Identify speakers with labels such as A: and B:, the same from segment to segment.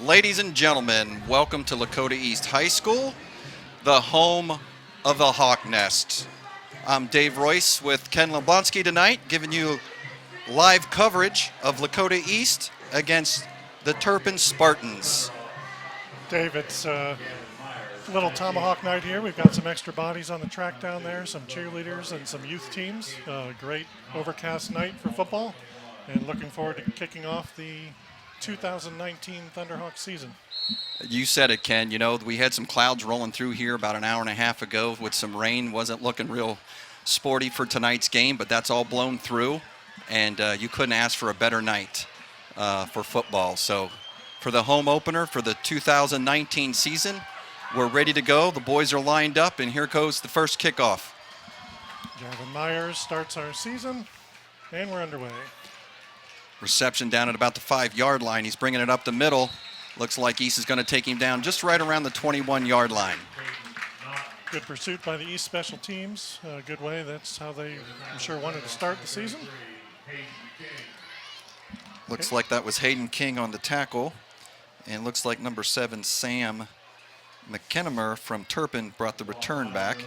A: Ladies and gentlemen, welcome to Lakota East High School, the home of the Hawk Nest. I'm Dave Royce with Ken Leblonsky tonight, giving you live coverage of Lakota East against the Turpin Spartans.
B: Dave, it's a little tomahawk night here. We've got some extra bodies on the track down there, some cheerleaders and some youth teams. Great overcast night for football, and looking forward to kicking off the 2019 Thunderhawk season.
A: You said it, Ken. You know, we had some clouds rolling through here about an hour and a half ago with some rain. Wasn't looking real sporty for tonight's game, but that's all blown through, and you couldn't ask for a better night for football. So for the home opener for the 2019 season, we're ready to go. The boys are lined up, and here goes the first kickoff.
B: Gavin Myers starts our season, and we're underway.
A: Reception down at about the 5-yard line. He's bringing it up the middle. Looks like East is going to take him down just right around the 21-yard line.
B: Good pursuit by the East special teams. Good way. That's how they, I'm sure, wanted to start the season.
A: Looks like that was Hayden King on the tackle. And looks like number 7, Sam McKennamer from Turpin brought the return back.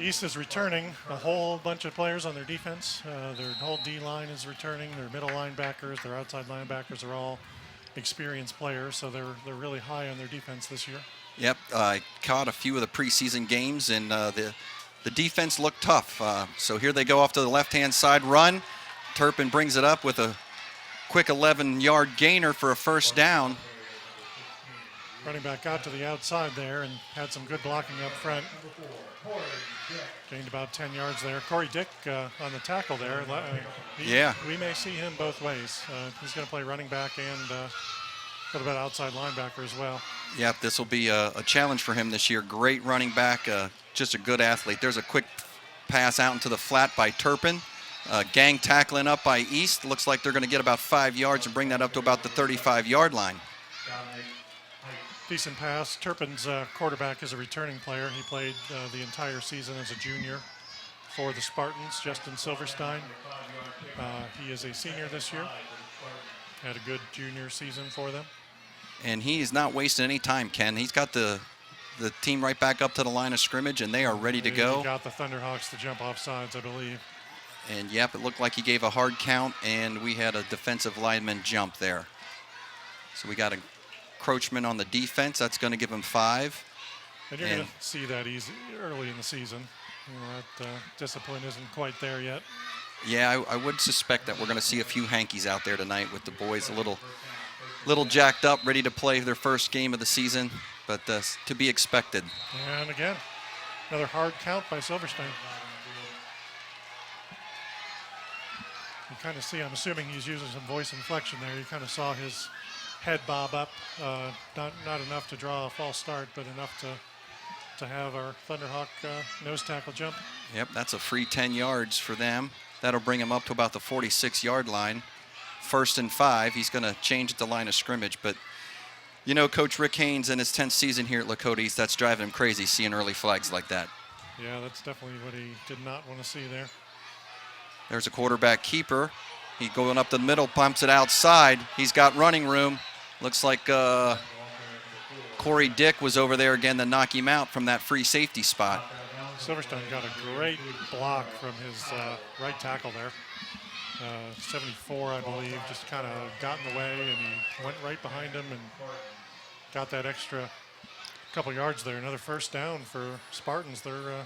B: East is returning a whole bunch of players on their defense. Their whole D-line is returning. Their middle linebackers, their outside linebackers are all experienced players, so they're really high on their defense this year.
A: Yep, I caught a few of the preseason games, and the defense looked tough. So here they go off to the left-hand side run. Turpin brings it up with a quick 11-yard gainer for a first down.
B: Running back out to the outside there and had some good blocking up front. Gained about 10 yards there. Corey Dick on the tackle there. We may see him both ways. He's going to play running back and a little bit outside linebacker as well.
A: Yep, this will be a challenge for him this year. Great running back, just a good athlete. There's a quick pass out into the flat by Turpin. Gang tackling up by East. Looks like they're going to get about 5 yards and bring that up to about the 35-yard line.
B: Decent pass. Turpin's quarterback is a returning player. He played the entire season as a junior for the Spartans, Justin Silverstein. He is a senior this year. Had a good junior season for them.
A: And he is not wasting any time, Ken. He's got the team right back up to the line of scrimmage, and they are ready to go.
B: He got the Thunderhawks to jump off sides, I believe.
A: And, yep, it looked like he gave a hard count, and we had a defensive lineman jump there. So we got a encroachment on the defense. That's going to give him 5.
B: And you're going to see that easy early in the season. You know, that discipline isn't quite there yet.
A: Yeah, I would suspect that we're going to see a few hankies out there tonight with the boys a little jacked up, ready to play their first game of the season, but to be expected.
B: And again, another hard count by Silverstein. You kind of see, I'm assuming he's using some voice inflection there. You kind of saw his head bob up, not enough to draw a false start, but enough to have our Thunderhawk nose tackle jump.
A: Yep, that's a free 10 yards for them. That'll bring him up to about the 46-yard line. 1st and 5. He's going to change at the line of scrimmage, but you know, Coach Rick Haynes in his 10th season here at Lakota East, that's driving him crazy seeing early flags like that.
B: Yeah, that's definitely what he did not want to see there.
A: There's a quarterback keeper. He going up the middle, pumps it outside. He's got running room. Looks like Corey Dick was over there again to knock him out from that free safety spot.
B: Silverstein got a great block from his right tackle there. 74, I believe, just kind of got in the way, and he went right behind him and got that extra couple yards there. Another first down for Spartans. They're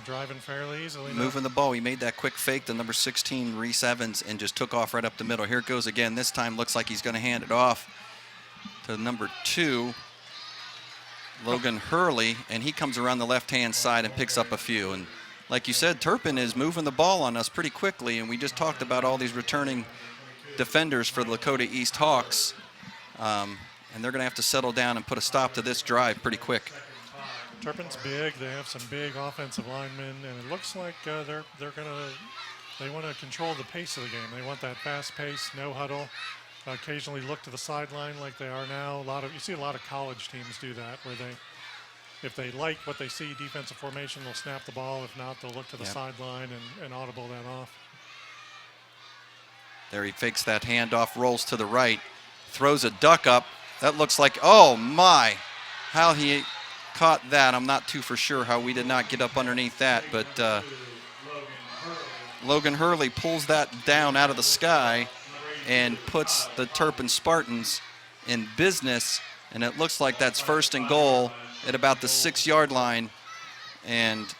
B: driving fairly easily now.
A: Moving the ball. He made that quick fake to number 16, Reese Evans, and just took off right up the middle. Here it goes again. This time looks like he's going to hand it off to number 2, Logan Hurley, and he comes around the left-hand side and picks up a few. And like you said, Turpin is moving the ball on us pretty quickly, and we just talked about all these returning defenders for the Lakota East Hawks, and they're going to have to settle down and put a stop to this drive pretty quick.
B: Turpin's big. They have some big offensive linemen, and it looks like they want to control the pace of the game. They want that fast pace, no huddle. Occasionally look to the sideline like they are now. You see a lot of college teams do that, where if they like what they see defensive formation, they'll snap the ball. If not, they'll look to the sideline and audible that off.
A: There he fakes that handoff, rolls to the right, throws a duck up. That looks like, oh my, how he caught that. I'm not too for sure how we did not get up underneath that, but Logan Hurley pulls that down out of the sky and puts the Turpin Spartans in business, and it looks like that's 1st and goal at about the 6-yard line. And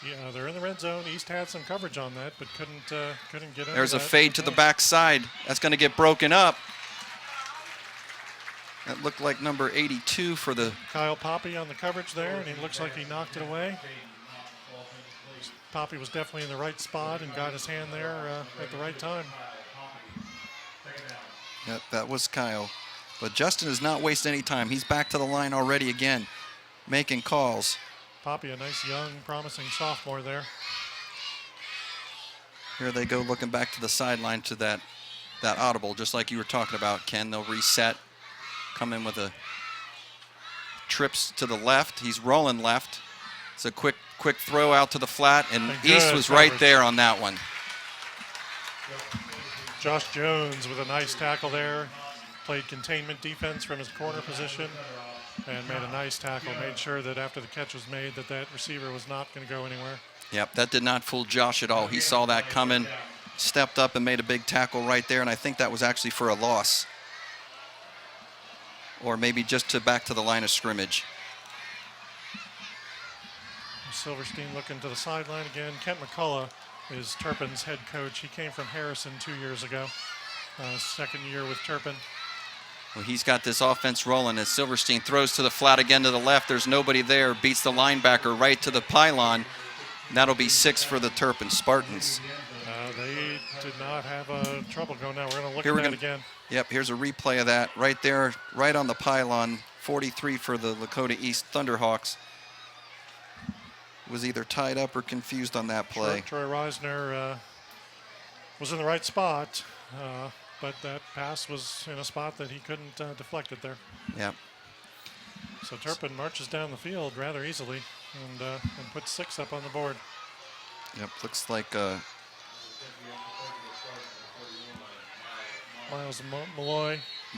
B: yeah, they're in the red zone. East had some coverage on that, but couldn't get under
A: there's a
B: that.
A: fade to the backside. That's going to get broken up. That looked like number 82 for the...
B: Kyle Poppy on the coverage there, and he looks like he knocked it away. Poppy was definitely in the right spot and got his hand there at the right time.
A: Yeah, that was Kyle. But Justin is not wasting any time. He's back to the line already again, making calls.
B: Poppy, a nice young, promising sophomore there.
A: Here they go looking back to the sideline to that audible, just like you were talking about, Ken. They'll reset, come in with a trips to the left. He's rolling left. It's a quick throw out to the flat, and East was right there on that one.
B: Josh Jones with a nice tackle there. Played containment defense from his corner position and made a nice tackle. Made sure that after the catch was made that receiver was not going to go anywhere.
A: Yep, that did not fool Josh at all. He saw that coming, stepped up and made a big tackle right there, and I think that was actually for a loss. Or maybe just back to the line of scrimmage.
B: Silverstein looking to the sideline again. Kent McCullough is Turpin's head coach. He came from Harrison 2 years ago. 2nd year with Turpin.
A: Well, he's got this offense rolling as Silverstein throws to the flat again to the left. There's nobody there. Beats the linebacker right to the pylon. That'll be 6 for the Turpin Spartans.
B: They did not have trouble going now. We're going to look
A: Here
B: at that again.
A: Yep, here's a replay of that right there, right on the pylon. 43 for the Lakota East Thunderhawks. Was either tied up or confused on that play.
B: Troy Reisner was in the right spot, but that pass was in a spot that he couldn't deflect it there.
A: Yep.
B: So Turpin marches down the field rather easily and puts 6 up on the board.
A: Yep, looks like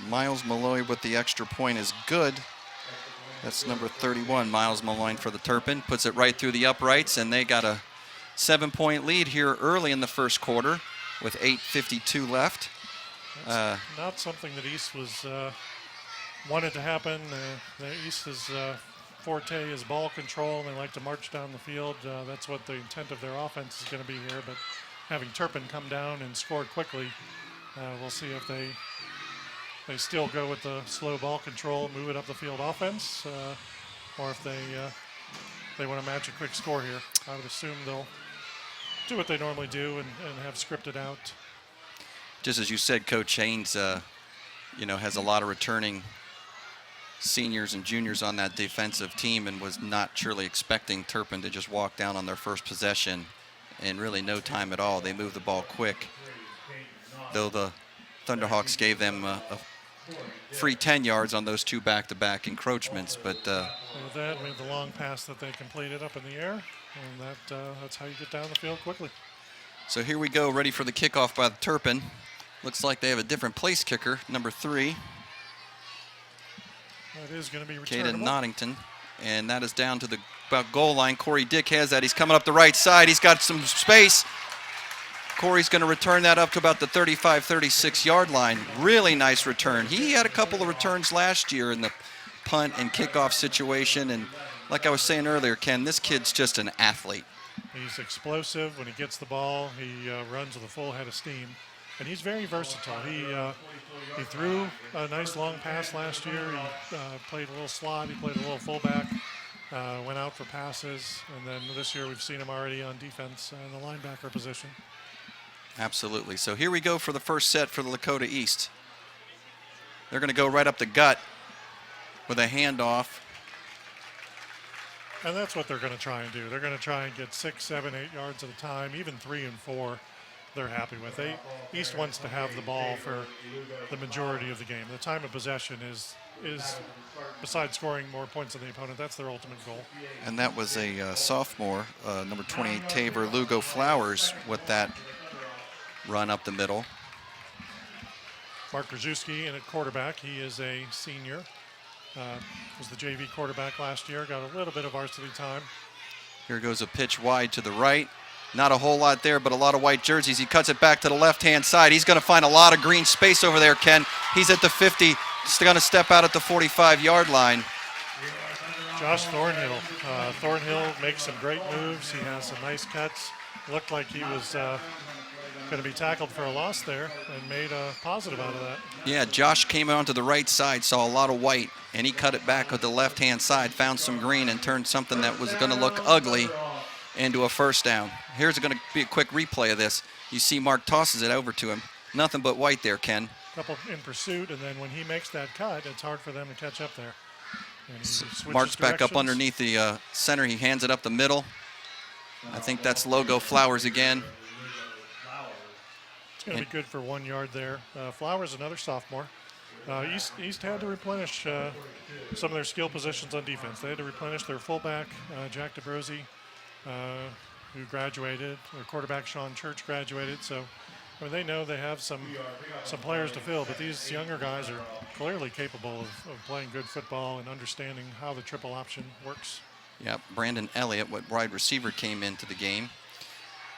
A: Miles Malloy with the extra point is good. That's number 31, Miles Malloy for the Turpin. Puts it right through the uprights, and they got a 7-point lead here early in the first quarter with 8:52 left.
B: Not something that East was wanted to happen. The East's forte is ball control, and they like to march down the field. That's what the intent of their offense is going to be here. But having Turpin come down and score quickly, we'll see if they still go with the slow ball control, move it up the field offense, or if they want to match a quick score here. I would assume they'll do what they normally do and have scripted out.
A: Just as you said, Coach Haynes, has a lot of returning seniors and juniors on that defensive team and was not surely expecting Turpin to just walk down on their first possession in really no time at all. They moved the ball quick, though the Thunderhawks gave them a free 10 yards on those 2 back-to-back encroachments. But
B: with that, we have the long pass that they completed up in the air, and that's how you get down the field quickly.
A: So here we go, ready for the kickoff by the Turpin. Looks like they have a different place kicker, number 3.
B: That is going to be returnable.
A: Caden Noddington, and that is down to the about goal line. Corey Dick has that. He's coming up the right side. He's got some space. Corey's going to return that up to about the 35, 36-yard line. Really nice return. He had a couple of returns last year in the punt and kickoff situation, and like I was saying earlier, Ken, this kid's just an athlete.
B: He's explosive. When he gets the ball, he runs with a full head of steam, and he's very versatile. He threw a nice long pass last year. He played a little slot. He played a little fullback, went out for passes, and then this year we've seen him already on defense in the linebacker position.
A: Absolutely. So here we go for the first set for the Lakota East. They're going to go right up the gut with a handoff.
B: And that's what they're going to try and do. They're going to try and get 6, 7, 8 yards at a time. Even 3 and 4, they're happy with. East wants to have the ball for the majority of the game. The time of possession is besides scoring more points than the opponent, that's their ultimate goal. And
A: that was a sophomore, number 28, Tabor Lugo Flowers, with that run up the middle.
B: Mark Krzyzewski in at quarterback. He is a senior. Was the JV quarterback last year. Got a little bit of varsity time.
A: Here goes a pitch wide to the right. Not a whole lot there, but a lot of white jerseys. He cuts it back to the left-hand side. He's going to find a lot of green space over there, Ken. He's at the 50. He's going to step out at the 45-yard line.
B: Josh Thornhill. Thornhill makes some great moves. He has some nice cuts. Looked like he was going to be tackled for a loss there and made a positive out of that.
A: Yeah, Josh came onto the right side, saw a lot of white, and he cut it back with the left-hand side, found some green, and turned something that was going to look ugly into a first down. Here's going to be a quick replay of this. You see Mark tosses it over to him. Nothing but white there, Ken.
B: Couple in pursuit, and then when he makes that cut, it's hard for them to catch up there.
A: Mark's back up underneath the center. He hands it up the middle. I think that's logo Flowers again.
B: It's going to be good for 1 yard there. Flowers, another sophomore. East had to replenish some of their skill positions on defense. They had to replenish their fullback, Jack DeBrosi, who graduated. Their quarterback, Sean Church, graduated. So I mean, they know they have some players to fill, but these younger guys are clearly capable of playing good football and understanding how the triple option works.
A: Yep, Brandon Elliott, what wide receiver, came into the game.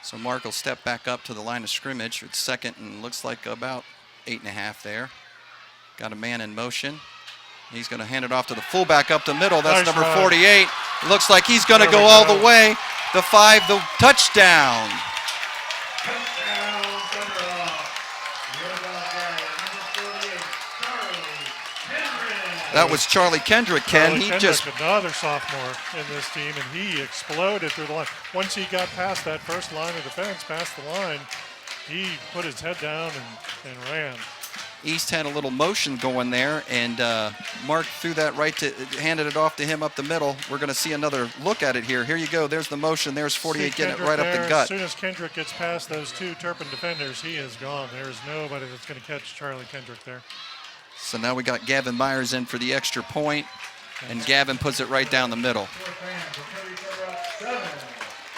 A: So Mark will step back up to the line of scrimmage. It's second and looks like about 8.5 there. Got a man in motion. He's going to hand it off to the fullback up the middle. That's
B: Nice
A: number
B: run.
A: 48. Looks like he's going to
B: There
A: go
B: we
A: all
B: go.
A: the way. The 5, the touchdown. That was Charlie Kendrick, Ken.
B: Charlie
A: He
B: Kendrick,
A: just
B: another sophomore in this team, and he exploded through the line. Once he got past that first line of defense, past the line, he put his head down and ran.
A: East had a little motion going there, and Mark threw that right to, handed it off to him up the middle. We're going to see another look at it here. Here you go. There's the motion. There's 48 getting it right up the gut.
B: As soon as Kendrick gets past those two Turpin defenders, he is gone. There's nobody that's going to catch Charlie Kendrick there.
A: So now we got Gavin Myers in for the extra point, and Gavin puts it right down the middle.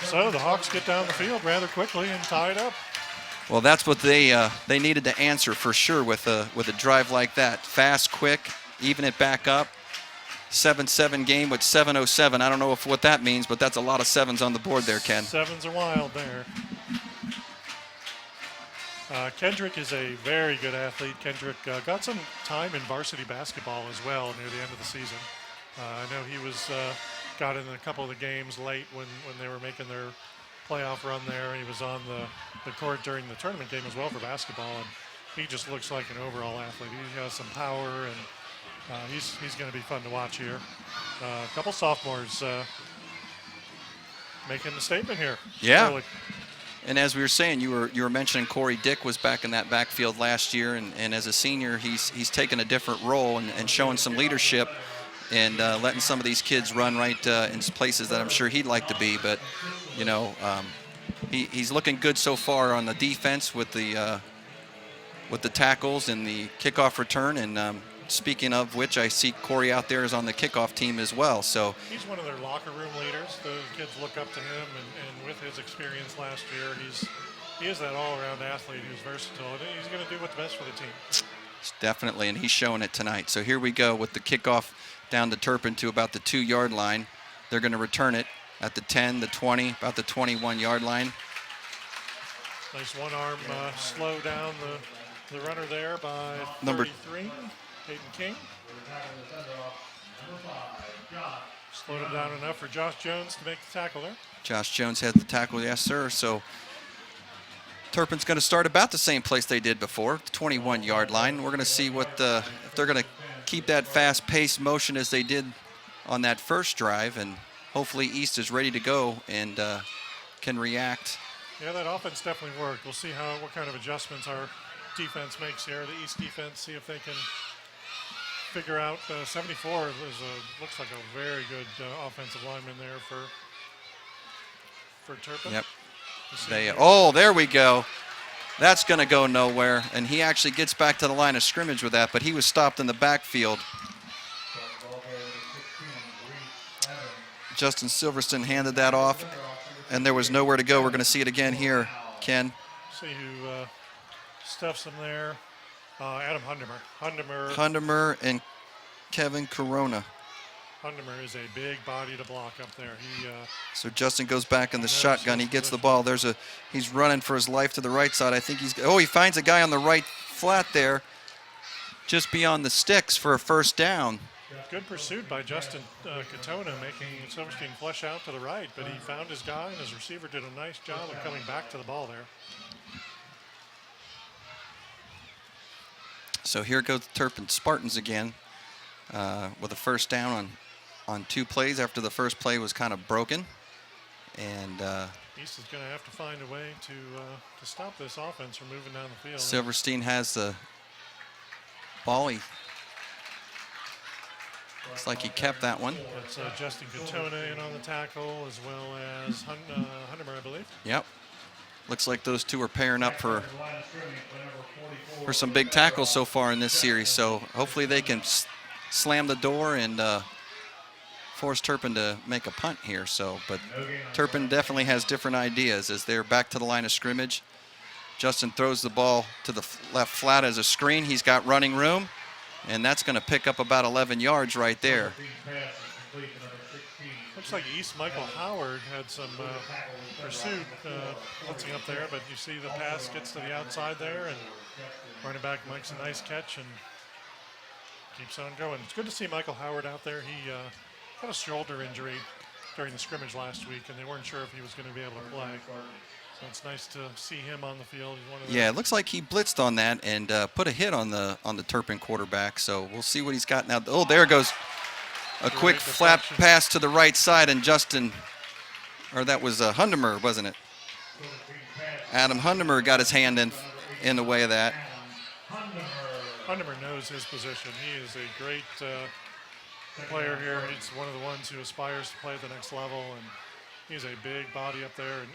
B: So the Hawks get down the field rather quickly and tie it up.
A: Well, that's what they needed to answer for sure with a drive like that. Fast, quick, even it back up. 7-7 game with 7:07. I don't know what that means, but that's a lot of sevens on the board there, Ken.
B: Sevens are wild there. Kendrick is a very good athlete. Kendrick got some time in varsity basketball as well near the end of the season. I know he was got in a couple of the games late when they were making their playoff run there. He was on the court during the tournament game as well for basketball, and he just looks like an overall athlete. He has some power, and he's going to be fun to watch here. A couple sophomores making a statement here.
A: Yeah.
B: Early.
A: And as we were saying, you were mentioning Corey Dick was back in that backfield last year, and as a senior, he's taken a different role and showing some leadership and letting some of these kids run right in places that I'm sure he'd like to be. But you know, he's looking good so far on the defense with the tackles and the kickoff return. And speaking of which, I see Corey out there is on the kickoff team as well. So
B: he's one of their locker room leaders. The kids look up to him, and with his experience last year, he is that all-around athlete who's versatile, and he's going to do what's best for the team.
A: Definitely, and he's showing it tonight. So here we go with the kickoff down to Turpin to about the 2-yard line. They're going to return it at the 10, the 20, about the 21-yard line.
B: Nice one-arm slow down the runner there by
A: Number
B: 33, Peyton King. Slowed him down enough for Josh Jones to make the tackle there.
A: Josh Jones had the tackle, yes, sir. So Turpin's going to start about the same place they did before, the 21-yard line. We're going to see if they're going to keep that fast-paced motion as they did on that first drive, and hopefully East is ready to go and can react.
B: Yeah, that offense definitely worked. We'll see what kind of adjustments our defense makes here. The East defense, see if they can figure out. 74 looks like a very good offensive lineman there for Turpin.
A: Yep. There we go. That's going to go nowhere, and he actually gets back to the line of scrimmage with that, but he was stopped in the backfield. Justin Silverstone handed that off, and there was nowhere to go. We're going to see it again here, Ken.
B: See who stuffs him there. Adam Hundemer.
A: Hundemer and Kevin Corona.
B: Hundemer is a big body to block up there.
A: So Justin goes back in the shotgun. He gets the ball. He's running for his life to the right side. I think he finds a guy on the right flat there, just beyond the sticks for a first down.
B: Good pursuit by Justin Katona, making Silverstein flush out to the right, but he found his guy, and his receiver did a nice job of coming back to the ball there.
A: So here goes Turpin Spartans again with a first down on 2 plays after the first play was kind of broken. And
B: East is going to have to find a way to stop this offense from moving down the field.
A: Silverstein has the ball. Looks like he kept that one.
B: That's Justin Katona in on the tackle, as well as Hundemer, I believe.
A: Yep. Looks like those two are pairing up for some big tackles so far in this series. So hopefully they can slam the door and force Turpin to make a punt here. But Turpin definitely has different ideas as they're back to the line of scrimmage. Justin throws the ball to the left flat as a screen. He's got running room, and that's going to pick up about 11 yards right there.
B: Looks like East Michael Howard had some pursuit blitzing up there, but you see the pass gets to the outside there, and running back makes a nice catch and keeps on going. It's good to see Michael Howard out there. He had a shoulder injury during the scrimmage last week, and they weren't sure if he was going to be able to play. So it's nice to see him on the field. He's one of
A: it looks like he blitzed on that and put a hit on the Turpin quarterback. So we'll see what he's got now. Oh, there goes a quick flat pass to the right side, and that was Hundemer, wasn't it? Adam Hundemer got his hand in the way of that.
B: Hundemer knows his position. He is a great player here. He's one of the ones who aspires to play at the next level, and he's a big body up there and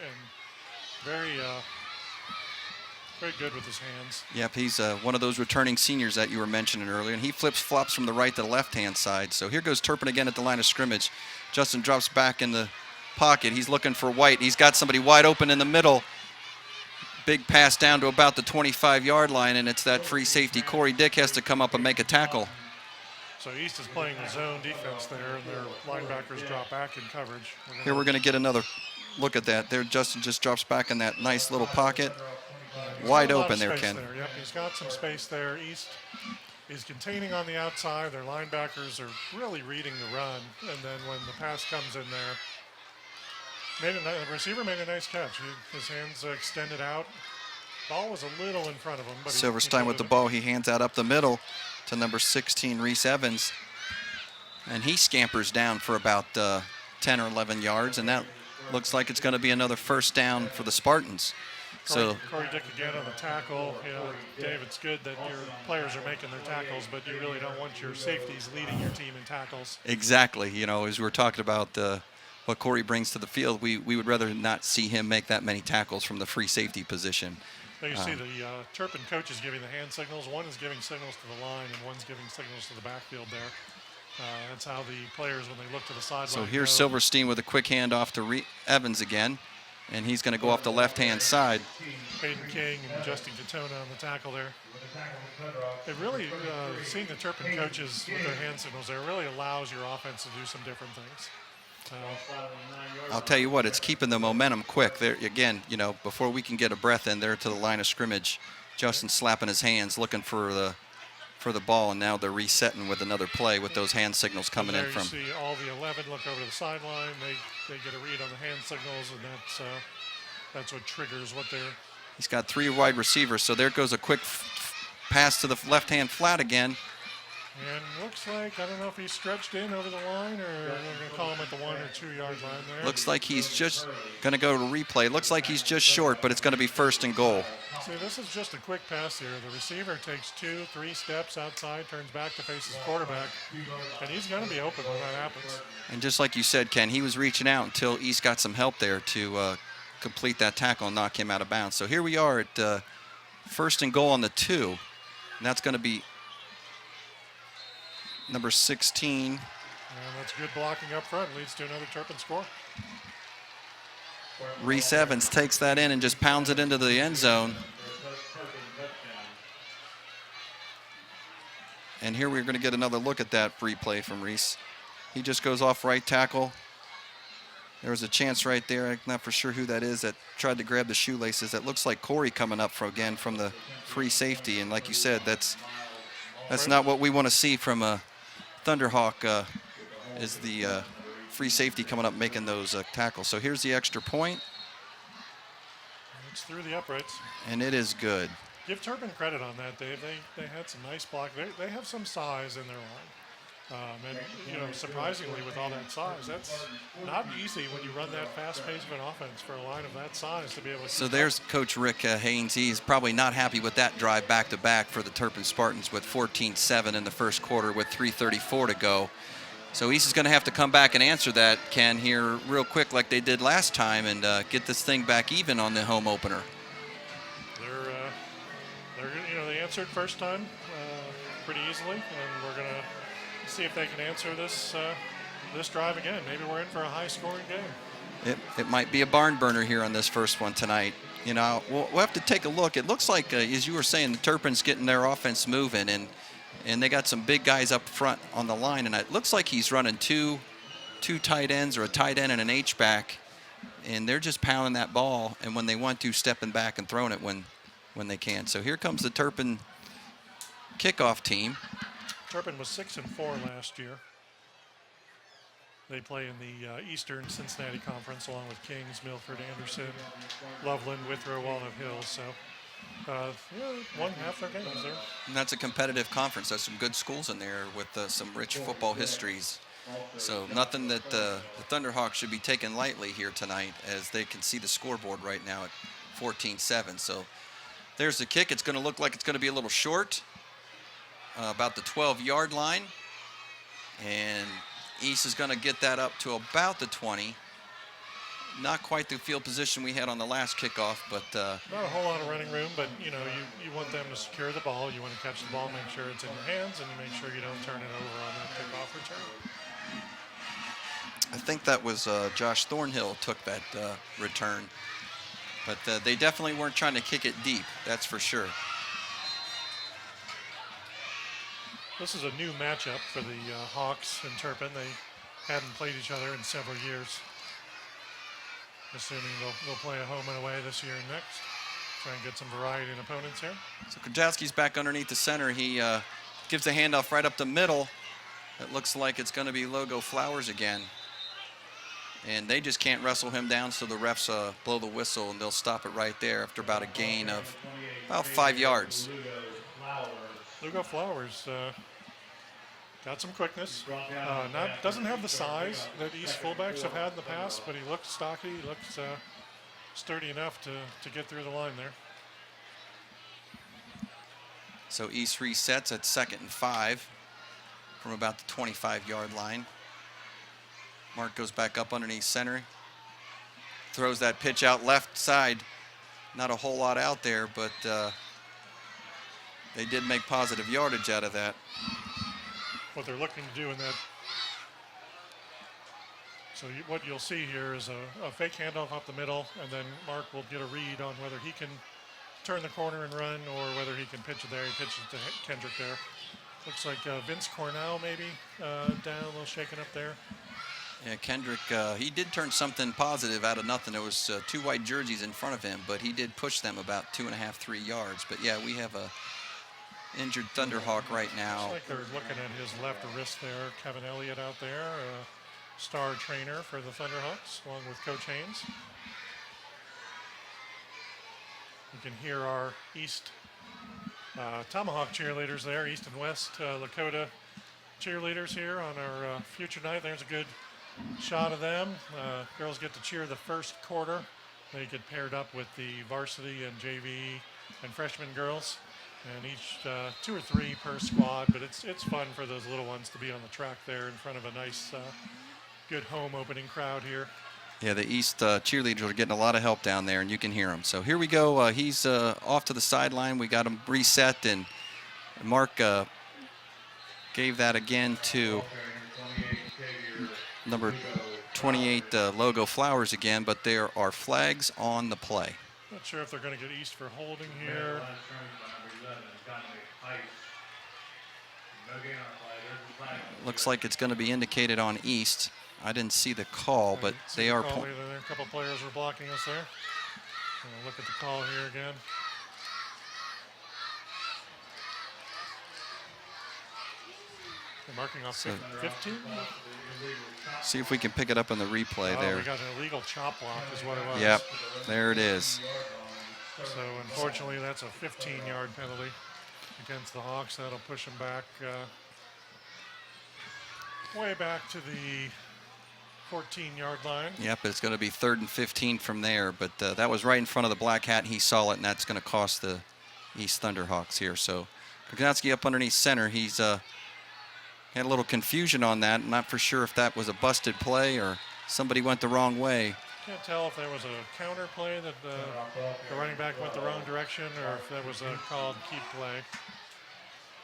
B: very good with his hands.
A: Yep, he's one of those returning seniors that you were mentioning earlier, and he flops from the right to the left-hand side. So here goes Turpin again at the line of scrimmage. Justin drops back in the pocket. He's looking for White. He's got somebody wide open in the middle. Big pass down to about the 25-yard line, and it's that free safety. Corey Dick has to come up and make a tackle.
B: So East is playing the zone defense there, and their linebackers drop back in coverage.
A: Here we're going to get another look at that. There, Justin just drops back in that nice little pocket. Wide open there, Ken.
B: Yep, he's got some space there. East is containing on the outside. Their linebackers are really reading the run, and then when the pass comes in there, the receiver made a nice catch. His hands extended out. Ball was a little in front of him. But
A: Silverstein with the ball. He hands out up the middle to number 16, Reese Evans. And he scampers down for about 10 or 11 yards, and that looks like it's going to be another first down for the Spartans.
B: Corey Dick again on the tackle. Dave, it's good that your players are making their tackles, but you really don't want your safeties leading your team in tackles.
A: Exactly. As we're talking about what Corey brings to the field, we would rather not see him make that many tackles from the free safety position.
B: Now you see the Turpin coaches giving the hand signals. One is giving signals to the line, and one's giving signals to the backfield there. That's how the players, when they look to the sideline.
A: So here's Silverstein with a quick handoff to Evans again, and he's going to go off the left-hand side.
B: Hayden King and Justin Katona on the tackle there. It really, seeing the Turpin coaches with their hand signals there really allows your offense to do some different things.
A: I'll tell you what, it's keeping the momentum quick. There again, before we can get a breath in there to the line of scrimmage, Justin slapping his hands, looking for the ball, and now they're resetting with another play with those hand signals coming in from.
B: You see all the 11 look over to the sideline. They get a read on the hand signals, and that's what triggers what they're.
A: He's got 3 wide receivers, so there goes a quick pass to the left-hand flat again.
B: And looks like, I don't know if he's stretched in over the line, or we're going to call him at the 1 or 2 yard line there.
A: Looks like he's just going to go to replay. Looks like he's just short, but it's going to be first and goal.
B: See, this is just a quick pass here. The receiver takes 2-3 steps outside, turns back to face his quarterback, and he's going to be open when that happens.
A: And just like you said, Ken, he was reaching out until East got some help there to complete that tackle and knock him out of bounds. So here we are at first and goal on the 2, and that's going to be number 16.
B: And that's good blocking up front. Leads to another Turpin score.
A: Reese Evans takes that in and just pounds it into the end zone. And here we're going to get another look at that replay from Reese. He just goes off right tackle. There was a chance right there. I'm not for sure who that is that tried to grab the shoelaces. That looks like Corey coming up from the free safety. And like you said, that's not what we want to see from a Thunderhawk. Is the free safety coming up making those tackles. So here's the extra point.
B: It's through the uprights.
A: And it is good.
B: Give Turpin credit on that, Dave. They had some nice block. They have some size in their line. And surprisingly, with all that size, that's not easy when you run that fast pace of an offense for a line of that size to be able to.
A: So there's Coach Rick Haynes. He's probably not happy with that drive back-to-back for the Turpin Spartans with 14-7 in the first quarter with 3:34 to go. So East is going to have to come back and answer that, Ken, here real quick like they did last time and get this thing back even on the home opener.
B: They answered first time pretty easily, and we're going to see if they can answer this drive again. Maybe we're in for a high-scoring game.
A: It might be a barn burner here on this first one tonight. We'll have to take a look. It looks like, as you were saying, the Turpin's getting their offense moving, and they got some big guys up front on the line, and it looks like he's running two tight ends or a tight end and an H-back, and they're just pounding that ball, and when they want to, stepping back and throwing it when they can. So here comes the Turpin kickoff team.
B: Turpin was 6-4 last year. They play in the Eastern Cincinnati Conference along with Kings, Milford, Anderson, Loveland, Withrow, Walnut Hills. So won half their games there.
A: And that's a competitive conference. There's some good schools in there with some rich football histories. So nothing that the Thunderhawks should be taken lightly here tonight, as they can see the scoreboard right now at 14-7. So there's the kick. It's going to look like it's going to be a little short, about the 12-yard line. And East is going to get that up to about the 20. Not quite the field position we had on the last kickoff, but
B: not a whole lot of running room, but you want them to secure the ball. You want to catch the ball, make sure it's in your hands, and make sure you don't turn it over on that kickoff return.
A: I think that was Josh Thornhill took that return, but they definitely weren't trying to kick it deep. That's for sure.
B: This is a new matchup for the Hawks and Turpin. They hadn't played each other in several years. Assuming they'll play a home and away this year and next. Try and get some variety in opponents here.
A: So Krajewski's back underneath the center. He gives the handoff right up the middle. It looks like it's going to be Logo Flowers again. And they just can't wrestle him down, so the refs blow the whistle, and they'll stop it right there after about a gain of about 5 yards.
B: Lugo Flowers got some quickness. Doesn't have the size that East fullbacks have had in the past, but he looks stocky. He looks sturdy enough to get through the line there.
A: So East resets at 2nd and 5 from about the 25-yard line. Mark goes back up underneath center. Throws that pitch out left side. Not a whole lot out there, but they did make positive yardage out of that.
B: What they're looking to do in that. So what you'll see here is a fake handoff up the middle, and then Mark will get a read on whether he can turn the corner and run or whether he can pitch it there. He pitches to Kendrick there. Looks like Vince Cornell maybe down, a little shaken up there.
A: Yeah, Kendrick, he did turn something positive out of nothing. There was 2 white jerseys in front of him, but he did push them about 2.5, 3 yards. But yeah, we have a injured Thunderhawk right now.
B: Looks like they're looking at his left wrist there. Kevin Elliott out there, star trainer for the Thunderhawks, along with Coach Haynes. You can hear our East Tomahawk cheerleaders there, East and West Lakota cheerleaders here on our future night. There's a good shot of them. Girls get to cheer the first quarter. They get paired up with the varsity and JV and freshman girls. And each 2 or 3 per squad, but it's fun for those little ones to be on the track there in front of a nice, good home opening crowd here.
A: Yeah, the East cheerleaders are getting a lot of help down there, and you can hear them. So here we go. He's off to the sideline. We got him reset, and Mark gave that again to number 28, Logo Flowers again, but there are flags on the play.
B: Not sure if they're going to get East for holding here.
A: Looks like it's going to be indicated on East. I didn't see the call, but they are.
B: A couple players were blocking us there. Look at the call here again. They're marking off 15.
A: See if we can pick it up on the replay there.
B: We got an illegal chop block is what it was.
A: Yep, there it is.
B: So unfortunately, that's a 15-yard penalty against the Hawks. That'll push them back way back to the 14-yard line.
A: Yep, it's going to be 3rd and 15 from there, but that was right in front of the black hat. He saw it, and that's going to cost the East Thunderhawks here. So Kognacki up underneath center. He's had a little confusion on that. I'm not for sure if that was a busted play or somebody went the wrong way.
B: Can't tell if there was a counter play that the running back went the wrong direction or if that was a called keep play.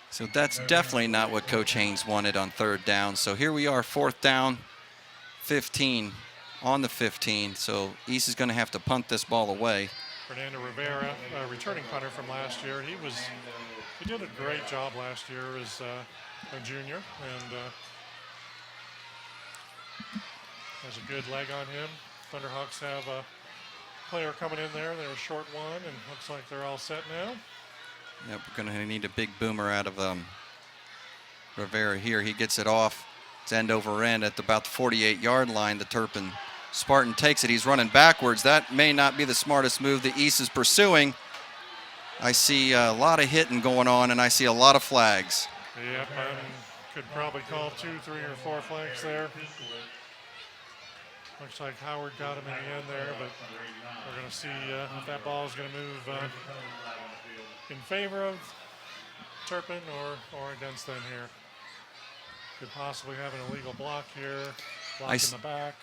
A: So that's definitely not what Coach Haynes wanted on 3rd down. So here we are, 4th down, 15 on the 15. So East is going to have to punt this ball away.
B: Fernando Rivera, returning punter from last year. He did a great job last year as a junior and has a good leg on him. Thunderhawks have a player coming in there. They're a short one, and looks like they're all set now.
A: Yep, we're going to need a big boomer out of Rivera here. He gets it off. It's end over end at about the 48-yard line. The Turpin Spartan takes it. He's running backwards. That may not be the smartest move the East is pursuing. I see a lot of hitting going on, and I see a lot of flags.
B: Yep, could probably call 2, 3, or 4 flags there. Looks like Howard got him in the end there, but we're going to see if that ball is going to move in favor of Turpin or against them here. Could possibly have an illegal block here, block in the back.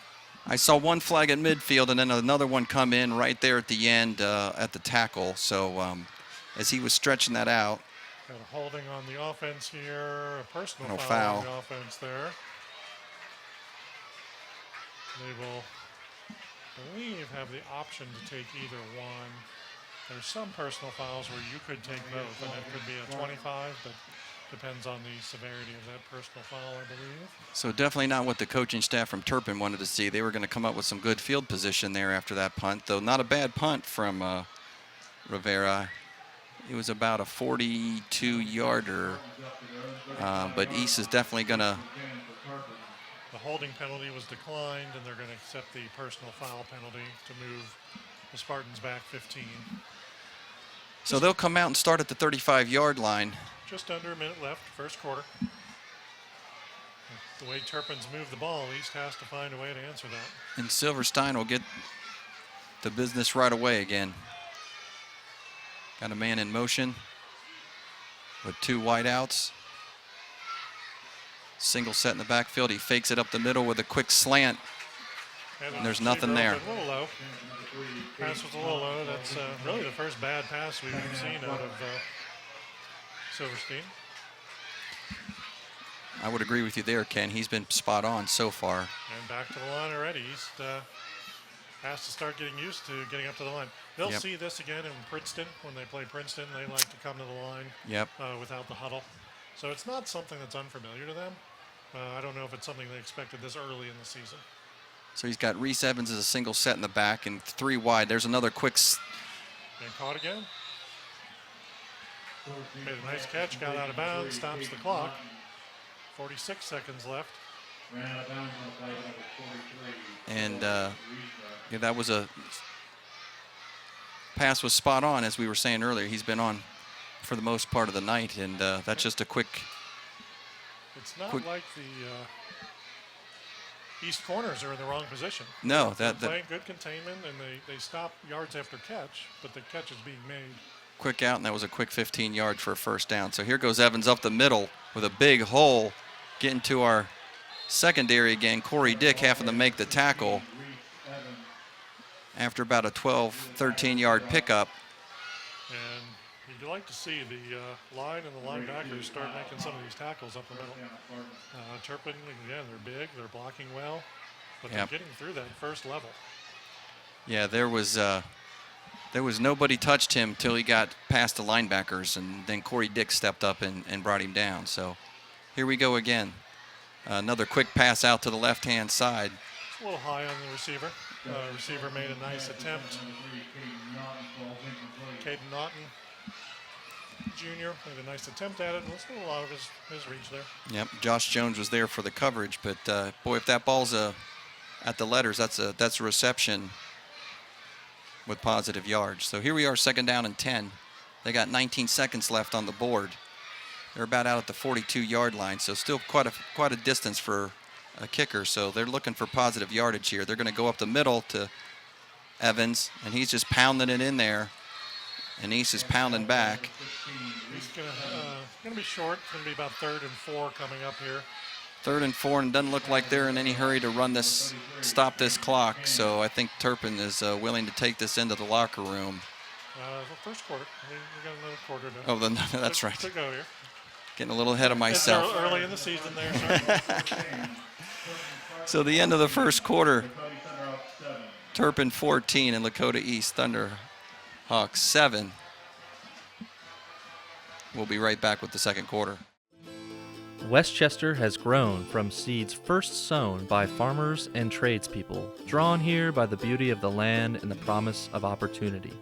A: I saw one flag at midfield and then another one come in right there at the end at the tackle. So as he was stretching that out.
B: Got a holding on the offense here, a personal foul on the offense there. They will, I believe, have the option to take either one. There's some personal fouls where you could take both, and it could be a 25, but depends on the severity of that personal foul, I believe.
A: So definitely not what the coaching staff from Turpin wanted to see. They were going to come up with some good field position there after that punt, though not a bad punt from Rivera. It was about a 42-yarder, but East is definitely going to.
B: The holding penalty was declined, and they're going to accept the personal foul penalty to move the Spartans back 15.
A: So they'll come out and start at the 35-yard line.
B: Just under a minute left, first quarter. The way Turpin's moved the ball, East has to find a way to answer that.
A: And Silverstein will get the business right away again. Got a man in motion with 2 wideouts. Single set in the backfield. He fakes it up the middle with a quick slant. And there's nothing there.
B: A little low. Pass was a little low. That's really the first bad pass we've seen out of Silverstein.
A: I would agree with you there, Ken. He's been spot on so far.
B: And back to the line already. East has to start getting used to getting up to the line. They'll see this again in Princeton. When they play Princeton, they like to come to the line without the huddle. So it's not something that's unfamiliar to them. I don't know if it's something they expected this early in the season.
A: So he's got Reese Evans as a single set in the back and 3 wide. There's another quick.
B: And caught again. Made a nice catch, got out of bounds, stops the clock. 46 seconds left.
A: And that was a pass was spot on, as we were saying earlier. He's been on for the most part of the night, and that's just a quick.
B: It's not like the East corners are in the wrong position.
A: No,
B: they're playing good containment, and they stop yards after catch, but the catch is being made.
A: Quick out, and that was a quick 15 yards for a first down. So here goes Evans up the middle with a big hole, getting to our secondary again. Corey Dick having to make the tackle after about a 12, 13-yard pickup.
B: And you'd like to see the line and the linebackers start making some of these tackles up the middle. Turpin, again, they're big, they're blocking well, but they're getting through that first level.
A: Yeah, there was nobody touched him till he got past the linebackers, and then Corey Dick stepped up and brought him down. So Here we go again. Another quick pass out to the left-hand side.
B: It's a little high on the receiver. Receiver made a nice attempt. Caden Naughton Jr. made a nice attempt at it, and it's a little out of his reach there.
A: Yep, Josh Jones was there for the coverage, but boy, if that ball's at the letters, that's a reception with positive yards. So here we are, 2nd down and 10. They got 19 seconds left on the board. They're about out at the 42-yard line, so still quite a distance for a kicker. So they're looking for positive yardage here. They're going to go up the middle to Evans, and he's just pounding it in there. And East is pounding back.
B: He's going to be short. It's going to be about 3rd and 4 coming up here.
A: 3rd and 4, and it doesn't look like they're in any hurry to stop this clock. So I think Turpin is willing to take this into the locker room.
B: The first quarter. We got another quarter to.
A: Oh, then that's right.
B: To go here.
A: Getting a little ahead of myself.
B: It's early in the season there, sir.
A: So the end of the first quarter, Turpin 14 and Lakota East Thunderhawks 7. We'll be right back with the second quarter.
C: Westchester has grown from seeds first sown by farmers and tradespeople, drawn here by the beauty of the land and the promise of opportunity.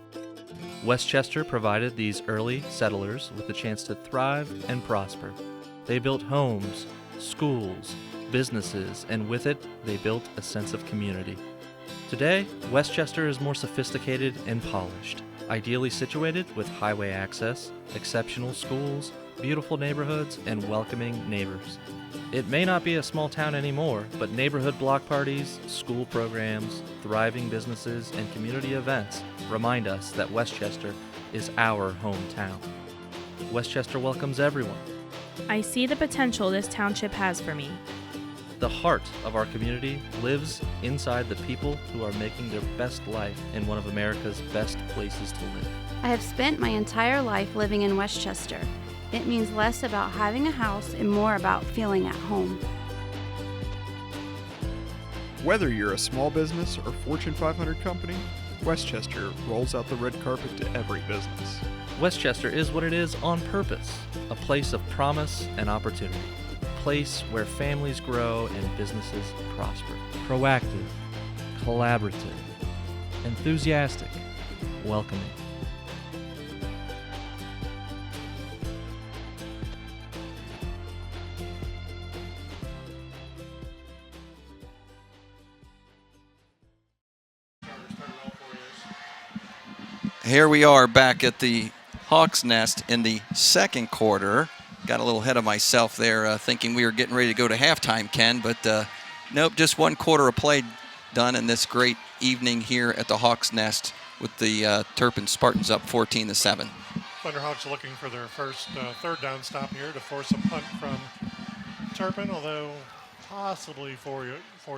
C: Westchester provided these early settlers with the chance to thrive and prosper. They built homes, schools, businesses, and with it, they built a sense of community. Today, Westchester is more sophisticated and polished, ideally situated with highway access, exceptional schools, beautiful neighborhoods, and welcoming neighbors. It may not be a small town anymore, but neighborhood block parties, school programs, thriving businesses, and community events remind us that Westchester is our hometown. Westchester welcomes everyone.
D: I see the potential this township has for me.
C: The heart of our community lives inside the people who are making their best life in one of America's best places to live.
E: I have spent my entire life living in Westchester. It means less about having a house and more about feeling at home.
F: Whether you're a small business or Fortune 500 company, Westchester rolls out the red carpet to every business.
C: Westchester is what it is on purpose, a place of promise and opportunity, a place where families grow and businesses prosper. Proactive, collaborative, enthusiastic, welcoming.
A: Here we are back at the Hawks Nest in the second quarter. Got a little ahead of myself there, thinking we were getting ready to go to halftime, Ken, but nope, just one quarter of play done in this great evening here at the Hawks Nest with the Turpin Spartans up 14-7.
B: Thunderhawks looking for their first third down stop here to force a punt from Turpin, although possibly four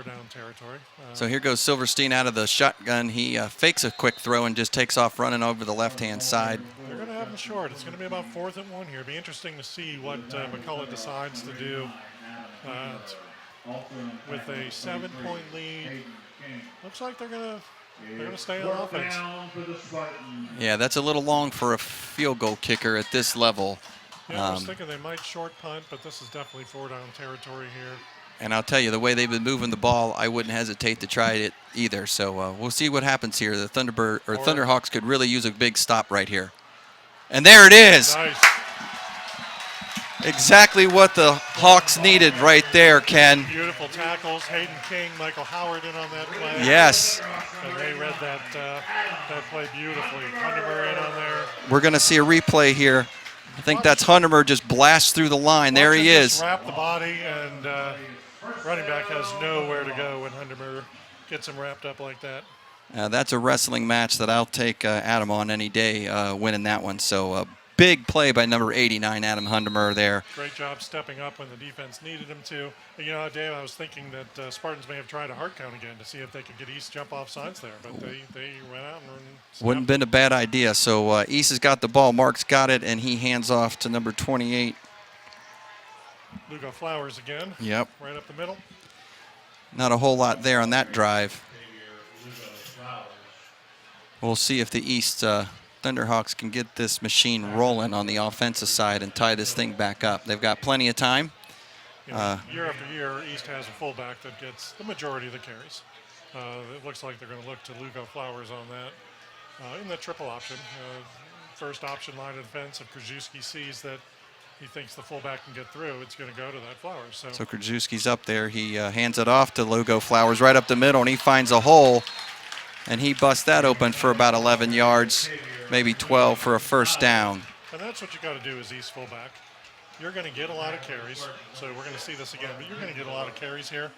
B: down territory.
A: So here goes Silverstein out of the shotgun. He fakes a quick throw and just takes off running over the left-hand side.
B: They're going to have him short. It's going to be about 4th and 1 here. It'll be interesting to see what McCullough decides to do with a 7-point lead. Looks like they're going to stay on offense.
A: Yeah, that's a little long for a field goal kicker at this level.
B: Yeah, I was thinking they might short punt, but this is definitely 4-down territory here.
A: And I'll tell you, the way they've been moving the ball, I wouldn't hesitate to try it either. So we'll see what happens here. The Thunderhawks could really use a big stop right here. And there it is.
B: Nice.
A: Exactly what the Hawks needed right there, Ken.
B: Beautiful tackles. Hayden King, Michael Howard in on that play.
A: Yes.
B: And they read that play beautifully. Huntermer in on there.
A: We're going to see a replay here. I think that's Huntermer just blasts through the line. There he is.
B: Wrap the body, and running back has nowhere to go when Huntermer gets him wrapped up like that.
A: That's a wrestling match that I'll take Adam on any day, winning that one. So big play by number 89, Adam Huntermer there.
B: Great job stepping up when the defense needed him to. You know, Dave, I was thinking that Spartans may have tried a hard count again to see if they could get East jump off sides there, but they went out and
A: wouldn't have been a bad idea. So East has got the ball. Mark's got it, and he hands off to number 28.
B: Lugo Flowers again.
A: Yep.
B: Right up the middle.
A: Not a whole lot there on that drive. We'll see if the East Thunderhawks can get this machine rolling on the offensive side and tie this thing back up. They've got plenty of time.
B: Year after year, East has a fullback that gets the majority of the carries. It looks like they're going to look to Lugo Flowers on that in the triple option. First option line of defense, if Krajewski sees that he thinks the fullback can get through, it's going to go to that Flowers.
A: So Krajewski's up there. He hands it off to Lugo Flowers right up the middle, and he finds a hole, and he busts that open for about 11 yards, maybe 12 for a first down.
B: And that's what you got to do as East fullback. You're going to get a lot of carries, so we're going to see this again, but you're going to get a lot of carries here.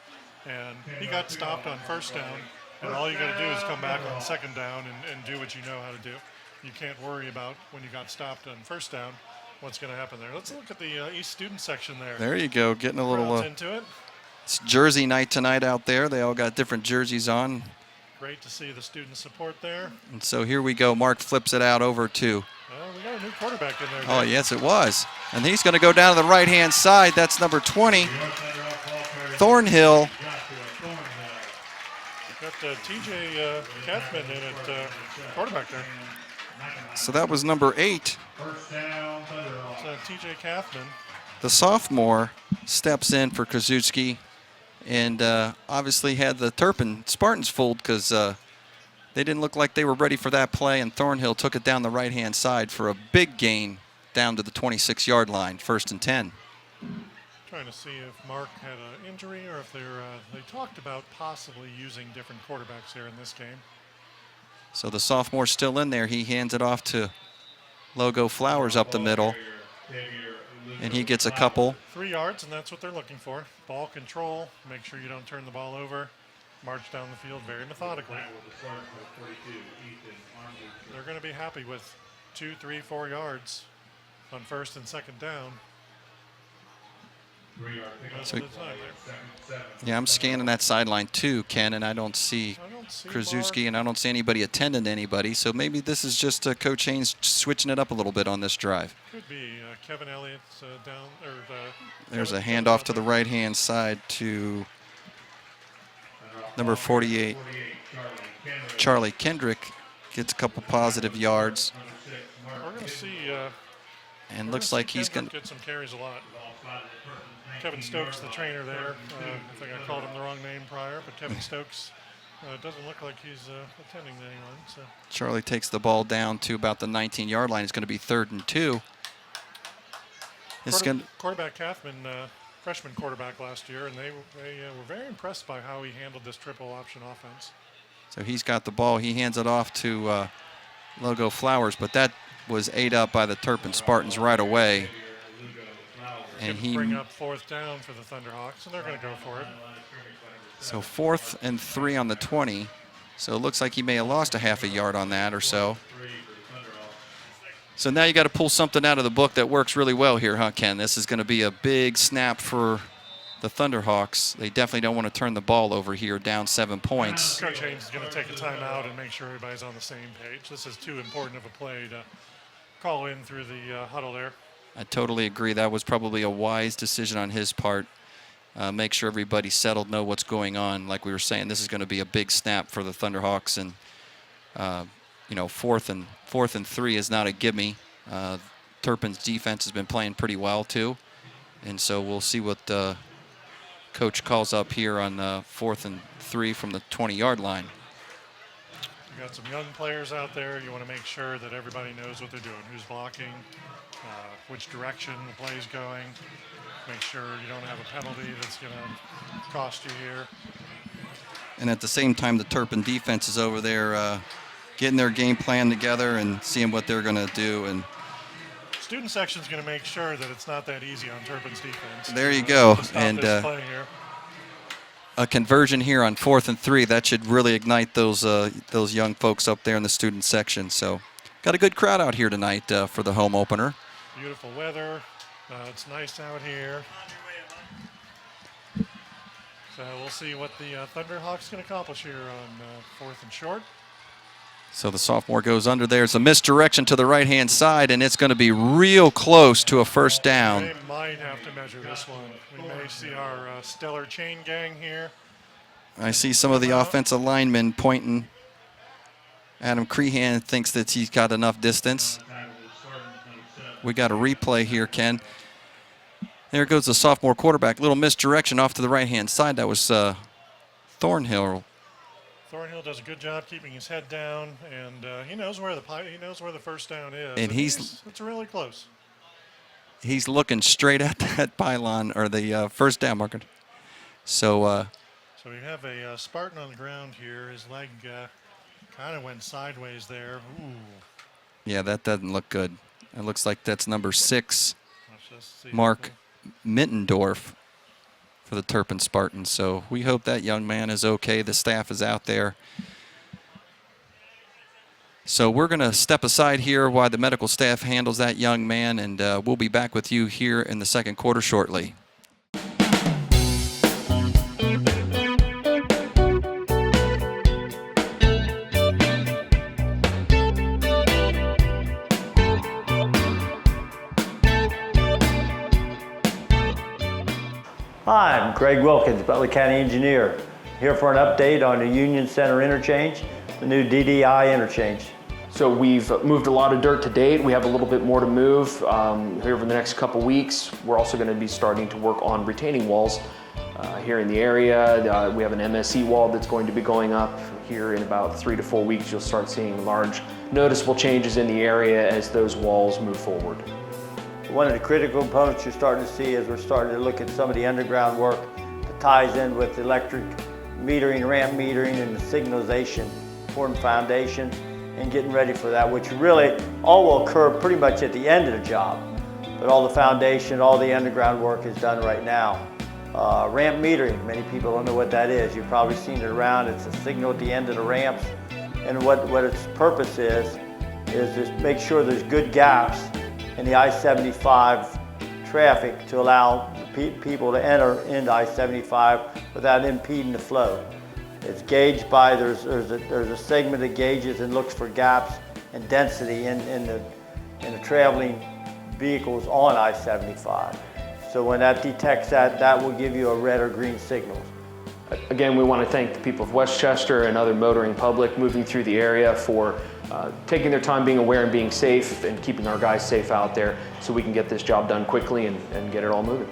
B: And he got stopped on first down, and all you got to do is come back on second down and do what you know how to do. You can't worry about when you got stopped on first down what's going to happen there. Let's look at the East student section there.
A: There you go, getting a little
B: into it.
A: It's jersey night tonight out there. They all got different jerseys on.
B: Great to see the student support there.
A: And so here we go. Mark flips it out over to.
B: We got a new quarterback in there.
A: Oh, yes, it was. And he's going to go down to the right-hand side. That's number 20, Thornhill.
B: Got T.J. Kathman in at quarterback there.
A: So that was number 8.
B: T.J. Kathman.
A: The sophomore steps in for Krajewski and obviously had the Turpin Spartans fooled because they didn't look like they were ready for that play, and Thornhill took it down the right-hand side for a big gain down to the 26-yard line, 1st and 10.
B: Trying to see if Mark had an injury or if they talked about possibly using different quarterbacks here in this game.
A: So the sophomore's still in there. He hands it off to Lugo Flowers up the middle, and he gets a couple.
B: 3 yards, and that's what they're looking for. Ball control, make sure you don't turn the ball over. March down the field very methodically. They're going to be happy with 2, 3, 4 yards on first and second down.
A: So, yeah, I'm scanning that sideline too, Ken, and I don't see Krajewski, and I don't see anybody attending to anybody. So maybe this is just Coach Haynes switching it up a little bit on this drive.
B: Could be. Kevin Elliott's down.
A: There's a handoff to the right-hand side to number 48, Charlie Kendrick. Gets a couple positive yards.
B: We're going to see.
A: And looks like he's going to
B: get some carries a lot. Kevin Stokes, the trainer there. I think I called him the wrong name prior, but Kevin Stokes doesn't look like he's attending to anyone. So
A: Charlie takes the ball down to about the 19-yard line. It's going to be 3rd and 2.
B: Quarterback Kathman, freshman quarterback last year, and they were very impressed by how he handled this triple option offense.
A: So he's got the ball. He hands it off to Lugo Flowers, but that was ate up by the Turpin Spartans right away. And he
B: bring up 4th down for the Thunderhawks, and they're going to go for it.
A: So 4th and 3 on the 20. So it looks like he may have lost a half a yard on that or so. So now you got to pull something out of the book that works really well here, huh, Ken? This is going to be a big snap for the Thunderhawks. They definitely don't want to turn the ball over here, down 7 points.
B: Coach Haynes is going to take a timeout and make sure everybody's on the same page. This is too important of a play to call in through the huddle there.
A: I totally agree. That was probably a wise decision on his part. Make sure everybody's settled, know what's going on. Like we were saying, this is going to be a big snap for the Thunderhawks, and 4th and 3 is not a gimme. Turpin's defense has been playing pretty well too, and so we'll see what coach calls up here on 4th and 3 from the 20-yard line.
B: You got some young players out there. You want to make sure that everybody knows what they're doing, who's blocking, which direction the play is going. Make sure you don't have a penalty that's going to cost you here.
A: And at the same time, the Turpin defense is over there getting their game plan together and seeing what they're going to do. And
B: student section is going to make sure that it's not that easy on Turpin's defense.
A: There you go.
B: And
A: a conversion here on 4th and 3, that should really ignite those young folks up there in the student section. So got a good crowd out here tonight for the home opener.
B: Beautiful weather. It's nice out here. So we'll see what the Thunderhawks can accomplish here on 4th and short.
A: So the sophomore goes under there. It's a misdirection to the right-hand side, and it's going to be real close to a first down.
B: They might have to measure this one. We may see our stellar chain gang here.
A: I see some of the offensive linemen pointing. Adam Crehan thinks that he's got enough distance. We got a replay here, Ken. There goes the sophomore quarterback. Little misdirection off to the right-hand side. That was Thornhill.
B: Thornhill does a good job keeping his head down, and he knows where the first down is.
A: And
B: it's really close.
A: He's looking straight at that pylon or the first down marker. So
B: we have a Spartan on the ground here. His leg kind of went sideways there. Ooh.
A: yeah, that doesn't look good. It looks like that's number 6,
B: Let's just see.
A: Mark Mittendorf, for the Turpin Spartans. So we hope that young man is okay. The staff is out there. So we're going to step aside here while the medical staff handles that young man, and we'll be back with you here in the second quarter shortly.
G: Hi, I'm Greg Wilkins, Butler County Engineer, here for an update on the Union Center interchange, the new DDI interchange.
H: So we've moved a lot of dirt to date. We have a little bit more to move here over the next couple weeks. We're also going to be starting to work on retaining walls here in the area. We have an MSE wall that's going to be going up here in about 3 to 4 weeks. You'll start seeing large noticeable changes in the area as those walls move forward.
G: One of the critical components you're starting to see is we're starting to look at some of the underground work that ties in with electric metering, ramp metering, and the signalization, pouring foundation, and getting ready for that, which really all will occur pretty much at the end of the job. But all the foundation, all the underground work is done right now. Ramp metering, many people don't know what that is. You've probably seen it around. It's a signal at the end of the ramps. And what its purpose is just make sure there's good gaps in the I-75 traffic to allow people to enter into I-75 without impeding the flow. It's gauged by, there's a segment that gauges and looks for gaps and density in the traveling vehicles on I-75. So when that detects that, that will give you a red or green signal.
H: Again, we want to thank the people of Westchester and other motoring public moving through the area for taking their time being aware and being safe and keeping our guys safe out there so we can get this job done quickly and get it all moving.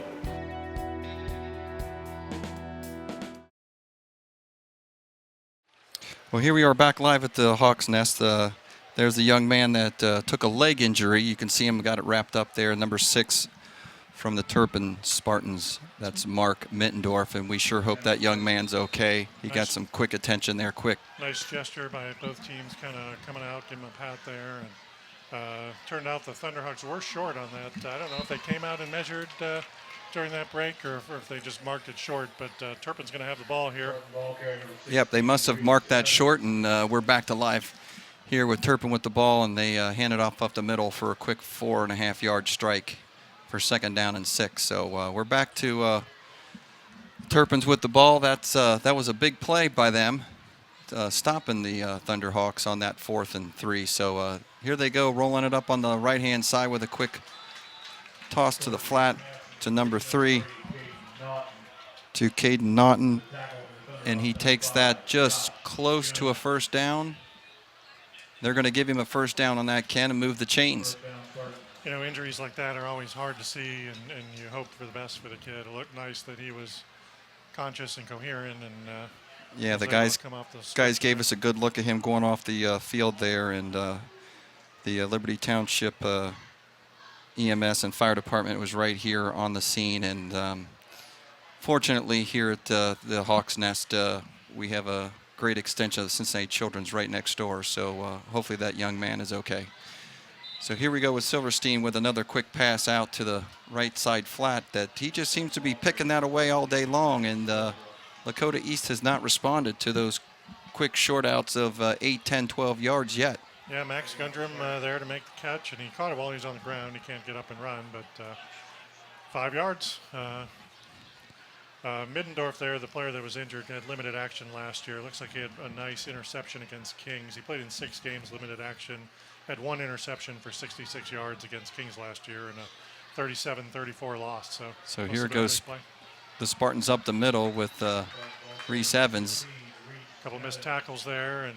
A: Well, here we are back live at the Hawk's Nest. There's the young man that took a leg injury. You can see him, got it wrapped up there, number 6 from the Turpin Spartans. That's Mark Mittendorf, and we sure hope that young man's okay. He got some quick attention there, quick.
B: Nice gesture by both teams, kind of coming out, giving him a pat there. And turned out the Thunderhawks were short on that. I don't know if they came out and measured during that break or if they just marked it short, but Turpin's going to have the ball here.
A: Yep, they must have marked that short, and we're back to live here with Turpin with the ball, and they hand it off up the middle for a quick 4.5-yard strike for 2nd down and 6. So we're back to Turpin's with the ball. That was a big play by them, stopping the Thunderhawks on that 4th and 3. So here they go, rolling it up on the right-hand side with a quick toss to the flat to number 3, to Caden Naughton, and he takes that just close to a 1st down. They're going to give him a 1st down on that, Ken, and move the chains.
B: You know, injuries like that are always hard to see, and you hope for the best for the kid. It looked nice that he was conscious and coherent, and
A: yeah, the guys gave us a good look at him going off the field there, and the Liberty Township EMS and fire department was right here on the scene, and fortunately here at the Hawk's Nest we have a great extension of the Cincinnati Children's right next door, so hopefully that young man is okay. So here we go with Silverstein with another quick pass out to the right side flat that he just seems to be picking that away all day long, and Lakota East has not responded to those quick short outs of 8, 10, 12 yards yet.
B: Yeah, Max Gundrum there to make the catch, and he caught it while he was on the ground. He can't get up and run, but 5 yards. Middendorf there, the player that was injured, had limited action last year. Looks like he had a nice interception against Kings. He played in 6 games, limited action. Had 1 interception for 66 yards against Kings last year and a 37-34 loss.
A: So here goes the Spartans up the middle with Reese Evans.
B: A couple missed tackles there, and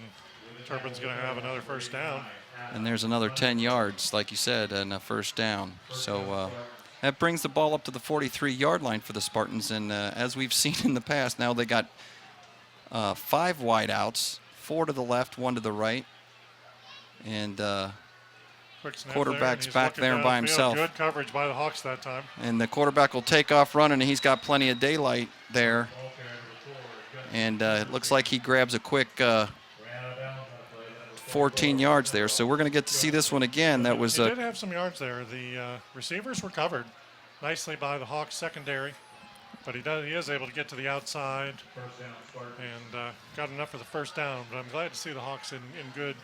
B: Turpin's going to have another 1st down.
A: And there's another 10 yards, like you said, and a 1st down. So That brings the ball up to the 43-yard line for the Spartans. And as we've seen in the past, now they got 5 wideouts, 4 to the left, 1 to the right. And
B: Quick snap
A: quarterback's
B: there,
A: back there by himself.
B: Good coverage by the Hawks that time.
A: And the quarterback will take off running, and he's got plenty of daylight there. And it looks like he grabs a quick 14 yards there. So we're going to get to see this one again. That was
B: he did have some yards there. The receivers were covered nicely by the Hawks secondary, but he is able to get to the outside and got enough for the first down. But I'm glad to see the Hawks in good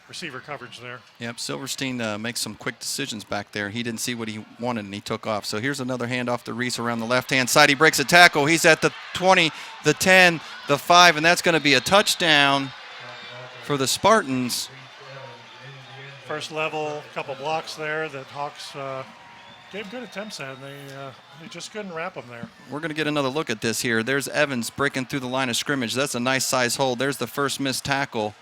B: receiver coverage there.
A: Yep, Silverstein makes some quick decisions back there. He didn't see what he wanted, and he took off. So here's another handoff to Reese around the left-hand side. He breaks a tackle. He's at the 20, the 10, the 5, and that's going to be a touchdown for the Spartans.
B: First level, couple blocks there that Hawks gave good attempts at, and they just couldn't wrap them there.
A: We're going to get another look at this here. There's Evans breaking through the line of scrimmage. That's a nice size hold. There's the first missed tackle.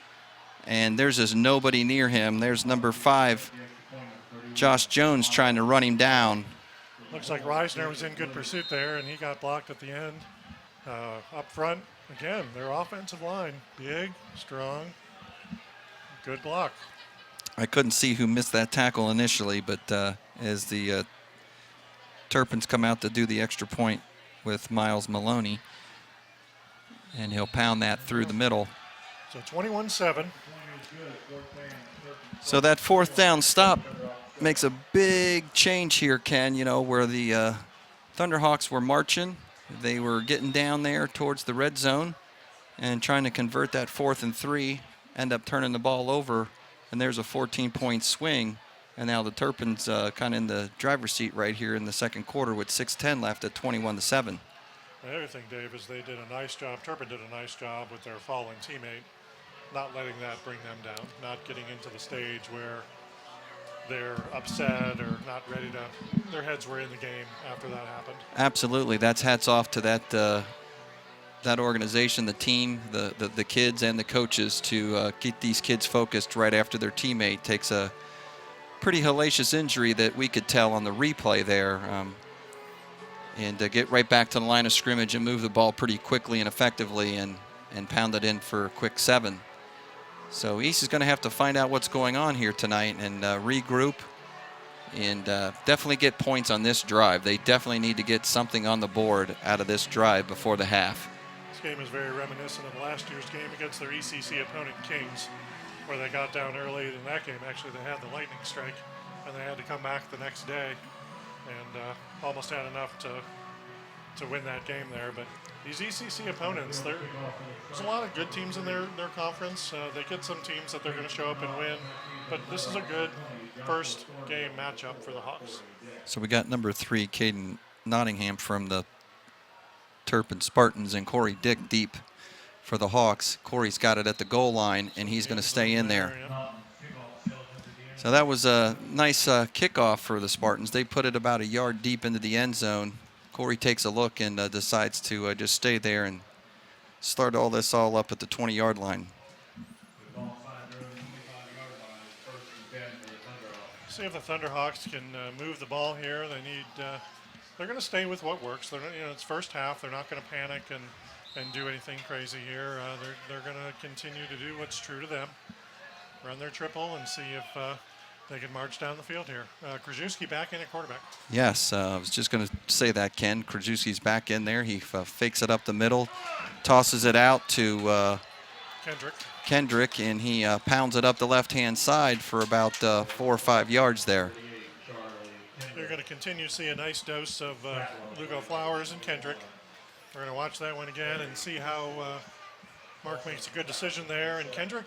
A: And there's just nobody near him. There's number 5, Josh Jones, trying to run him down.
B: Looks like Reisner was in good pursuit there, and he got blocked at the end. Up front, again, their offensive line, big, strong, good block.
A: I couldn't see who missed that tackle initially, but as the Turpins come out to do the extra point with Miles Maloney, and he'll pound that through the middle.
B: So 21-7.
A: So that 4th down stop makes a big change here, Ken, where the Thunderhawks were marching. They were getting down there towards the red zone and trying to convert that 4th and 3, end up turning the ball over, and there's a 14-point swing. And now the Turpins kind of in the driver's seat right here in the second quarter with 6:10 left at 21-7.
B: The other thing, Dave, is they did a nice job. Turpin did a nice job with their fallen teammate, not letting that bring them down, not getting into the stage where they're upset or not ready to, their heads were in the game after that happened.
A: Absolutely. That's hats off to that organization, the team, the kids and the coaches to keep these kids focused right after their teammate takes a pretty hellacious injury that we could tell on the replay there. And get right back to the line of scrimmage and move the ball pretty quickly and effectively and pound it in for a quick 7. So East is going to have to find out what's going on here tonight and regroup and definitely get points on this drive. They definitely need to get something on the board out of this drive before the half.
B: This game is very reminiscent of last year's game against their ECC opponent Kings, where they got down early in that game. Actually, they had the lightning strike, and they had to come back the next day and almost had enough to win that game there. But these ECC opponents, there's a lot of good teams in their conference. They get some teams that they're going to show up and win, but this is a good first game matchup for the Hawks.
A: So we got number 3, Caden Nottingham from the Turpin Spartans, and Corey Dick deep for the Hawks. Corey's got it at the goal line, and he's going to stay in there. So that was a nice kickoff for the Spartans. They put it about a yard deep into the end zone. Corey takes a look and decides to just stay there and start all this all up at the 20-yard line.
B: See if the Thunderhawks can move the ball here. They need. They're going to stay with what works. They're, it's first half. They're not going to panic and do anything crazy here. They're going to continue to do what's true to them. Run their triple and see if they can march down the field here. Krajewski back in at quarterback.
A: Yes, I was just going to say that, Ken. Krajewski's back in there. He fakes it up the middle, tosses it out to Kendrick, and he pounds it up the left-hand side for about 4 or 5 yards there.
B: You're going to continue to see a nice dose of Lugo Flowers and Kendrick. We're going to watch that one again and see how Mark makes a good decision there. And Kendrick,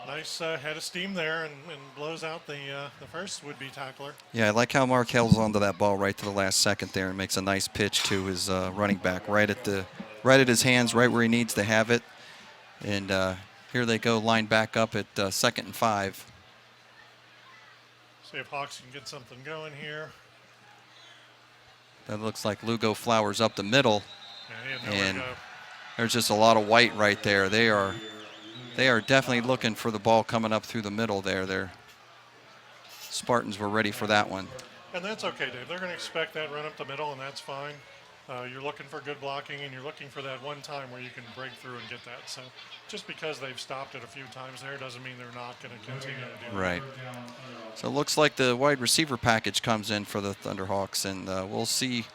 B: nice head of steam there and blows out the first would-be tackler.
A: Yeah, I like how Mark holds onto that ball right to the last second there and makes a nice pitch to his running back right at his hands, right where he needs to have it. And here they go, line back up at 2nd and 5.
B: See if Hawks can get something going here.
A: That looks like Lugo Flowers up the middle.
B: Yeah, and
A: there's just a lot of white right there. They are definitely looking for the ball coming up through the middle there. Their Spartans were ready for that one.
B: And that's okay, Dave. They're going to expect that run up the middle, and that's fine. You're looking for good blocking, and you're looking for that one time where you can break through and get that. So just because they've stopped it a few times there doesn't mean they're not going to continue to do it.
A: Right. So it looks like the wide receiver package comes in for the Thunderhawks, and we'll see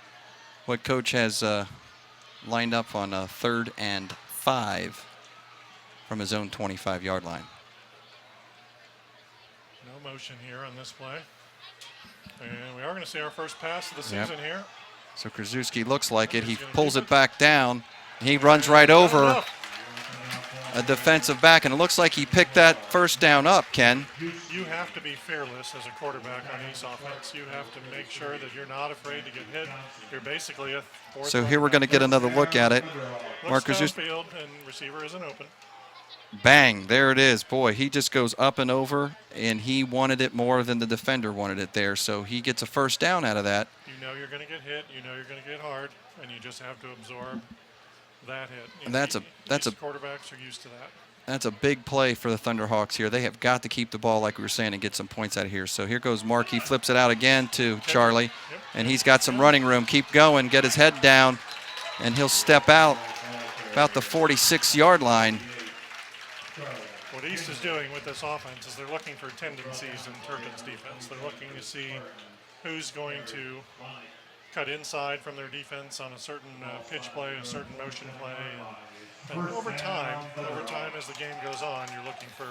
A: what Coach has lined up on 3rd and 5 from his own 25-yard line.
B: No motion here on this play. And we are going to see our first pass of the season here.
A: So Krasuski looks like it. He pulls it back down. He runs right over a defensive back, and it looks like he picked that first down up, Ken.
B: You have to be fearless as a quarterback on East offense. You have to make sure that you're not afraid to get hit. You're basically a fourth.
A: So here we're going to get another look at it.
B: Mark Krasuski. And receiver isn't open.
A: Bang, there it is. Boy, he just goes up and over, and he wanted it more than the defender wanted it there. So he gets a first down out of that.
B: You know you're going to get hit. You know you're going to get hard, and you just have to absorb that hit.
A: And that's a
B: quarterbacks are used to that.
A: That's a big play for the Thunderhawks here. They have got to keep the ball, like we were saying, and get some points out of here. So here goes Mark. He flips it out again to Charlie, and he's got some running room. Keep going, get his head down, and he'll step out about the 46-yard line.
B: What East is doing with this offense is they're looking for tendencies in Turpin's defense. They're looking to see who's going to cut inside from their defense on a certain pitch play, a certain motion play. And over time as the game goes on, you're looking for.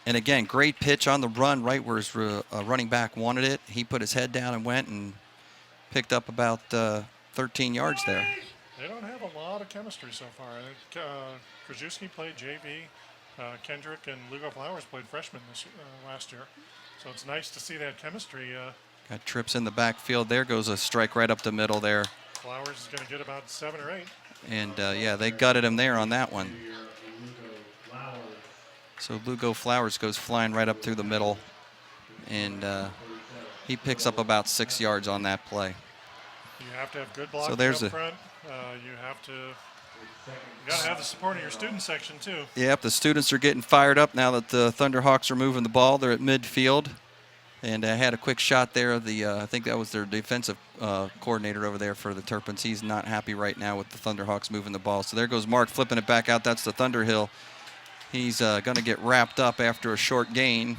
A: And again, great pitch on the run right where his running back wanted it. He put his head down and went and picked up about 13 yards there.
B: They don't have a lot of chemistry so far. Krasuski played JV. Kendrick and Lugo Flowers played freshman last year. So it's nice to see that chemistry.
A: Got trips in the backfield. There goes a strike right up the middle there.
B: Flowers is going to get about 7 or 8.
A: And, yeah, they gutted him there on that one. So Lugo Flowers goes flying right up through the middle. And he picks up about 6 yards on that play.
B: You have to have good blocking up front. You have to... You got to have the support of your student section, too.
A: Yep, the students are getting fired up now that the Thunderhawks are moving the ball. They're at midfield. And I had a quick shot there of the, I think that was their defensive coordinator over there for the Turpins. He's not happy right now with the Thunderhawks moving the ball. So there goes Mark flipping it back out. That's the Thunderhill. He's going to get wrapped up after a short gain.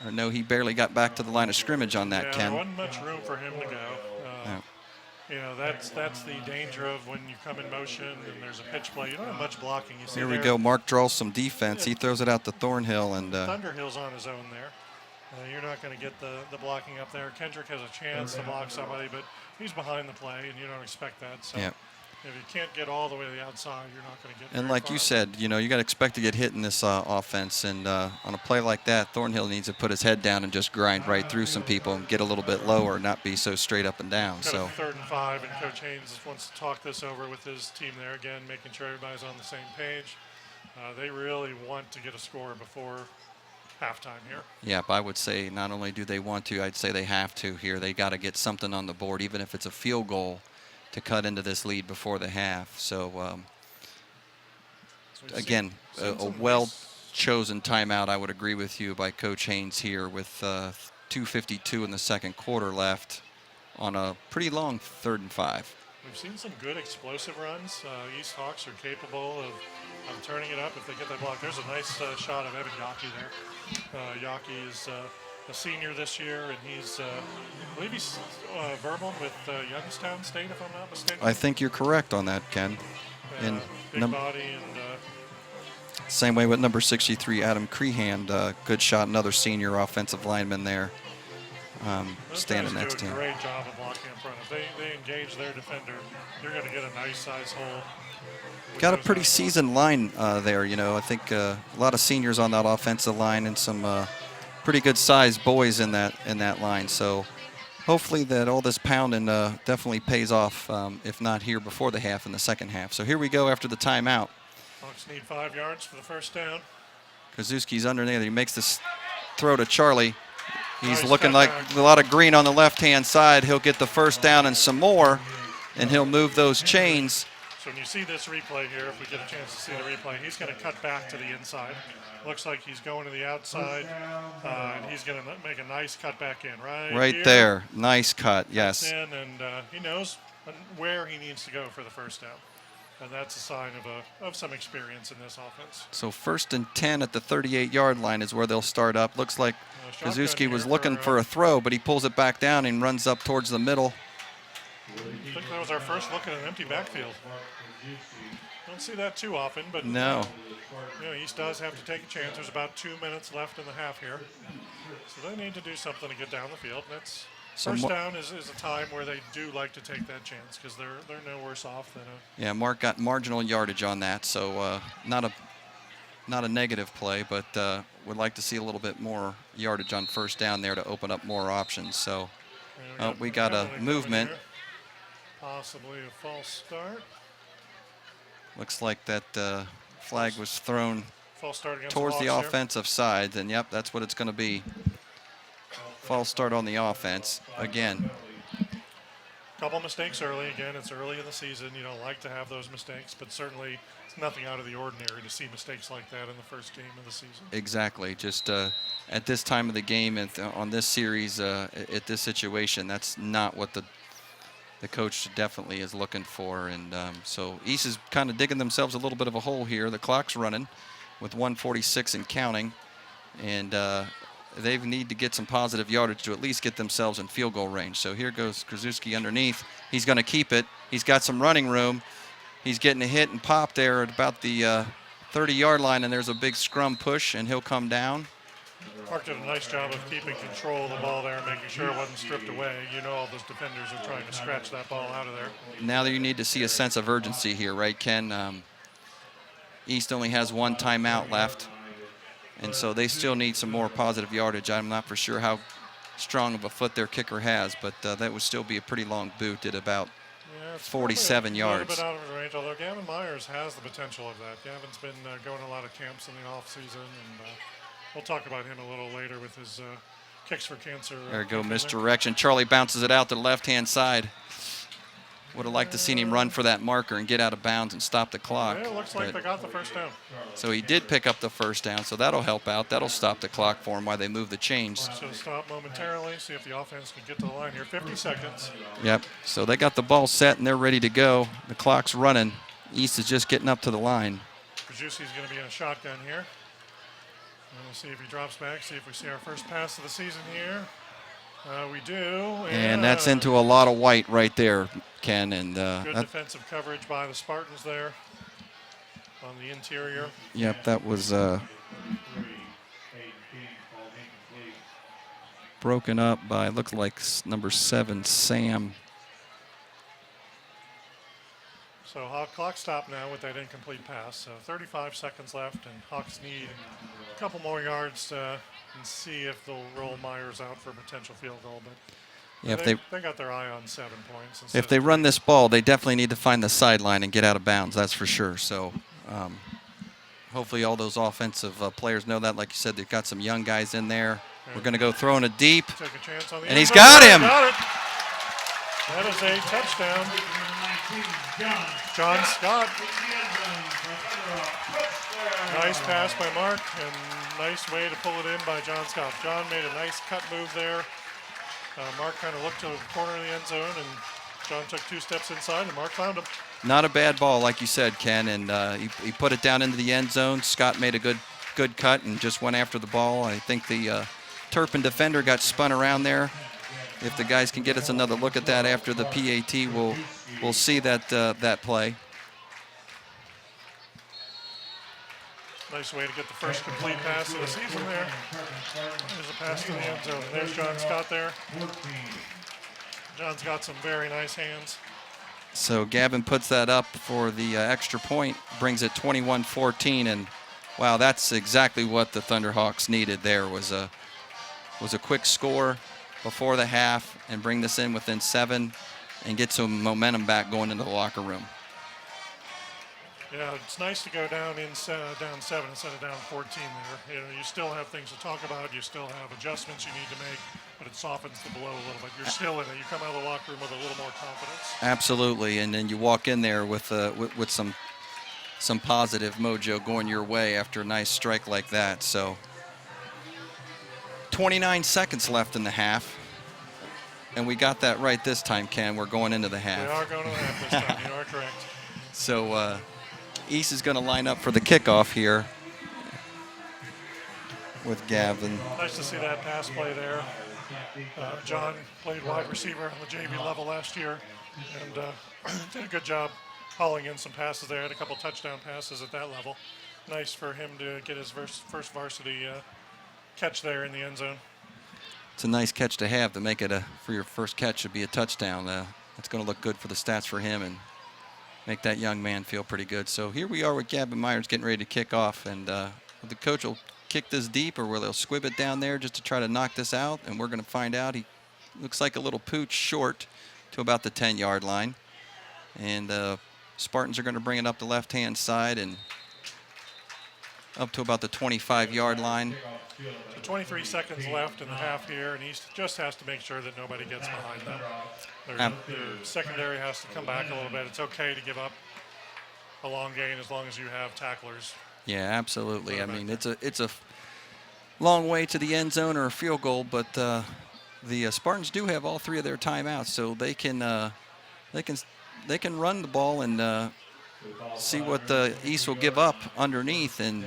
A: Or no, he barely got back to the line of scrimmage on that, Ken.
B: There wasn't much room for him to go. You know, that's the danger of when you come in motion and there's a pitch play. You don't have much blocking. You see
A: here we go. Mark draws some defense. He throws it out to Thornhill. And
B: Thunderhill's on his own there. You're not going to get the blocking up there. Kendrick has a chance to block somebody, but he's behind the play, and you don't expect that. So if you can't get all the way to the outside, you're not going to get
A: And like
B: far.
A: You said, you know, you got to expect to get hit in this offense. And on a play like that, Thornhill needs to put his head down and just grind right through some people and get a little bit lower, not be so straight up and down.
B: Got
A: So
B: a 3rd and 5, and Coach Haynes wants to talk this over with his team there again, making sure everybody's on the same page. They really want to get a score before halftime here.
A: Yep, I would say not only do they want to, I'd say they have to here. They got to get something on the board, even if it's a field goal, to cut into this lead before the half. So, again, a well-chosen timeout, I would agree with you, by Coach Haynes here with 2:52 in the second quarter left on a pretty long 3rd and 5.
B: We've seen some good explosive runs. East Hawks are capable of turning it up if they get that block. There's a nice shot of Evan Yockey there. Yockey is a senior this year, and he's, I believe he's verbal with Youngstown State, if I'm not mistaken.
A: I think you're correct on that, Ken. And
B: big body and
A: same way with number 63, Adam Crehan. Good shot, another senior offensive lineman there. Standing next to him.
B: Those guys do a great job of blocking up front. If they engage their defender, you're going to get a nice size hole.
A: Got a pretty seasoned line there, you know. I think a lot of seniors on that offensive line and some pretty good sized boys in that line. So hopefully that all this pounding definitely pays off, if not here before the half, in the second half. So here we go after the timeout.
B: Hawks need 5 yards for the first down.
A: Krasuski's underneath. He makes this throw to Charlie. He's
B: Nice
A: looking like a lot of green on the left-hand side. He'll get the first down and some more, and he'll move those chains.
B: So when you see this replay here, if we get a chance to see the replay, he's going to cut back to the inside. Looks like he's going to the outside, and he's going to make a nice cut back in, right here.
A: there. Nice cut, yes.
B: In, and he knows where he needs to go for the first down. And that's a sign of some experience in this offense.
A: So 1st and 10 at the 38-yard line is where they'll start up. Looks like Krzyzewski was looking for a throw, but he pulls it back down and runs up towards the middle.
B: I think that was our first look at an empty backfield. Don't see that too often, but
A: No.
B: East does have to take a chance. There's about 2 minutes left in the half here. So they need to do something to get down the field. That's first down is a time where they do like to take that chance because they're no worse off than a.
A: Yeah, Mark got marginal yardage on that, so not a negative play, but would like to see a little bit more yardage on first down there to open up more options. So we got a movement.
B: Possibly a false start.
A: Looks like that flag was thrown
B: False start against
A: towards the
B: Hawks
A: offensive side, and yep, that's what it's going to be. False start on the offense again.
B: Couple mistakes early. Again, it's early in the season. You don't like to have those mistakes, but certainly it's nothing out of the ordinary to see mistakes like that in the first game of the season.
A: Exactly. Just at this time of the game and on this series, at this situation, that's not what the coach definitely is looking for. And so East is kind of digging themselves a little bit of a hole here. The clock's running with 1:46 and counting, and they need to get some positive yardage to at least get themselves in field goal range. So here goes Krzyzewski underneath. He's going to keep it. He's got some running room. He's getting a hit and pop there at about the 30-yard line, and there's a big scrum push, and he'll come down.
B: Mark did a nice job of keeping control of the ball there, making sure it wasn't stripped away. You know all those defenders are trying to scratch that ball out of there.
A: Now you need to see a sense of urgency here, right, Ken? East only has one timeout left, and so they still need some more positive yardage. I'm not for sure how strong of a foot their kicker has, but that would still be a pretty long boot at about 47 yards.
B: A little bit out of his range, although Gavin Myers has the potential of that. Gavin's been going to a lot of camps in the offseason, and we'll talk about him a little later with his kicks for cancer.
A: There we go, misdirection. Charlie bounces it out to the left-hand side. Would have liked to seen him run for that marker and get out of bounds and stop the clock.
B: Yeah, it looks like they got the first down.
A: So he did pick up the first down, so that'll help out. That'll stop the clock for him while they move the chains.
B: So stop momentarily, see if the offense can get to the line here. 50 seconds.
A: Yep, so they got the ball set and they're ready to go. The clock's running. East is just getting up to the line.
B: Krzyzewski's going to be in a shotgun here. We'll see if he drops back, see if we see our first pass of the season here. We do.
A: And that's into a lot of white right there, Ken. And
B: good defensive coverage by the Spartans there on the interior.
A: Yep, that was broken up by, looked like number 7, Sam.
B: So clock stopped now with that incomplete pass. So 35 seconds left, and Hawks need a couple more yards and see if they'll roll Myers out for a potential field goal. But
A: Yeah,
B: they got their eye on 7 points.
A: If they run this ball, they definitely need to find the sideline and get out of bounds. That's for sure. So hopefully all those offensive players know that. Like you said, they've got some young guys in there. We're going to go throwing it deep.
B: Take a chance on the
A: and he's got him.
B: Got it. That is a touchdown. John Scott. Nice pass by Mark, and nice way to pull it in by John Scott. John made a nice cut move there. Mark kind of looked to the corner of the end zone, and John took 2 steps inside, and Mark found him.
A: Not a bad ball, like you said, Ken, and he put it down into the end zone. Scott made a good cut and just went after the ball. I think the Turpin defender got spun around there. If the guys can get us another look at that after the PAT, we'll see that play.
B: Nice way to get the first complete pass of the season there. There's a pass to the end zone. There's John Scott there. John's got some very nice hands.
A: So Gavin puts that up for the extra point, brings it 21-14, and wow, that's exactly what the Thunderhawks needed there was a quick score before the half and bring this in within 7 and get some momentum back going into the locker room.
B: Yeah, it's nice to go down 7 instead of down 14 there. You know, you still have things to talk about. You still have adjustments you need to make, but it softens the blow a little bit. You're still in it. You come out of the locker room with a little more confidence.
A: Absolutely, and then you walk in there with some positive mojo going your way after a nice strike like that. So 29 seconds left in the half, and we got that right this time, Ken. We're going into the half.
B: We are going to the half this time. You are correct.
A: So East is going to line up for the kickoff here with Gavin.
B: Nice to see that pass play there. John played wide receiver on the JV level last year and did a good job hauling in some passes there. Had a couple touchdown passes at that level. Nice for him to get his first varsity catch there in the end zone.
A: It's a nice catch to have to make it for your first catch should be a touchdown. It's going to look good for the stats for him and make that young man feel pretty good. So here we are with Gavin Myers getting ready to kick off, and the coach will kick this deep, or will they'll squib it down there just to try to knock this out, and we're going to find out. He looks like a little pooch short to about the 10-yard line, and Spartans are going to bring it up the left-hand side and up to about the 25-yard line.
B: So 23 seconds left in the half here, and East just has to make sure that nobody gets behind them. Their secondary has to come back a little bit. It's okay to give up a long gain as long as you have tacklers.
A: Yeah, absolutely. I mean, it's a long way to the end zone or a field goal, but the Spartans do have all three of their timeouts, so they can run the ball and see what the East will give up underneath and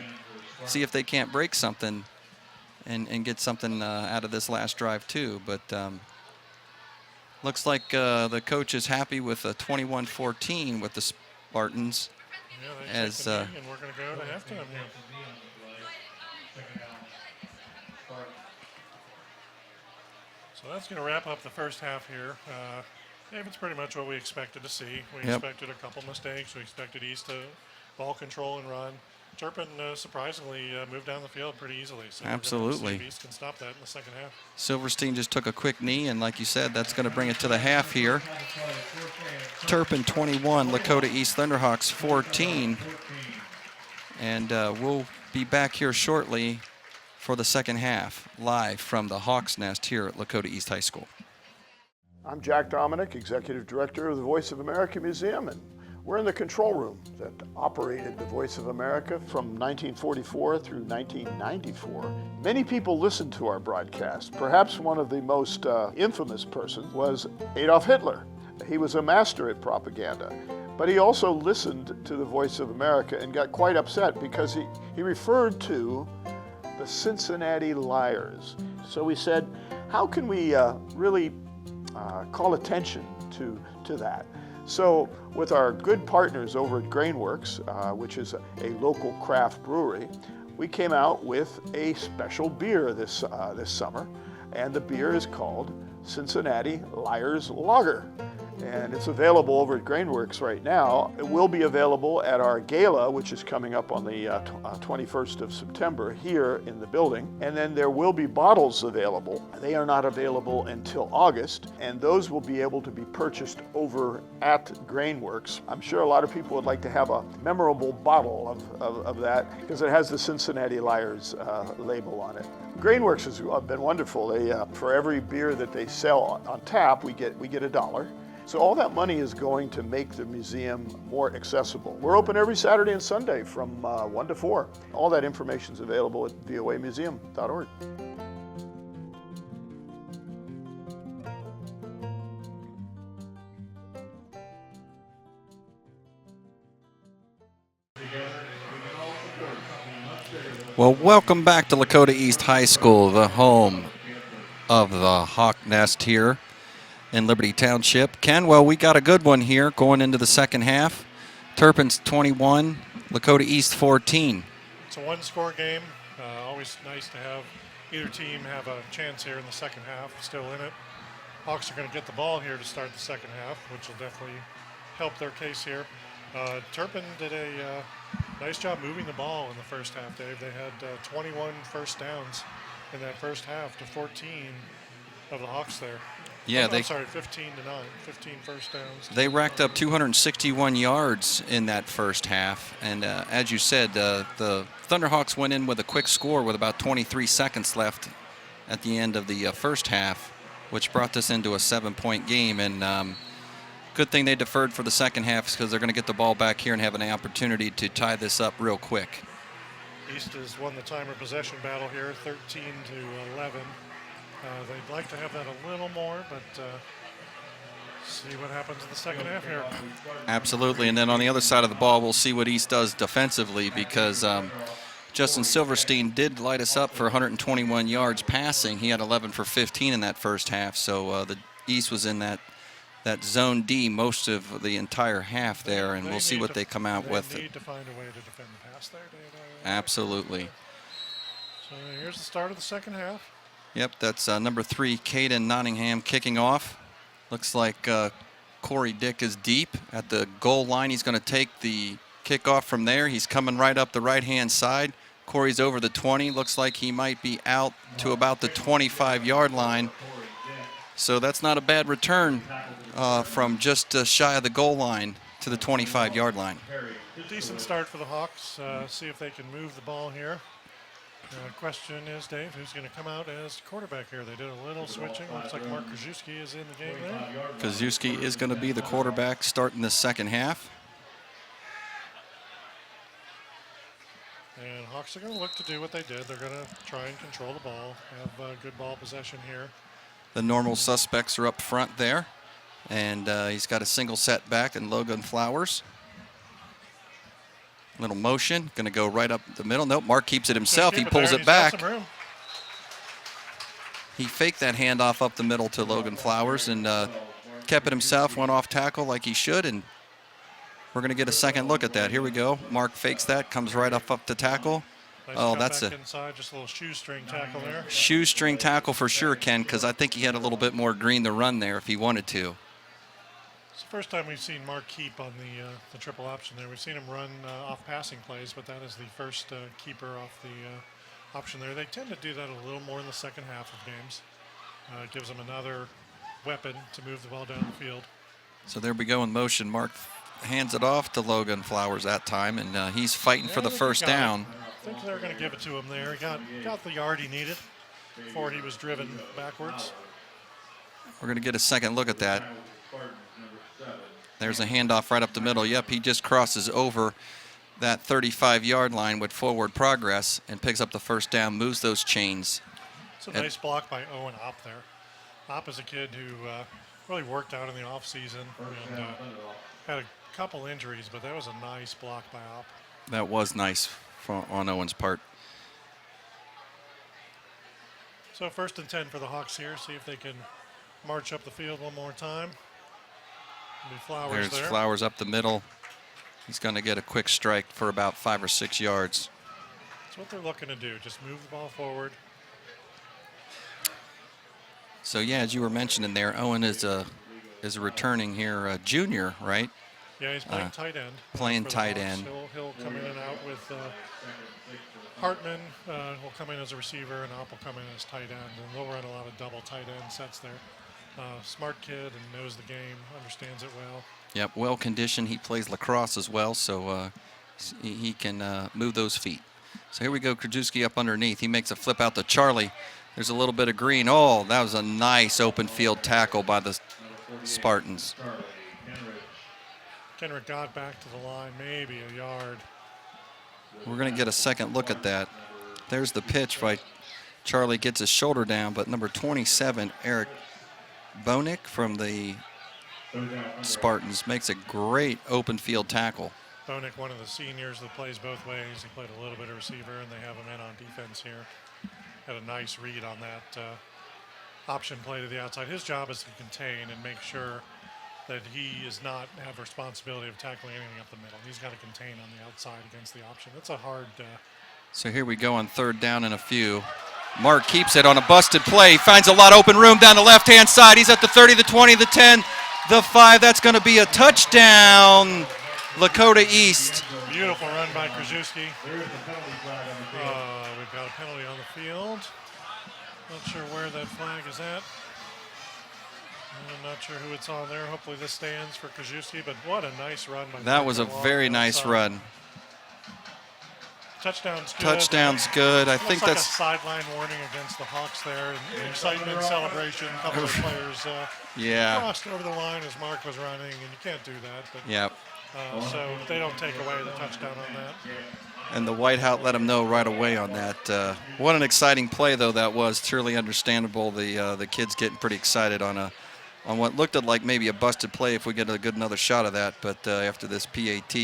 A: see if they can't break something and get something out of this last drive too. But looks like the coach is happy with a 21-14 with the Spartans.
B: Yeah, and we're going to go to halftime here. So that's going to wrap up the first half here. It's pretty much what we expected to see. We expected a couple mistakes. We expected East to ball control and run. Turpin surprisingly moved down the field pretty easily. So
A: absolutely.
B: East can stop that in the second half.
A: Silverstein just took a quick knee, and like you said, that's going to bring it to the half here. Turpin 21, Lakota East Thunderhawks 14. And we'll be back here shortly for the second half, live from the Hawks Nest here at Lakota East High School.
I: I'm Jack Dominic, Executive Director of the Voice of America Museum, and we're in the control room that operated the Voice of America from 1944 through 1994. Many people listened to our broadcast. Perhaps one of the most infamous persons was Adolf Hitler. He was a master at propaganda, but he also listened to the Voice of America and got quite upset because he referred to the Cincinnati Liars. So we said, how can we really call attention to that? So with our good partners over at Grainworks, which is a local craft brewery, we came out with a special beer this summer, and the beer is called Cincinnati Liars Lager. And it's available over at Grainworks right now. It will be available at our gala, which is coming up on the 21st of September here in the building. And then there will be bottles available. They are not available until August, and those will be able to be purchased over at Grainworks. I'm sure a lot of people would like to have a memorable bottle of that because it has the Cincinnati Liars label on it. Grainworks has been wonderful. They, for every beer that they sell on tap, we get $1. So all that money is going to make the museum more accessible. We're open every Saturday and Sunday from 1 to 4. All that information is available at voamuseum.org.
A: Well, welcome back to Lakota East High School, the home of the Hawk Nest here in Liberty Township. Ken, well, we got a good one here going into the second half. Turpin's 21, Lakota East 14.
B: It's a one-score game. Always nice to have either team have a chance here in the second half, still in it. Hawks are going to get the ball here to start the second half, which will definitely help their case here. Turpin did a nice job moving the ball in the first half, Dave. They had 21 first downs in that first half to 14 of the Hawks there.
A: Yeah,
B: I'm sorry, 15 to 9, 15 first downs.
A: They racked up 261 yards in that first half, and as you said, the Thunderhawks went in with a quick score with about 23 seconds left at the end of the first half, which brought this into a 7-point game. And good thing they deferred for the second half because they're going to get the ball back here and have an opportunity to tie this up real quick.
B: East has won the time of possession battle here, 13 to 11. They'd like to have that a little more, but see what happens in the second half here.
A: Absolutely, and then on the other side of the ball, we'll see what East does defensively because Justin Silverstein did light us up for 121 yards passing. He had 11 for 15 in that first half, so the East was in that zone D most of the entire half there, and we'll see what they come out with.
B: They need to find a way to defend the pass there, Dave.
A: Absolutely.
B: So here's the start of the second half.
A: Yep, that's number 3, Caden Nottingham kicking off. Looks like Corey Dick is deep at the goal line. He's going to take the kickoff from there. He's coming right up the right-hand side. Corey's over the 20. Looks like he might be out to about the 25-yard line. So that's not a bad return from just shy of the goal line to the 25-yard line.
B: Decent start for the Hawks. See if they can move the ball here. Question is, Dave, who's going to come out as quarterback here? They did a little switching. Looks like Mark Krzyzewski is in the game there.
A: Krzyzewski is going to be the quarterback starting the second half.
B: And Hawks are going to look to do what they did. They're going to try and control the ball, have good ball possession here.
A: The normal suspects are up front there. And he's got a single set back in Logan Flowers. Little motion, going to go right up the middle. Nope, Mark keeps it himself. He pulls it back. He faked that handoff up the middle to Logan Flowers and kept it himself, went off tackle like he should, and we're going to get a second look at that. Here we go. Mark fakes that, comes right up to tackle.
B: Nice that's inside, just a little shoestring tackle there.
A: Shoestring tackle for sure, Ken, because I think he had a little bit more green to run there if he wanted to.
B: It's the first time we've seen Mark keep on the triple option there. We've seen him run off passing plays, but that is the first keeper off the option there. They tend to do that a little more in the second half of games. It gives them another weapon to move the ball down the field.
A: So there we go in motion. Mark hands it off to Logan Flowers that time, and he's fighting for the first down.
B: I think they're going to give it to him there. He got the yard he needed before he was driven backwards.
A: We're going to get a second look at that. There's a handoff right up the middle. Yep, he just crosses over that 35-yard line with forward progress and picks up the first down, moves those chains.
B: It's a nice block by Owen Opp there. Opp is a kid who really worked out in the offseason and had a couple injuries, but that was a nice block by Opp.
A: That was nice on Owen's part.
B: So 1st and 10 for the Hawks here. See if they can march up the field one more time. Flowers
A: There's Flowers up the middle. He's going to get a quick strike for about 5 or 6 yards.
B: That's what they're looking to do, just move the ball forward.
A: So yeah, as you were mentioning there, Owen is a returning here, junior, right?
B: Yeah, he's playing tight end.
A: Playing tight end.
B: He'll come in and out with Hartman will come in as a receiver, and Opp will come in as tight end, and they'll run a lot of double tight end sets there. Smart kid and knows the game, understands it well.
A: Yep, well conditioned. He plays lacrosse as well, so he can move those feet. So here we go, Krzyzewski up underneath. He makes a flip out to Charlie. There's a little bit of green. Oh, that was a nice open field tackle by the Spartans.
B: Kenrick got back to the line, maybe a yard.
A: We're going to get a second look at that. There's the pitch by Charlie, gets his shoulder down, but number 27, Eric Bonick from the Spartans makes a great open field tackle.
B: Bonick, one of the seniors that plays both ways. He played a little bit of receiver, and they have him in on defense here. Had a nice read on that option play to the outside. His job is to contain and make sure that he does not have responsibility of tackling anything up the middle. He's got to contain on the outside against the option. That's a hard...
A: So here we go on 3rd down and a few. Mark keeps it on a busted play. Finds a lot of open room down the left-hand side. He's at the 30, the 20, the 10, the 5. That's going to be a touchdown, Lakota East.
B: Beautiful run by Krzyzewski. We've got a penalty on the field. Not sure where that flag is at. I'm not sure who it's on there. Hopefully this stands for Krzyzewski, but what a nice run by
A: That was a
B: Turpin
A: very
B: along the
A: nice
B: outside.
A: run.
B: Touchdown's good.
A: Touchdown's good. I
B: Looks
A: think
B: like
A: that's
B: a sideline warning against the Hawks there. And the excitement celebration. A couple of players
A: yeah.
B: crossed over the line as Mark was running, and you can't do that. But,
A: Yep.
B: so they don't take away the touchdown on that.
A: And the White Hat let him know right away on that. What an exciting play, though, that was. Truly understandable. The kids getting pretty excited on what looked like maybe a busted play if we get a good another shot of that. But after this PAT,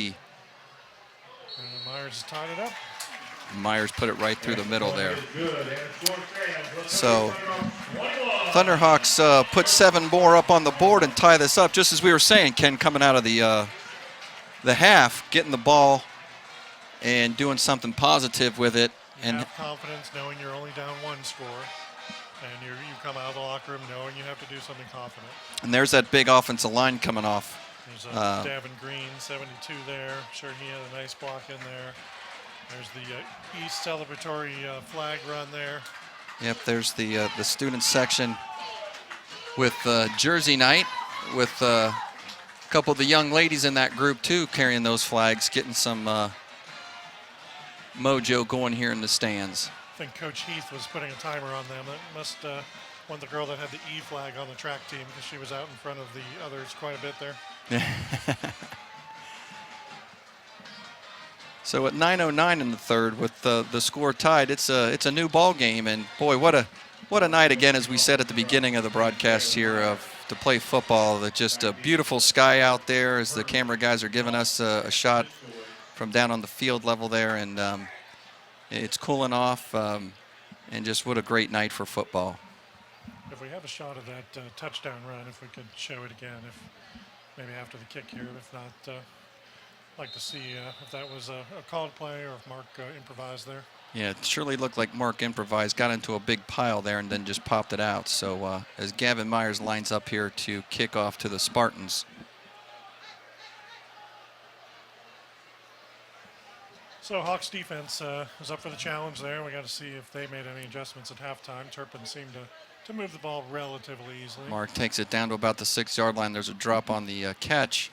B: Myers has tied it up.
A: Myers put it right through the middle there. So Thunderhawks put 7 more up on the board and tie this up. Just as we were saying, Ken coming out of the half, getting the ball and doing something positive with it.
B: You have confidence knowing you're only down 1 score. And you come out of the locker room knowing you have to do something confident.
A: And there's that big offensive line coming off.
B: There's Davin Green, 72 there. Sure, he had a nice block in there. There's the East celebratory flag run there.
A: Yep, there's the student section with Jersey Night with a couple of the young ladies in that group too carrying those flags, getting some mojo going here in the stands.
B: I think Coach Heath was putting a timer on them. That must want the girl that had the E flag on the track team because she was out in front of the others quite a bit there.
A: So at 9:09 in the third, with the score tied, it's a new ball game, and boy, what a night again, as we said at the beginning of the broadcast here, to play football. That just a beautiful sky out there as the camera guys are giving us a shot from down on the field level there, and it's cooling off, and just what a great night for football.
B: If we have a shot of that touchdown run, if we could show it again, if maybe after the kick here, if not. Like to see if that was a called play or if Mark improvised there.
A: Yeah, it surely looked like Mark improvised, got into a big pile there, and then just popped it out. So as Gavin Myers lines up here to kick off to the Spartans.
B: So Hawks defense is up for the challenge there. We got to see if they made any adjustments at halftime. Turpin seemed to move the ball relatively easily.
A: Mark takes it down to about the 6-yard line. There's a drop on the catch.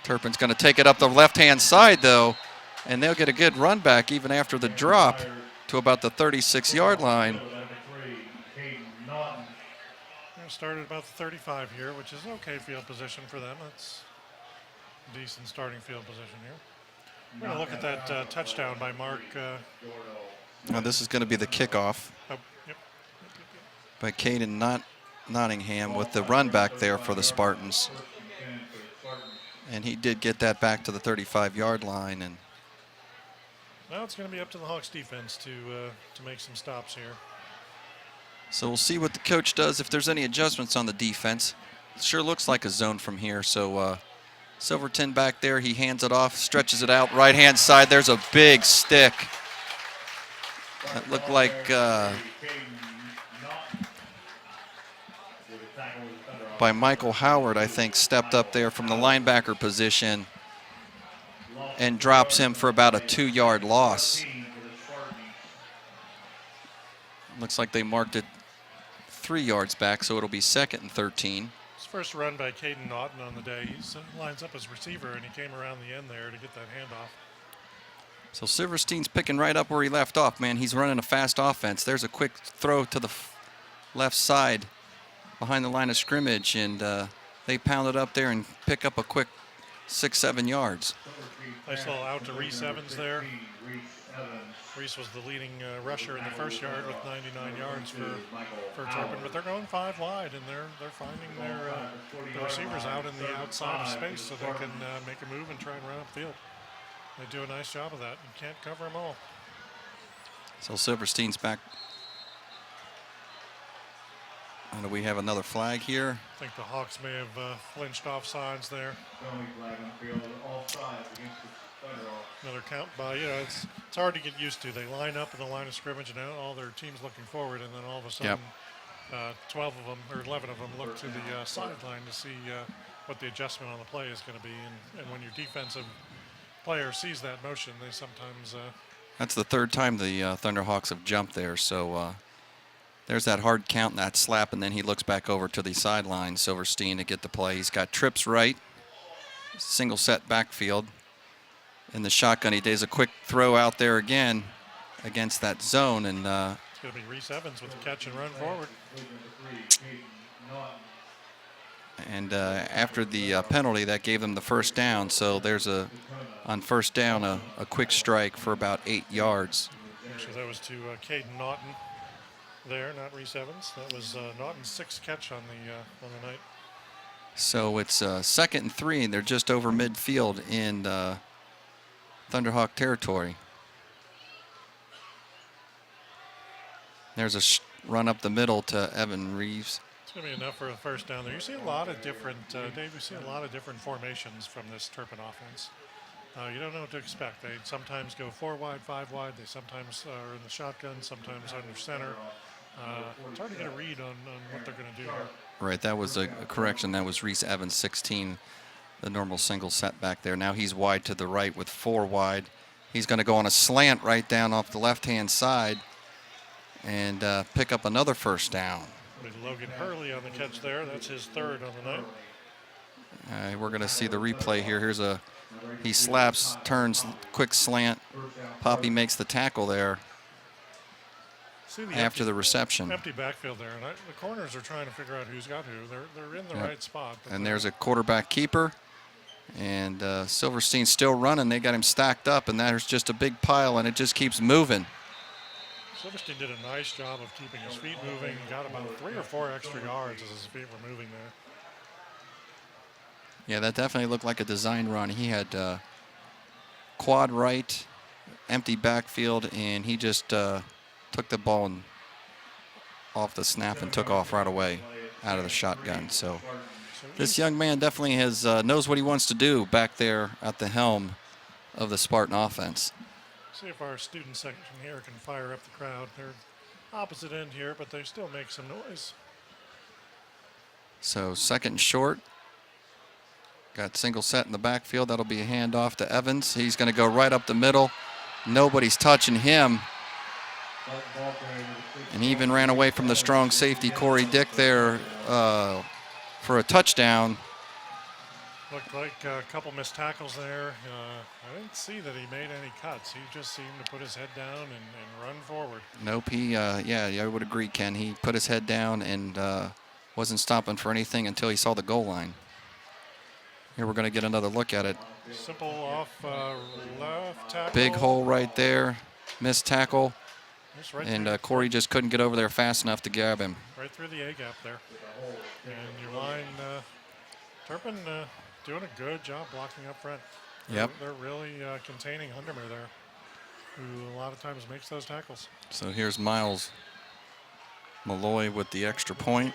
A: Turpin's going to take it up the left-hand side, though, and they'll get a good run back even after the drop to about the 36-yard line.
B: They're started about the 35 here, which is okay field position for them. That's a decent starting field position here. We're going to look at that touchdown by Mark.
A: Now this is going to be the kickoff by Caden Nottingham with the run back there for the Spartans. And he did get that back to the 35-yard line. And
B: now it's going to be up to the Hawks defense to make some stops here.
A: So we'll see what the coach does, if there's any adjustments on the defense. It sure looks like a zone from here. So Silverton back there, he hands it off, stretches it out, right-hand side. There's a big stick. That looked like by Michael Howard, I think, stepped up there from the linebacker position and drops him for about a 2-yard loss. Looks like they marked it 3 yards back, so it'll be 2nd and 13.
B: His first run by Caden Naughton on the day. He lines up as receiver, and he came around the end there to get that handoff.
A: So Silverstein's picking right up where he left off, man. He's running a fast offense. There's a quick throw to the left side behind the line of scrimmage, and they pound it up there and pick up a quick 6-7 yards.
B: Nice little out to Reese Evans there. Reese was the leading rusher in the first yard with 99 yards for Turpin, but they're going 5 wide, and they're finding their receivers out in the outside of space so they can make a move and try and run upfield. They do a nice job of that. You can't cover them all.
A: So Silverstein's back. And we have another flag here.
B: I think the Hawks may have flinched offsides there. Another count by, it's hard to get used to. They line up in the line of scrimmage and all their teams looking forward, and then all of a sudden 12 of them or 11 of them look to the sideline to see what the adjustment on the play is going to be. And when your defensive player sees that motion, they sometimes...
A: That's the 3rd time the Thunderhawks have jumped there, so There's that hard count and that slap, and then he looks back over to the sideline, Silverstein, to get the play. He's got trips right, single set backfield. In the shotgun, he does a quick throw out there again against that zone, and
B: It's going to be Reese Evans with the catch and run forward.
A: And after the penalty, that gave them the first down. So there's on first down, a quick strike for about 8 yards.
B: Actually, that was to Caden Naughton there, not Reese Evans. That was Naughton's 6th catch on the night.
A: So it's 2nd and 3, and they're just over midfield in Thunderhawk territory. There's a run up the middle to Evan Reeves.
B: It's going to be enough for a first down there. You see a lot of different, Dave, we see a lot of different formations from this Turpin offense. You don't know what to expect. They sometimes go 4 wide, 5 wide. They sometimes are in the shotgun, sometimes under center. It's hard to get a read on what they're going to do here.
A: Right, that was a correction. That was Reese Evans, 16, the normal single set back there. Now he's wide to the right with 4 wide. He's going to go on a slant right down off the left-hand side and pick up another first down.
B: With Logan Hurley on the catch there. That's his 3rd on the night.
A: We're going to see the replay here. He slaps, turns, quick slant. Poppy makes the tackle there after the reception.
B: Empty backfield there, and the corners are trying to figure out who's got who. They're in the right spot.
A: And there's a quarterback keeper, and Silverstein's still running. They got him stacked up, and there's just a big pile, and it just keeps moving.
B: Silverstein did a nice job of keeping his feet moving. Got about 3 or 4 extra yards as his feet were moving there.
A: Yeah, that definitely looked like a design run. He had quad right, empty backfield, and he just took the ball off the snap and took off right away out of the shotgun. So this young man definitely knows what he wants to do back there at the helm of the Spartan offense.
B: See if our student section here can fire up the crowd. They're opposite end here, but they still make some noise.
A: So 2nd and short. Got single set in the backfield. That'll be a handoff to Evans. He's going to go right up the middle. Nobody's touching him. And he even ran away from the strong safety, Corey Dick, there for a touchdown.
B: Looked like a couple missed tackles there. I didn't see that he made any cuts. He just seemed to put his head down and run forward.
A: Nope, yeah, I would agree, Ken. He put his head down and wasn't stopping for anything until he saw the goal line. Here we're going to get another look at it.
B: Simple off left tackle.
A: Big hole right there. Missed tackle.
B: Right,
A: and Corey just couldn't get over there fast enough to grab him.
B: Right through the A-gap there. And your line, Turpin doing a good job blocking up front.
A: Yep.
B: They're really containing Hundermer there, who a lot of times makes those tackles.
A: So here's Miles Malloy with the extra point.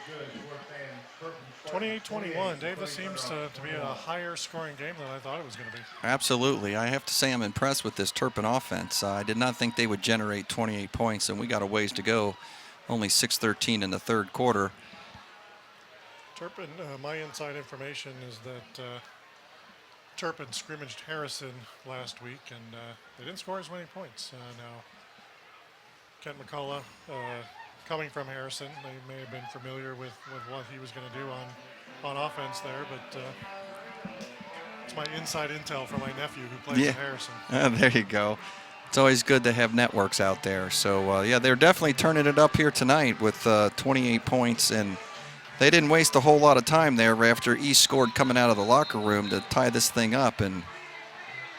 B: 28-21. Dave, this seems to be a higher scoring game than I thought it was going to be.
A: Absolutely. I have to say I'm impressed with this Turpin offense. I did not think they would generate 28 points, and we got a ways to go. Only 6:13 in the 3rd quarter.
B: Turpin, my inside information is that Turpin scrimmaged Harrison last week, and they didn't score as many points. Now, Kent McCullough, coming from Harrison, they may have been familiar with what he was going to do on offense there, but it's my inside intel from my nephew who plays at Harrison.
A: There you go. It's always good to have networks out there. So, yeah, they're definitely turning it up here tonight with 28 points, and they didn't waste a whole lot of time there after East scored coming out of the locker room to tie this thing up, and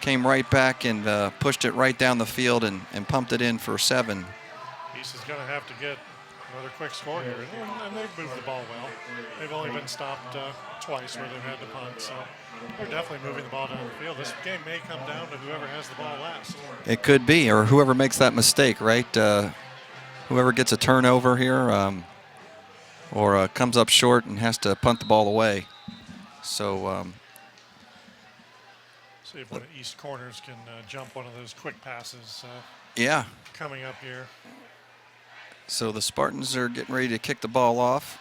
A: came right back and pushed it right down the field and pumped it in for 7.
B: East is going to have to get another quick score here, and they've moved the ball well. They've only been stopped twice where they've had to punt, so they're definitely moving the ball down the field. This game may come down to whoever has the ball last.
A: It could be, or whoever makes that mistake, right? Whoever gets a turnover here or comes up short and has to punt the ball away. So
B: see if one of East corners can jump one of those quick passes
A: yeah,
B: coming up here.
A: So the Spartans are getting ready to kick the ball off.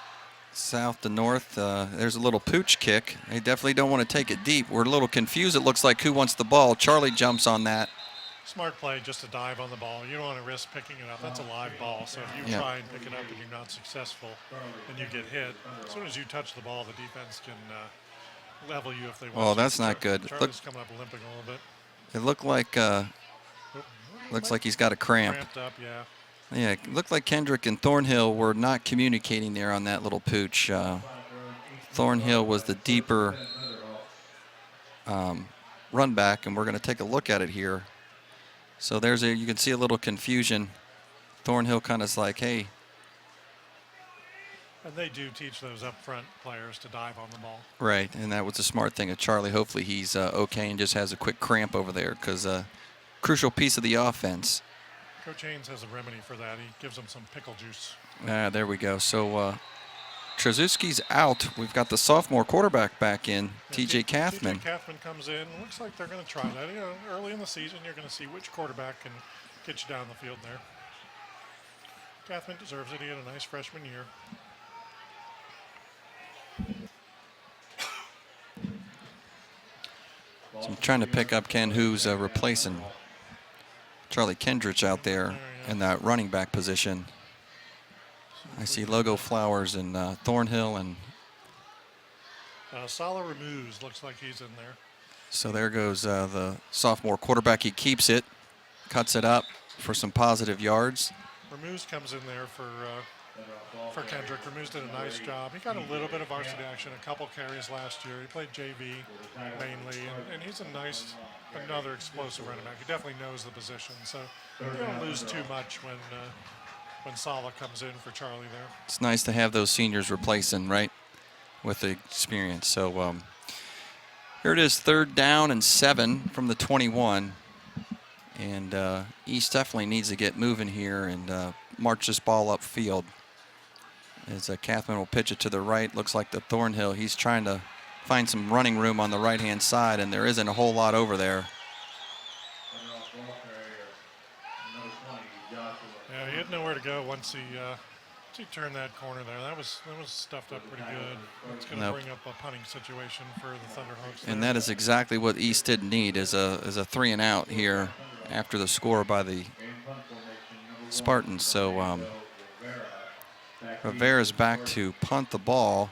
A: South to north, there's a little pooch kick. They definitely don't want to take it deep. We're a little confused. It looks like who wants the ball. Charlie jumps on that.
B: Smart play just to dive on the ball. You don't want to risk picking it up. That's a live ball. So if you try and pick it up and you're not successful and you get hit, as soon as you touch the ball, the defense can level you if they want.
A: Oh, that's not good.
B: Charlie's coming up limping a little bit.
A: It looked like looks like he's got a cramp.
B: Cramped up, yeah.
A: Yeah, it looked like Kendrick and Thornhill were not communicating there on that little pooch. Thornhill was the deeper run back, and we're going to take a look at it here. So you can see a little confusion. Thornhill kind of is like, hey.
B: And they do teach those up front players to dive on the ball.
A: Right, and that was a smart thing of Charlie. Hopefully he's okay and just has a quick cramp over there, because crucial piece of the offense.
B: Coach Haynes has a remedy for that. He gives them some pickle juice.
A: There we go. So Trzaskowski's out. We've got the sophomore quarterback back in, T.J. Kathman.
B: T.J. Kathman comes in. Looks like they're going to try that. Early in the season, you're going to see which quarterback can get you down the field there. Kathman deserves it. He had a nice freshman year.
A: So I'm trying to pick up, Ken, who's replacing Charlie Kendrich out there in that running back position. I see Logo Flowers and Thornhill, and
B: Sala Ramuz looks like he's in there.
A: so there goes the sophomore quarterback. He keeps it, cuts it up for some positive yards.
B: Ramuz comes in there for Kendrick. Ramuz did a nice job. He got a little bit of varsity action, a couple carries last year. He played JV mainly, and he's another explosive running back. He definitely knows the position, so you don't lose too much when Sala comes in for Charlie there.
A: It's nice to have those seniors replacing, right, with the experience. So here it is, 3rd down and 7 from the 21. And East definitely needs to get moving here and march this ball upfield. As Kathman will pitch it to the right. Looks like the Thornhill. He's trying to find some running room on the right-hand side, and there isn't a whole lot over there.
B: Yeah, he had nowhere to go once he turned that corner there. That was stuffed up pretty good. It's going to bring up a punting situation for the Thunderhawks.
A: And that is exactly what East didn't need, is a 3-and-out here after the score by the Spartans. So Rivera's back to punt the ball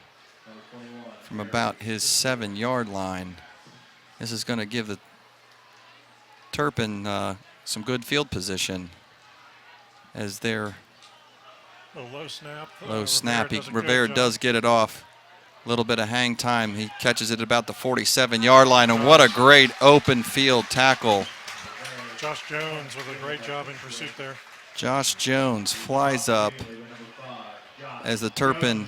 A: from about his 7-yard line. This is going to give the Turpin some good field position as they're
B: low snap.
A: Low snap. Rivera does get it off. A little bit of hang time. He catches it about the 47-yard line, and what a great open field tackle.
B: Josh Jones with a great job in pursuit there.
A: Josh Jones flies up as the Turpin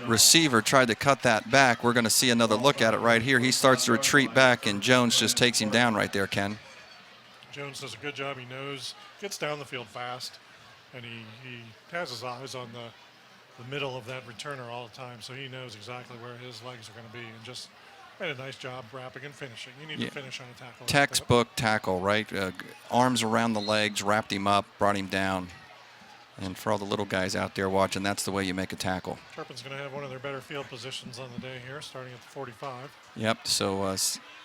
A: receiver tried to cut that back. We're going to see another look at it right here. He starts to retreat back, and Jones just takes him down right there, Ken.
B: Jones does a good job. He gets down the field fast, and he has his eyes on the middle of that returner all the time, so he knows exactly where his legs are going to be, and just made a nice job wrapping and finishing. You need to finish on a tackle.
A: Textbook tackle, right? Arms around the legs, wrapped him up, brought him down. And for all the little guys out there watching, that's the way you make a tackle.
B: Turpin's going to have one of their better field positions on the day here, starting at the 45.
A: Yep, so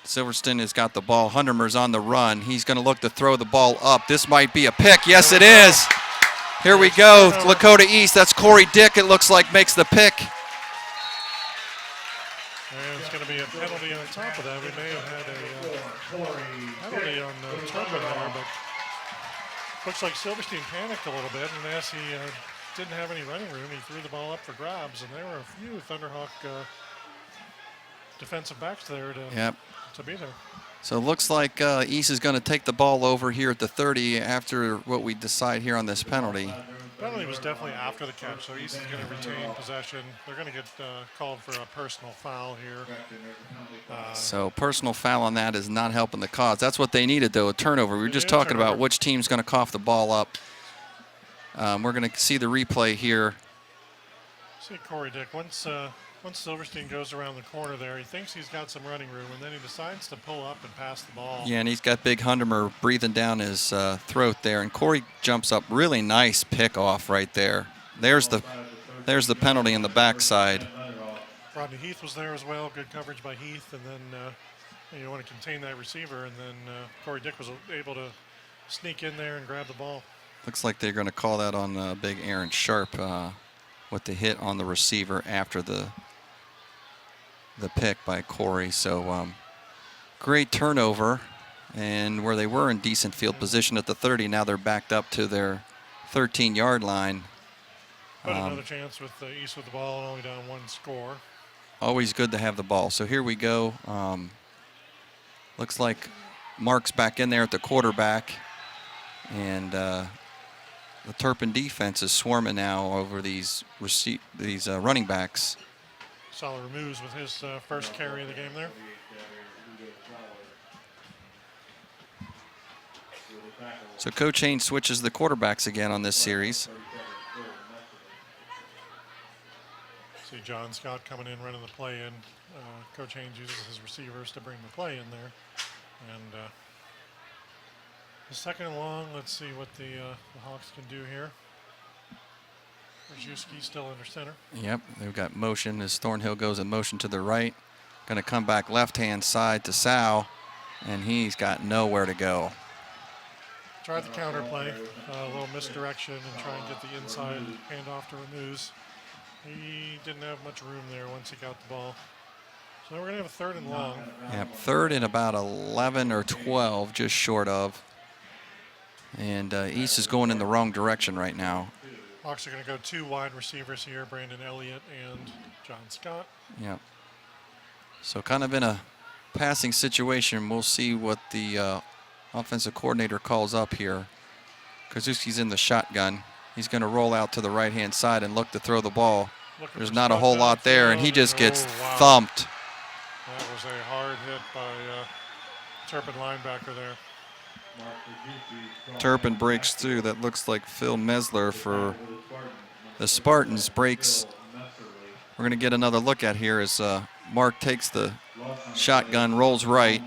A: Silverstone has got the ball. Hundermer's on the run. He's going to look to throw the ball up. This might be a pick. Yes, it is. Here we go. Lakota East. That's Corey Dick, it looks like, makes the pick.
B: And it's going to be a penalty on top of that. We may have had a penalty on Turpin there, but looks like Silverstein panicked a little bit, and as he didn't have any running room, he threw the ball up for grabs, and there were a few Thunderhawk defensive backs there to be there.
A: So it looks like East is going to take the ball over here at the 30 after what we decide here on this penalty.
B: Penalty was definitely after the catch, so East is going to retain possession. They're going to get called for a personal foul here.
A: So personal foul on that is not helping the cause. That's what they needed, though, a turnover. We were just talking about which team's going to cough the ball up. We're going to see the replay here.
B: See Corey Dick. Once Silverstein goes around the corner there, he thinks he's got some running room, and then he decides to pull up and pass the ball.
A: Yeah, and he's got big Hundermer breathing down his throat there, and Corey jumps up. Really nice pick off right there. There's the penalty in the backside.
B: Rodney Heath was there as well. Good coverage by Heath, and then you want to contain that receiver, and then Corey Dick was able to sneak in there and grab the ball.
A: Looks like they're going to call that on big Aaron Sharp with the hit on the receiver after the pick by Corey. So great turnover. And where they were in decent field position at the 30, now they're backed up to their 13-yard line.
B: But another chance with the East with the ball and only down 1 score.
A: Always good to have the ball. So here we go. Looks like Mark's back in there at the quarterback. And the Turpin defense is swarming now over these running backs.
B: Solid removes with his first carry of the game there.
A: So Coach Haynes switches the quarterbacks again on this series.
B: See John Scott coming in, running the play in. Coach Haynes uses his receivers to bring the play in there. And the second and long, let's see what the Hawks can do here. Rajewski still under center.
A: Yep, they've got motion as Thornhill goes in motion to the right. Going to come back left-hand side to Sal, and he's got nowhere to go.
B: Tried the counter play, a little misdirection, and try and get the inside handoff to Removes. He didn't have much room there once he got the ball. So we're going to have a third and long.
A: Yep, third and about 11 or 12, just short of. And East is going in the wrong direction right now.
B: Hawks are going to go 2 wide receivers here, Brandon Elliott and John Scott.
A: Yep. So kind of in a passing situation. We'll see what the offensive coordinator calls up here. Kozuski's in the shotgun. He's going to roll out to the right-hand side and look to throw the ball. There's not a whole lot there, and he just gets thumped.
B: That was a hard hit by Turpin linebacker there.
A: Turpin breaks through. That looks like Phil Mesler for the Spartans. Breaks. We're going to get another look at here as Mark takes the shotgun, rolls right.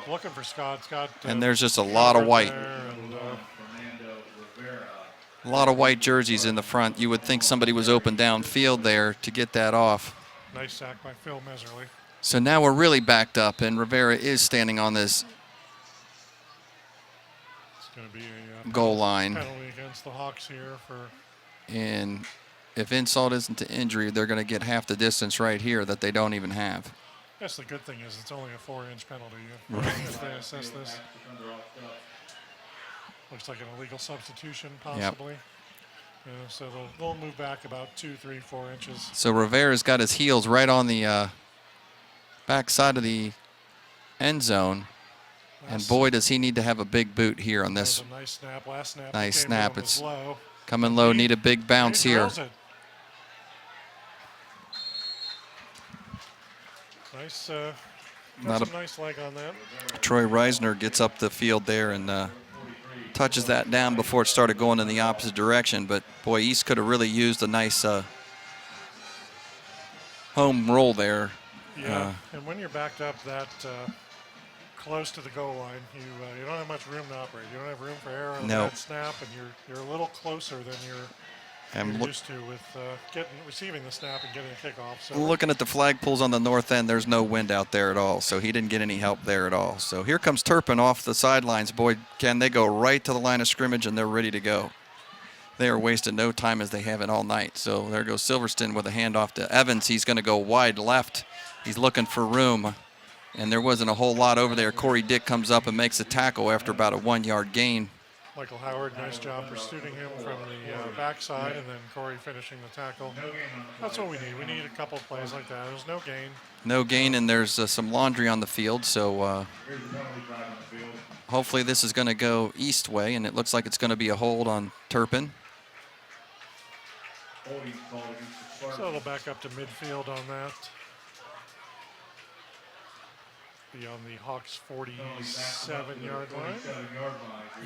B: Looking for Scott.
A: And there's just a lot of white. A lot of white jerseys in the front. You would think somebody was open downfield there to get that off.
B: Nice sack by Phil Meserly.
A: So now we're really backed up, and Rivera is standing on this
B: Going to be a
A: goal line.
B: Penalty against the Hawks here for.
A: And if insult isn't to injury, they're going to get half the distance right here that they don't even have.
B: Yes, the good thing is it's only a 4-inch penalty if they assess this. Looks like an illegal substitution, possibly. Yep. So they'll move back about 2, 3, 4 inches.
A: So Rivera's got his heels right on the back side of the end zone. And boy, does he need to have a big boot here on this.
B: A nice snap. Last snap.
A: Nice snap. It's
B: low.
A: Coming low. Need a big bounce here.
B: Nice.
A: Not
B: some nice leg on that.
A: Troy Reisner gets up the field there and touches that down before it started going in the opposite direction. But boy, East could have really used a nice home roll there.
B: Yeah, and when you're backed up that close to the goal line, you don't have much room to operate. You don't have room for error on that snap, and you're a little closer than you're used to with receiving the snap and getting a kickoff. So
A: looking at the flagpoles on the north end, there's no wind out there at all, so he didn't get any help there at all. So here comes Turpin off the sidelines. Boy, can they go right to the line of scrimmage, and they're ready to go. They are wasting no time as they haven't all night. So there goes Silverstein with a handoff to Evans. He's going to go wide left. He's looking for room, and there wasn't a whole lot over there. Corey Dick comes up and makes a tackle after about a 1-yard gain.
B: Michael Howard, nice job pursuing him from the backside, and then Corey finishing the tackle. That's what we need. We need a couple of plays like that. There's no gain.
A: No gain, and there's some laundry on the field, so hopefully this is going to go East way, and it looks like it's going to be a hold on Turpin.
B: So it'll back up to midfield on that. Be on the Hawks' 47-yard line.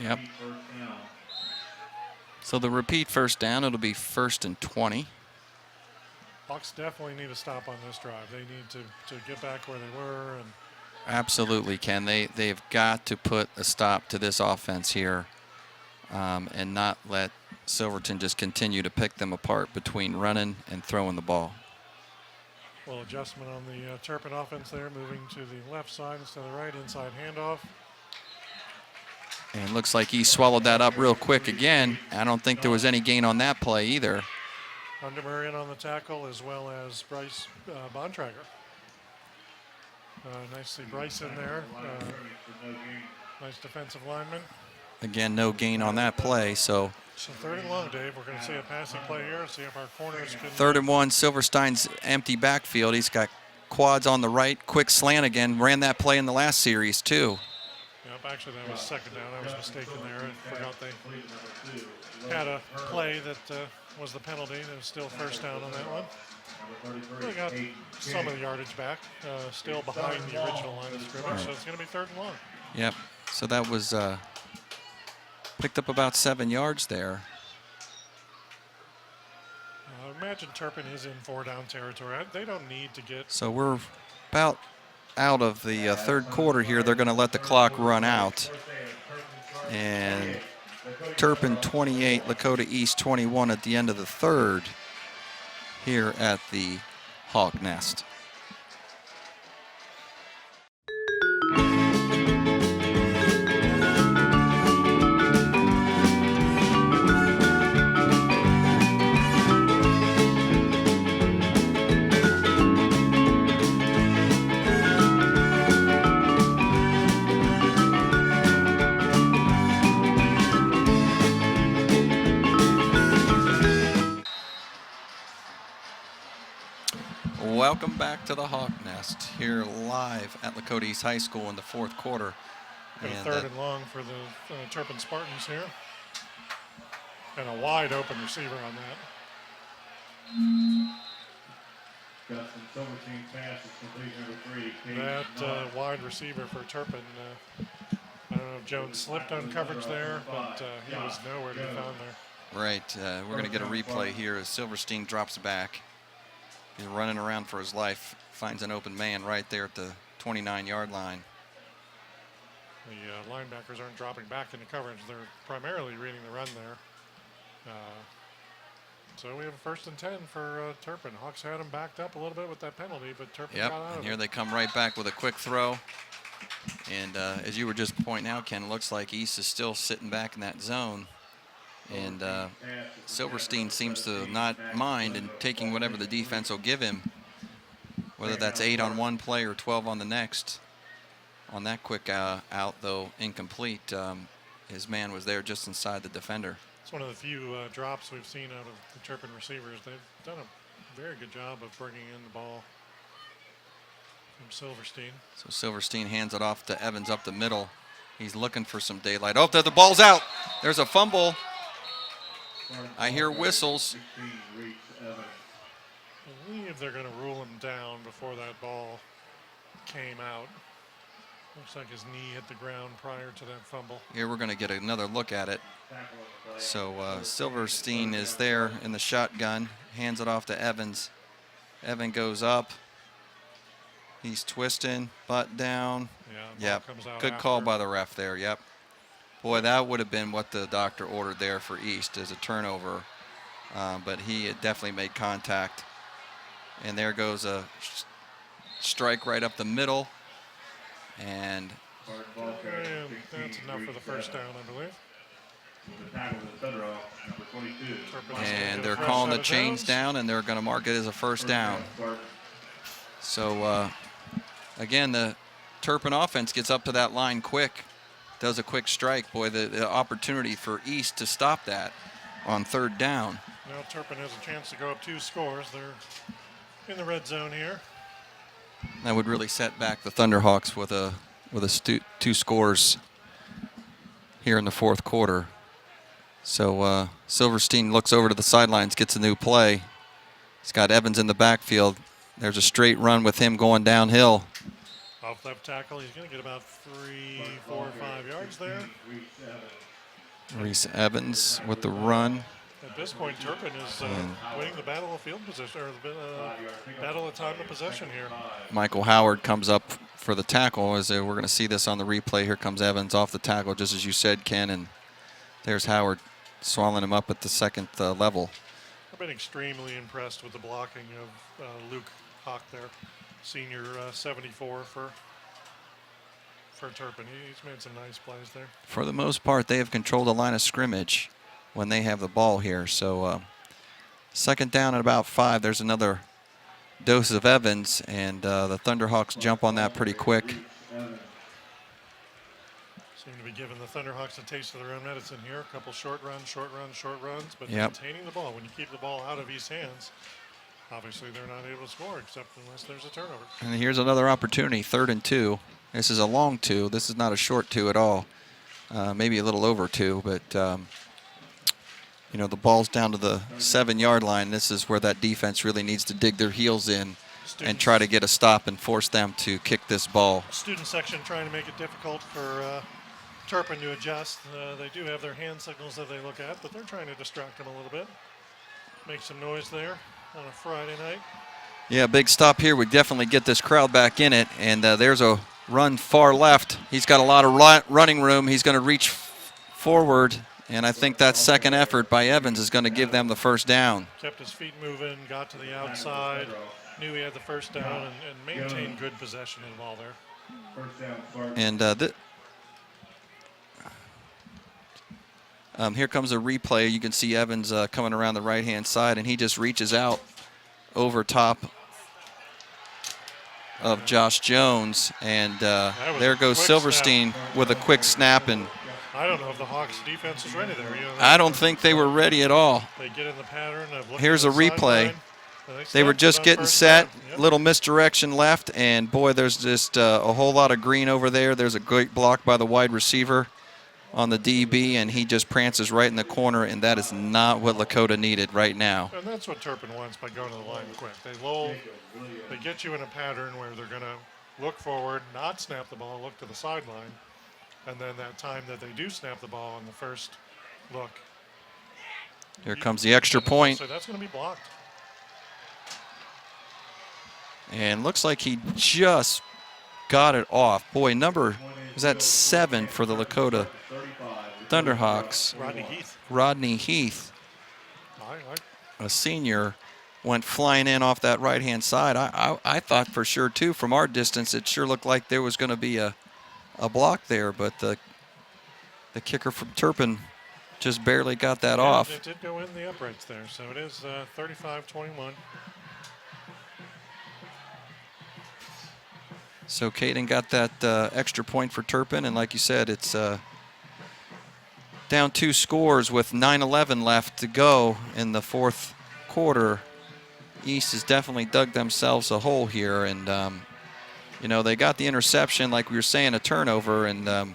A: Yep. So the repeat first down, it'll be 1st and 20.
B: Hawks definitely need to stop on this drive. They need to get back where they were. And
A: absolutely, Ken. They've got to put a stop to this offense here and not let Silverton just continue to pick them apart between running and throwing the ball.
B: Well, adjustment on the Turpin offense there, moving to the left side instead of the right, inside handoff.
A: And looks like he swallowed that up real quick again. I don't think there was any gain on that play either.
B: Undermurray in on the tackle, as well as Bryce Bontrager. Nicely Bryce in there. Nice defensive lineman.
A: Again, no gain on that play, so.
B: So 3rd and long, Dave. We're going to see a passing play here. See if our corners can.
A: 3rd and 1, Silverstein's empty backfield. He's got quads on the right, quick slant again. Ran that play in the last series too.
B: Yep, actually that was 2nd down. I was mistaken there. I forgot they had a play that was the penalty. It was still 1st down on that one. We got some of the yardage back, still behind the original line of scrimmage, so it's going to be 3rd and long.
A: Yep, so that was picked up about 7 yards there.
B: Imagine Turpin is in 4-down territory. They don't need to get.
A: So we're about out of the 3rd quarter here. They're going to let the clock run out. And Turpin 28, Lakota East 21 at the end of the 3rd here at the Hog Nest. Welcome back to the Hawk Nest here live at Lakota East High School in the 4th quarter.
B: And 3rd and long for the Turpin Spartans here. And a wide open receiver on that. That wide receiver for Turpin. I don't know if Jones slipped on coverage there, but he was nowhere to be found there.
A: Right. We're going to get a replay here as Silverstein drops back. He's running around for his life, finds an open man right there at the 29-yard line.
B: The linebackers aren't dropping back into coverage. They're primarily reading the run there. So we have a 1st and 10 for Turpin. Hawks had him backed up a little bit with that penalty, but Turpin got out of
A: and here
B: it.
A: they come right back with a quick throw. And as you were just pointing out, Ken, it looks like East is still sitting back in that zone. And Silverstein seems to not mind and taking whatever the defense will give him, whether that's 8 on one play or 12 on the next. On that quick out, though, incomplete. His man was there just inside the defender.
B: It's one of the few drops we've seen out of the Turpin receivers. They've done a very good job of bringing in the ball from Silverstein.
A: So Silverstein hands it off to Evans up the middle. He's looking for some daylight. Oh, the ball's out. There's a fumble. I hear whistles.
B: I believe they're going to rule him down before that ball came out. Looks like his knee hit the ground prior to that fumble.
A: Here we're going to get another look at it. So Silverstein is there in the shotgun, hands it off to Evans. Evan goes up. He's twisting, butt down.
B: Yep. Comes out
A: Good call by the ref there. Yep. Boy, that would have been what the doctor ordered there for East as a turnover. But he had definitely made contact. And there goes a strike right up the middle. And
B: that's enough for the 1st down, I believe.
A: And they're calling the chains down, and they're going to mark it as a 1st down. So, again, the Turpin offense gets up to that line quick, does a quick strike. Boy, the opportunity for East to stop that on 3rd down.
B: Now Turpin has a chance to go up 2 scores. They're in the red zone here.
A: That would really set back the Thunderhawks with a 2 scores here in the 4th quarter. So Silverstein looks over to the sidelines, gets a new play. He's got Evans in the backfield. There's a straight run with him going downhill.
B: Off left tackle, he's going to get about 3, 4, 5 yards there.
A: Reese Evans with the run.
B: At this point, Turpin is winning the battle of field position, or the battle of time of possession here.
A: Michael Howard comes up for the tackle. As we're going to see this on the replay. Here comes Evans off the tackle, just as you said, Ken, and there's Howard swallowing him up at the 2nd level.
B: I've been extremely impressed with the blocking of Luke Hawk there, senior 74 for for Turpin. He's made some nice plays there.
A: For the most part, they have controlled the line of scrimmage when they have the ball here. So second down at about 5. There's another dose of Evans, and the Thunderhawks jump on that pretty quick.
B: Seem to be giving the Thunderhawks a taste of their own medicine here. A couple short runs, but
A: Yep.
B: maintaining the ball. When you keep the ball out of East's hands, obviously they're not able to score except unless there's a turnover.
A: And here's another opportunity, 3rd and 2. This is a long 2. This is not a short 2 at all. Maybe a little over 2, but you know, the ball's down to the 7-yard line. This is where that defense really needs to dig their heels in and try to get a stop and force them to kick this ball.
B: Student section trying to make it difficult for Turpin to adjust. They do have their hand signals that they look at, but they're trying to distract them a little bit. Make some noise there on a Friday night.
A: Yeah, big stop here would definitely get this crowd back in it. And there's a run far left. He's got a lot of running room. He's going to reach forward, and I think that second effort by Evans is going to give them the first down.
B: Kept his feet moving, got to the outside, knew he had the first down, and maintained good possession of the ball there.
A: And here comes a replay. You can see Evans coming around the right-hand side, and he just reaches out over top of Josh Jones, and there goes Silverstein with a quick snap. And
B: I don't know if the Hawks defense is ready there. You know,
A: I don't think they were ready at all.
B: They get in the pattern of looking
A: Here's a
B: to the
A: replay.
B: sideline, and
A: They were
B: snapped it
A: just
B: on
A: getting
B: first
A: set,
B: down. Yep.
A: little misdirection left, and boy, there's just a whole lot of green over there. There's a great block by the wide receiver on the DB, and he just prances right in the corner, and that is not what Lakota needed right now.
B: And that's what Turpin wants by going to the line quick. They lull, they get you in a pattern where they're going to look forward, not snap the ball, look to the sideline, and then that time that they do snap the ball on the first look.
A: Here comes the extra point,
B: So that's going to be blocked.
A: and looks like he just got it off. Boy, is that 7 for the Lakota Thunderhawks? Rodney Heath, a senior, went flying in off that right-hand side. I thought for sure, too, from our distance, it sure looked like there was going to be a block there, but the kicker from Turpin just barely got that off.
B: It did go in the uprights there, so it is 35-21.
A: So Caden got that extra point for Turpin, and like you said, it's down 2 scores with 9:11 left to go in the fourth quarter. East has definitely dug themselves a hole here, and you know, they got the interception, like we were saying, a turnover, and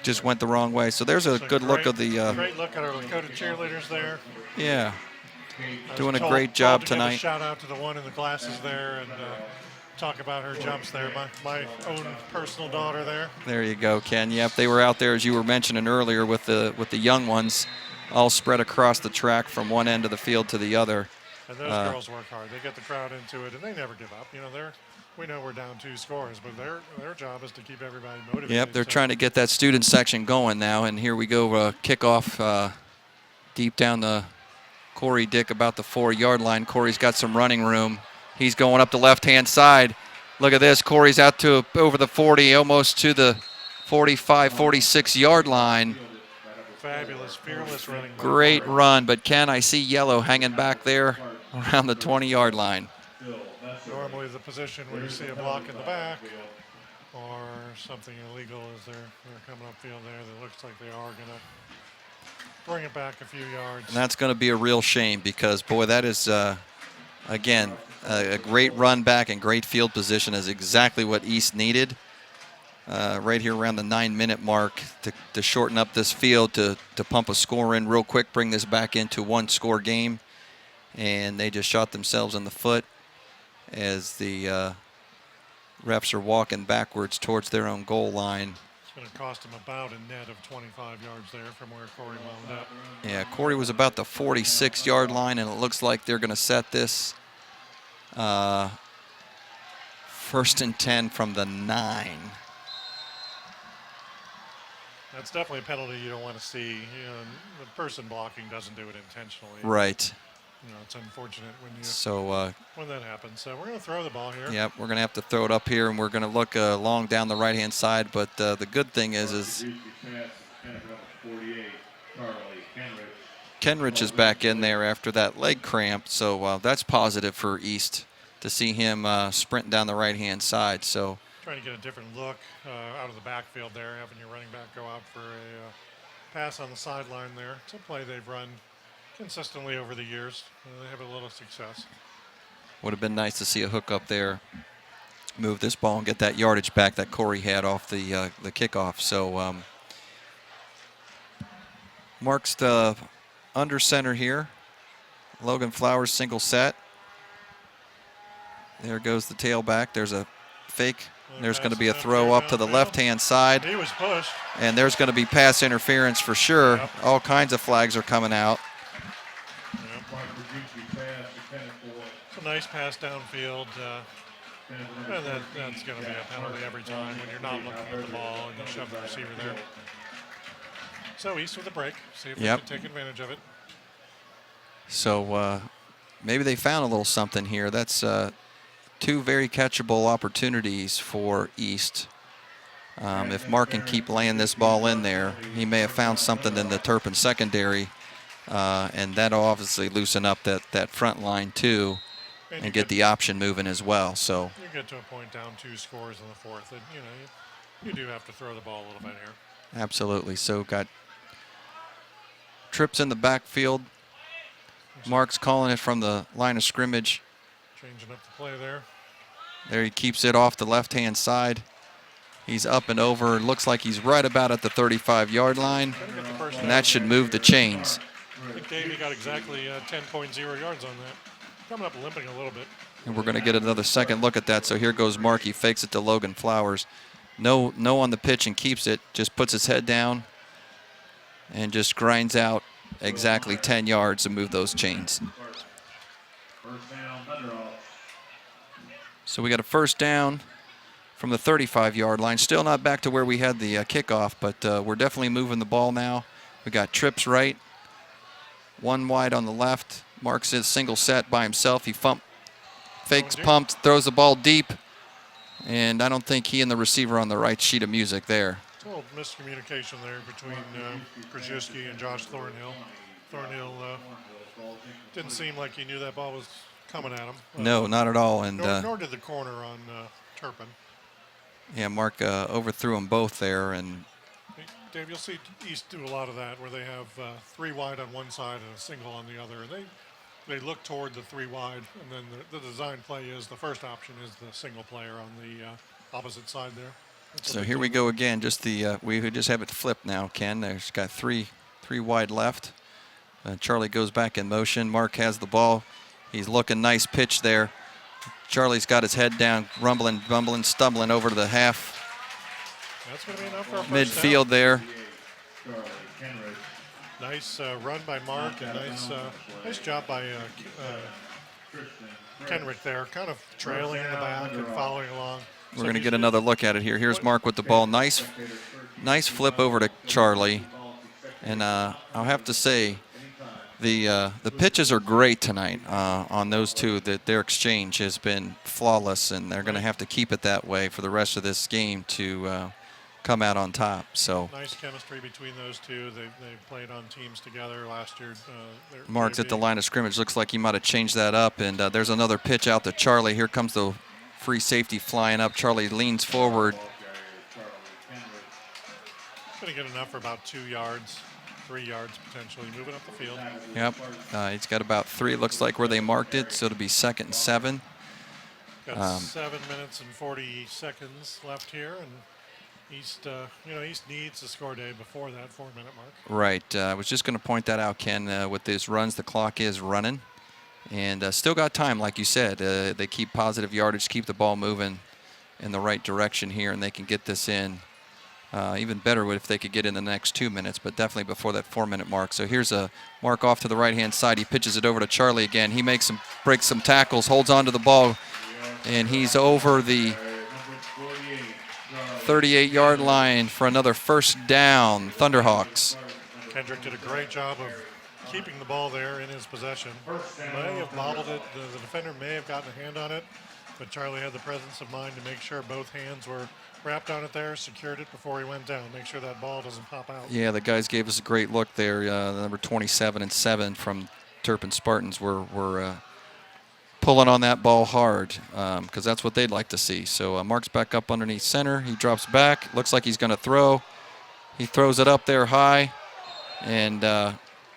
A: just went the wrong way. So there's a good look of the
B: great look at our Lakota cheerleaders there.
A: yeah, doing a
B: Told-
A: great
B: told
A: job
B: to give a
A: tonight.
B: shout out to the one in the glasses there, and talk about her jumps there. My own personal daughter there.
A: There you go, Ken. Yep, they were out there, as you were mentioning earlier, with the young ones, all spread across the track from one end of the field to the other.
B: And those girls work hard. They get the crowd into it, and they never give up. You know, we know we're down 2 scores, but their job is to keep everybody motivated.
A: Yep, they're trying to get that student section going now, and here we go, kickoff deep down the Corey Dick about the 4-yard line. Corey's got some running room. He's going up the left-hand side. Look at this. Corey's out to over the 40, almost to the 45, 46-yard line.
B: Fabulous, fearless running.
A: Great run, but Ken, I see yellow hanging back there around the 20-yard line.
B: Normally the position where you see a block in the back or something illegal as they're coming upfield there. That looks like they are going to bring it back a few yards.
A: And that's going to be a real shame because, boy, that is, again, a great run back and great field position is exactly what East needed. Right here around the 9-minute mark to shorten up this field to pump a score in real quick, bring this back into 1-score game. And they just shot themselves in the foot as the refs are walking backwards towards their own goal line.
B: It's going to cost them about a net of 25 yards there from where Corey wound up.
A: Yeah, Corey was about the 46-yard line, and it looks like they're going to set this 1st and 10 from the 9.
B: That's definitely a penalty you don't want to see. You know, the person blocking doesn't do it intentionally.
A: Right.
B: it's unfortunate
A: So
B: when that happens. So we're going to throw the ball here.
A: yep, we're going to have to throw it up here, and we're going to look long down the right-hand side. But the good thing is Kenrich is back in there after that leg cramp, so that's positive for East to see him sprinting down the right-hand side. So
B: trying to get a different look out of the backfield there, having your running back go out for a pass on the sideline there. It's a play they've run consistently over the years. They have a little success.
A: would have been nice to see a hook up there, move this ball and get that yardage back that Corey had off the kickoff. So Mark's the under center here. Logan Flowers single set. There goes the tailback. There's a fake. There's going to be a throw up to the left-hand side.
B: He was pushed.
A: And there's going to be pass interference for sure.
B: Yep.
A: All kinds of flags are coming out.
B: It's a nice pass downfield. And that's going to be a penalty every time when you're not looking at the ball and you shove the receiver there. So East with a break. See if they can take advantage of it.
A: So maybe they found a little something here. That's two very catchable opportunities for East. If Mark can keep laying this ball in there, he may have found something in the Turpin secondary, and that'll obviously loosen up that front line too, and get the option moving as well. So
B: you get to a point down 2 scores in the fourth, and you do have to throw the ball a little bit here.
A: absolutely. So got trips in the backfield. Mark's calling it from the line of scrimmage.
B: Changing up the play there.
A: There he keeps it off the left-hand side. He's up and over. Looks like he's right about at the 35-yard line, and that should move the chains.
B: I think Davey got exactly 10.0 yards on that. Coming up limping a little bit.
A: And we're going to get another second look at that. So here goes Mark. He fakes it to Logan Flowers. No on the pitch and keeps it. Just puts his head down and just grinds out exactly 10 yards to move those chains. So we got a first down from the 35-yard line. Still not back to where we had the kickoff, but we're definitely moving the ball now. We got trips right, one wide on the left. Mark's his single set by himself. He fakes, pumps, throws the ball deep, and I don't think he and the receiver on the right sheet of music there.
B: It's a little miscommunication there between Krzyzewski and Josh Thornhill. Thornhill didn't seem like he knew that ball was coming at him.
A: No, not at all. And
B: nor did the corner on Turpin.
A: Yeah, Mark overthrew them both there. And
B: Dave, you'll see East do a lot of that where they have 3 wide on one side and a single on the other. And they look toward the 3 wide, and then the design play is the first option is the single player on the opposite side there.
A: So here we go again. Just we just have it flipped now, Ken. There's got three wide left. Charlie goes back in motion. Mark has the ball. He's looking nice pitch there. Charlie's got his head down, rumbling, bumbling, stumbling over to the half.
B: That's going to be enough for a first
A: midfield
B: down.
A: there.
B: Nice run by Mark, and nice job by Kenrick there, kind of trailing in the back and following along.
A: We're going to get another look at it here. Here's Mark with the ball. Nice flip over to Charlie. And I'll have to say, the pitches are great tonight on those two. That their exchange has been flawless, and they're going to have to keep it that way for the rest of this game to come out on top. So
B: nice chemistry between those two. They played on teams together last year.
A: Mark's at the line of scrimmage. Looks like he might have changed that up, and there's another pitch out to Charlie. Here comes the free safety flying up. Charlie leans forward.
B: Going to get enough for about 2 yards. 3 yards potentially, moving up the field.
A: Yep, he's got about 3, looks like, where they marked it, so it'll be 2nd and 7.
B: Got 7 minutes and 40 seconds left here, and East, East needs to score day before that 4-minute mark.
A: Right, I was just going to point that out, Ken. With these runs, the clock is running, and still got time, like you said. They keep positive yardage, keep the ball moving in the right direction here, and they can get this in. Even better if they could get in the next 2 minutes, but definitely before that 4-minute mark. So here's a Mark off to the right-hand side. He pitches it over to Charlie again. He breaks some tackles, holds on to the ball, and he's over the 38-yard line for another first down. Thunderhawks.
B: Kendrick did a great job of keeping the ball there in his possession. May have bobbled it. The defender may have gotten a hand on it, but Charlie had the presence of mind to make sure both hands were wrapped on it there, secured it before he went down. Make sure that ball doesn't pop out.
A: Yeah, the guys gave us a great look there. The number 27 and 7 from Turpin Spartans were pulling on that ball hard because that's what they'd like to see. So Mark's back up underneath center. He drops back. Looks like he's going to throw. He throws it up there high. And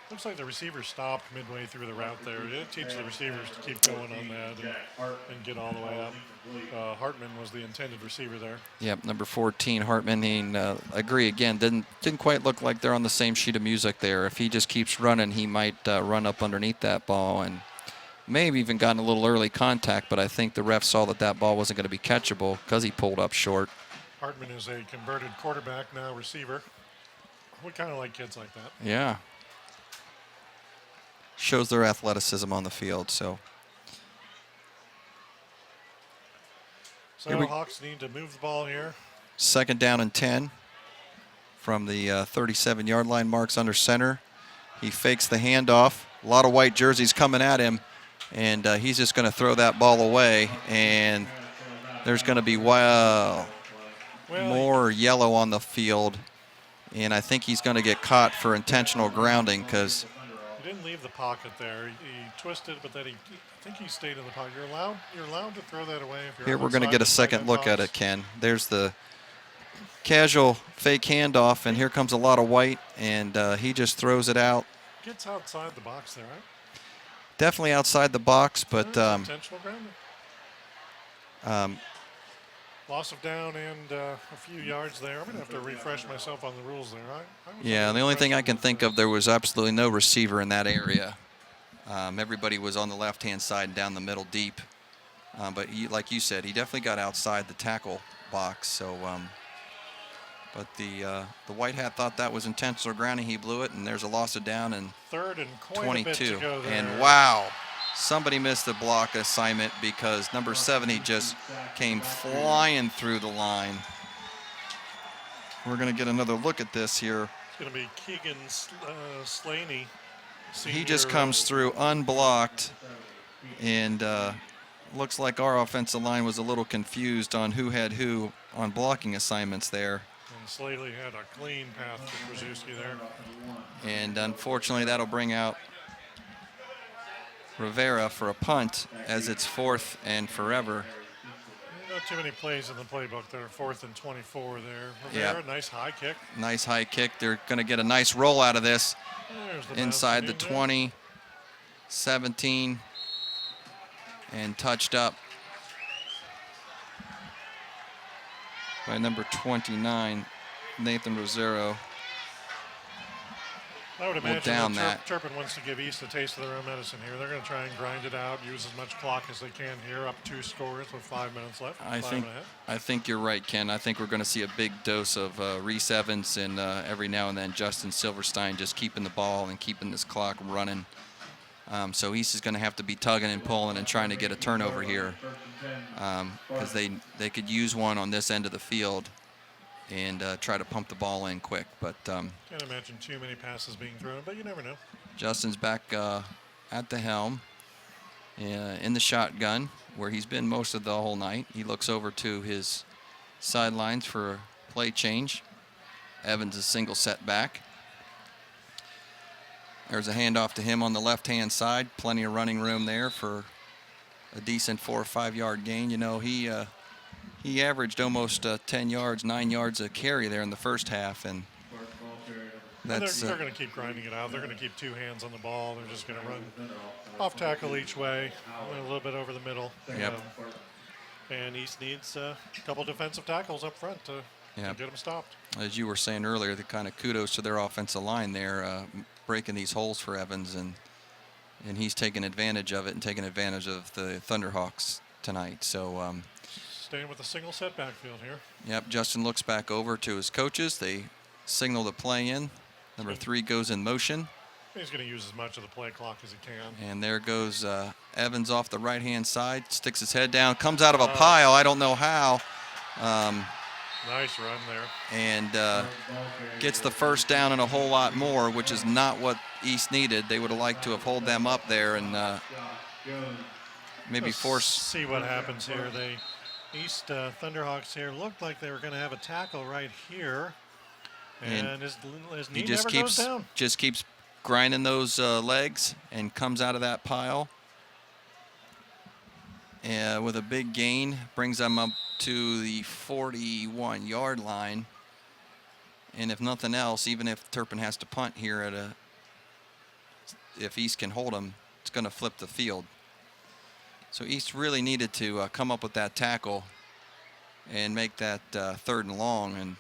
B: looks like the receiver stopped midway through the route there. It teaches the receivers to keep going on that and get all the way up. Hartman was the intended receiver there.
A: Yep, number 14, Hartman. I agree again. Didn't quite look like they're on the same sheet of music there. If he just keeps running, he might run up underneath that ball and maybe even gotten a little early contact. But I think the ref saw that ball wasn't going to be catchable because he pulled up short.
B: Hartman is a converted quarterback, now receiver. We kind of like kids like that.
A: Yeah. Shows their athleticism on the field. So
B: Hawks need to move the ball here.
A: 2nd down and 10 from the 37-yard line. Mark's under center. He fakes the handoff. A lot of white jerseys coming at him, and he's just going to throw that ball away. And there's going to be more yellow on the field, and I think he's going to get caught for intentional grounding because
B: he didn't leave the pocket there. He twisted, but then I think he stayed in the pocket. You're allowed to throw that away. If you're
A: here we're going to get a second look at it, Ken. There's the casual fake handoff, and here comes a lot of white, and he just throws it out.
B: Gets outside the box there, right?
A: Definitely outside the box, but
B: intentional grounding. Loss of down and a few yards there. I'm going to have to refresh myself on the rules there.
A: Yeah, the only thing I can think of, there was absolutely no receiver in that area. Everybody was on the left-hand side and down the middle deep. But like you said, he definitely got outside the tackle box. So, but the white hat thought that was intentional grounding. He blew it, and there's a loss of down and
B: 3rd and quite
A: 22.
B: A bit to go there.
A: And wow. Somebody missed the block assignment because number 70 just came flying through the line. We're going to get another look at this here.
B: It's going to be Keegan Slaney.
A: He just comes through unblocked, and looks like our offensive line was a little confused on who had who on blocking assignments there.
B: And Slaley had a clean path to Krzyzewski there.
A: And unfortunately, that'll bring out Rivera for a punt as it's 4th and forever.
B: Not too many plays in the playbook there. 4th and 24 there. Rivera, nice high kick.
A: Nice high kick. They're going to get a nice roll out of this. Inside the 20, 17, and touched up by number 29, Nathan Rosero.
B: I would imagine
A: down
B: Turpin wants to give East a taste of their own medicine here. They're going to try and grind it out, use as much clock as they can here, up 2 scores with 5 minutes left.
A: I think you're right, Ken. I think we're going to see a big dose of Reese Evans and every now and then Justin Silverstein just keeping the ball and keeping this clock running. So East is going to have to be tugging and pulling and trying to get a turnover here because they could use one on this end of the field and try to pump the ball in quick. But
B: can't imagine too many passes being thrown, but you never know.
A: Justin's back at the helm in the shotgun where he's been most of the whole night. He looks over to his sidelines for a play change. Evans is single set back. There's a handoff to him on the left-hand side. Plenty of running room there for a decent 4 or 5 yard gain. You know, he averaged almost 10 yards, 9 yards a carry there in the first half, and that's
B: they're going to keep grinding it out. They're going to keep 2 hands on the ball. They're just going to run off tackle each way, a little bit over the middle.
A: Yep.
B: And East needs a couple defensive tackles up front to get them stopped.
A: As you were saying earlier, the kind of kudos to their offensive line there, breaking these holes for Evans, and he's taking advantage of it and taking advantage of the Thunderhawks tonight. So.
B: Staying with a single set backfield here.
A: Yep, Justin looks back over to his coaches. They signal the play in. Number 3 goes in motion.
B: He's going to use as much of the play clock as he can.
A: And there goes Evans off the right-hand side, sticks his head down, comes out of a pile. I don't know how.
B: Nice run there.
A: and gets the first down and a whole lot more, which is not what East needed. They would have liked to have held them up there and maybe
B: Let's
A: force.
B: see what happens here. East Thunderhawks here looked like they were going to have a tackle right here, and his knee
A: He just
B: never goes down.
A: keeps grinding those legs and comes out of that pile with a big gain, brings them up to the 41-yard line. And if nothing else, even if Turpin has to punt here if East can hold him, it's going to flip the field. So East really needed to come up with that tackle and make that 3rd and long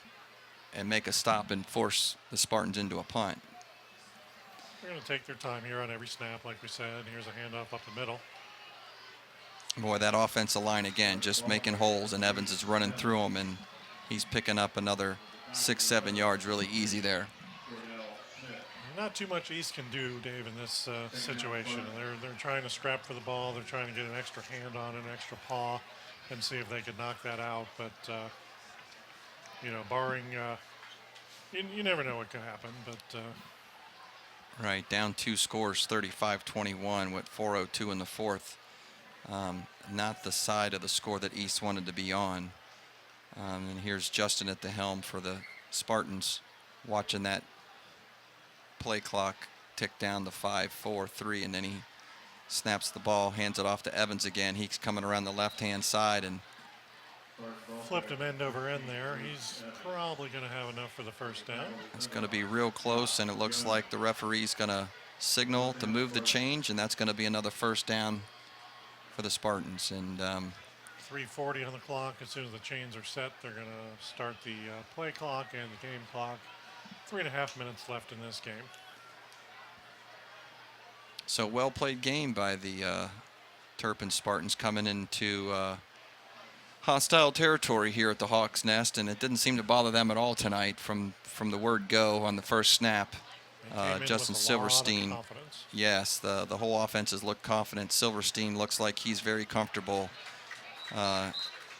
A: and make a stop and force the Spartans into a punt.
B: They're going to take their time here on every snap, like we said. Here's a handoff up the middle.
A: Boy, that offensive line again, just making holes, and Evans is running through them, and he's picking up another 6-7 yards really easy there.
B: Not too much East can do, Dave, in this situation. They're trying to scrap for the ball. They're trying to get an extra hand on an extra paw and see if they could knock that out. But, barring, you never know what could happen. But
A: Right, down 2 scores, 35-21 with 4:02 in the 4th. Not the side of the score that East wanted to be on. And here's Justin at the helm for the Spartans, watching that play clock tick down to 5, 4, 3, and then he snaps the ball, hands it off to Evans again. He's coming around the left-hand side and
B: flipped him end over end there. He's probably going to have enough for the first down.
A: it's going to be real close, and it looks like the referee's going to signal to move the change, and that's going to be another first down for the Spartans. And
B: 3:40 on the clock. As soon as the chains are set, they're going to start the play clock and the game clock. 3.5 minutes left in this game.
A: so well-played game by the Turpin Spartans, coming into hostile territory here at the Hawks' Nest, and it didn't seem to bother them at all tonight from the word go on the first snap. Justin Silverstein, yes, the whole offense has looked confident. Silverstein looks like he's very comfortable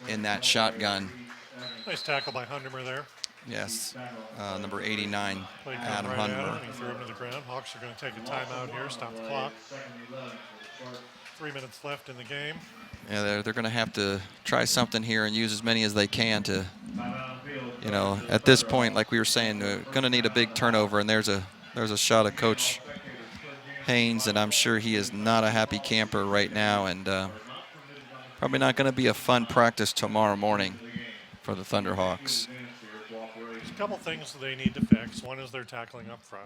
A: in that shotgun.
B: Nice tackle by Hundemer there.
A: Yes, number 89, Adam
B: right
A: Hundemer.
B: He threw him to the ground. Hawks are going to take a timeout here, stop the clock. 3 minutes left in the game.
A: Yeah, they're going to have to try something here and use as many as they can to, at this point, like we were saying, they're going to need a big turnover. And there's a shot of Coach Haynes, and I'm sure he is not a happy camper right now, and probably not going to be a fun practice tomorrow morning for the Thunderhawks.
B: There's a couple things they need to fix. One is their tackling up front.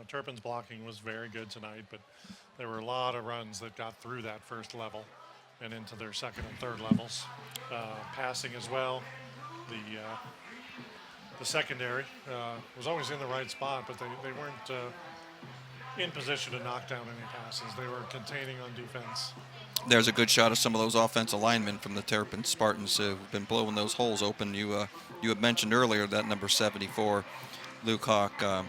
B: Turpin's blocking was very good tonight, but there were a lot of runs that got through that first level and into their second and third levels. Passing as well. The secondary was always in the right spot, but they weren't in position to knock down any passes. They were containing on defense.
A: There's a good shot of some of those offensive linemen from the Turpin Spartans who've been blowing those holes open. You had mentioned earlier that number 74, Luke Hawk,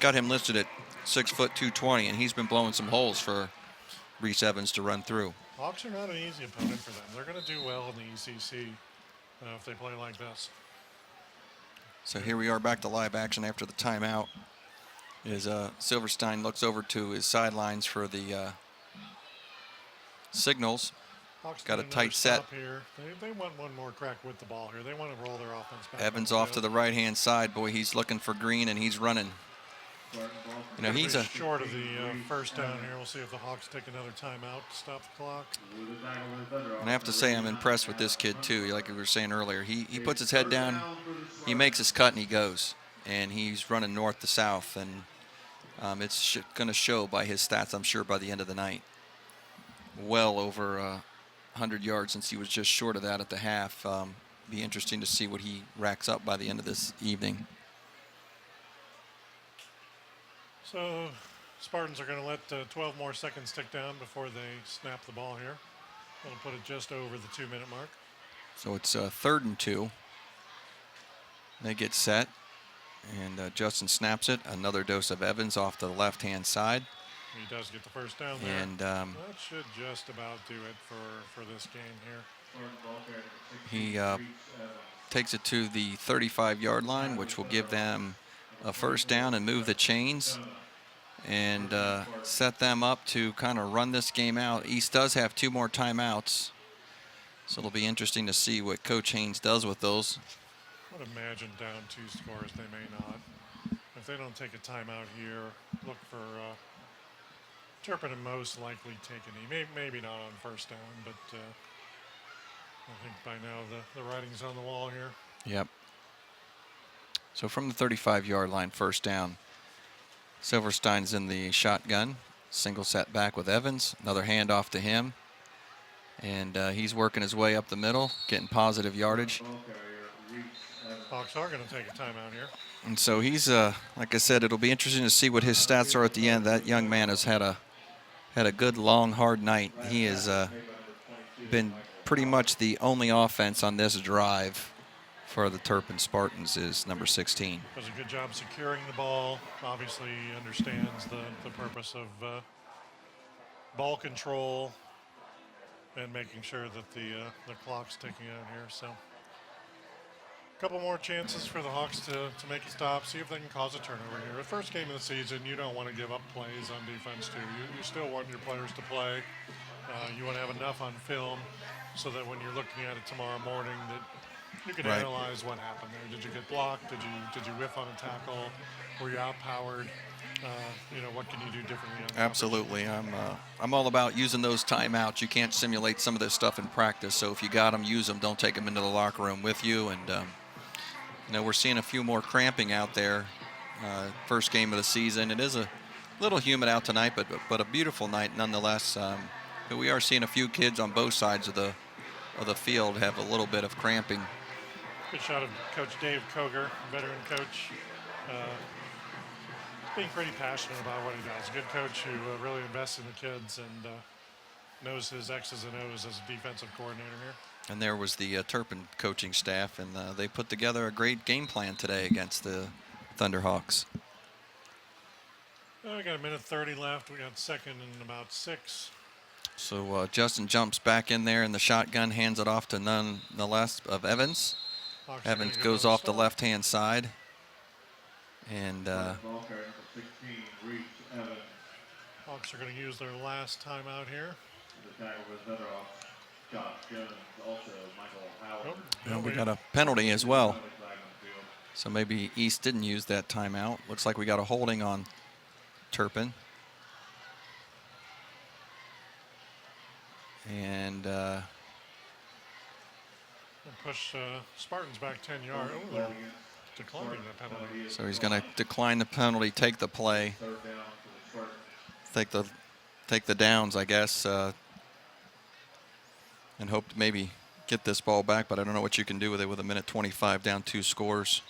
A: got him listed at 6 foot 220, and he's been blowing some holes for Reese Evans to run through.
B: Hawks are not an easy opponent for them. They're going to do well in the ECC if they play like this.
A: So here we are back to live action after the timeout. As Silverstein looks over to his sidelines for the signals.
B: Hawks
A: got a
B: need
A: tight
B: another
A: set.
B: stop here. They want one more crack with the ball here. They want to roll their offense back.
A: Evans off to the right-hand side. Boy, he's looking for green, and he's running. He's
B: short of the first down here. We'll see if the Hawks take another timeout to stop the clock.
A: And I have to say I'm impressed with this kid, too. Like we were saying earlier, he puts his head down, he makes his cut, and he goes. And he's running north to south, and it's going to show by his stats, I'm sure, by the end of the night. Well over 100 yards since he was just short of that at the half. Be interesting to see what he racks up by the end of this evening.
B: So Spartans are going to let 12 more seconds tick down before they snap the ball here. That'll put it just over the 2-minute mark.
A: So it's 3rd and 2. They get set, and Justin snaps it. Another dose of Evans off to the left-hand side.
B: He does get the first down there.
A: And
B: that should just about do it for this game here.
A: he takes it to the 35-yard line, which will give them a first down and move the chains and set them up to kind of run this game out. East does have 2 more timeouts, so it'll be interesting to see what Coach Haynes does with those.
B: I would imagine down 2 scores, they may not. If they don't take a timeout here, look for Turpin and most likely take a knee. Maybe not on first down, but I think by now the writing's on the wall here.
A: Yep. So from the 35-yard line, first down. Silverstein's in the shotgun. Single set back with Evans. Another handoff to him. And he's working his way up the middle, getting positive yardage.
B: Hawks are going to take a timeout here.
A: And so he's, like I said, it'll be interesting to see what his stats are at the end. That young man has had a good, long, hard night. He has been pretty much the only offense on this drive for the Turpin Spartans is number 16.
B: Does a good job securing the ball. Obviously understands the purpose of ball control and making sure that the clock's ticking out here. So a couple more chances for the Hawks to make a stop, see if they can cause a turnover here. The first game of the season, you don't want to give up plays on defense too. You still want your players to play. You want to have enough on film so that when you're looking at it tomorrow morning that you can analyze what happened there. Did you get blocked? Did you whiff on a tackle? Were you outpowered? What can you do differently?
A: Absolutely. I'm all about using those timeouts. You can't simulate some of this stuff in practice. So if you got them, use them. Don't take them into the locker room with you. And we're seeing a few more cramping out there. First game of the season. It is a little humid out tonight, but a beautiful night nonetheless. But we are seeing a few kids on both sides of the field have a little bit of cramping.
B: Good shot of Coach Dave Koger, veteran coach. Being pretty passionate about what he does. A good coach who really invests in the kids and knows his X's and O's as a defensive coordinator here.
A: And there was the Turpin coaching staff, and they put together a great game plan today against the Thunderhawks.
B: We got 1:30 left. We got second and about 6.
A: So Justin jumps back in there in the shotgun, hands it off to none the less of Evans.
B: Hawks
A: Evans goes off the left-hand side. And
B: Hawks are going to use their last timeout here.
A: we got a penalty as well. So maybe East didn't use that timeout. Looks like we got a holding on Turpin. And
B: push Spartans back 10 yards. Oh, they're declining the penalty.
A: so he's going to decline the penalty, take the play, take the downs, I guess, and hope to maybe get this ball back. But I don't know what you can do with it with 1:25 down 2 scores.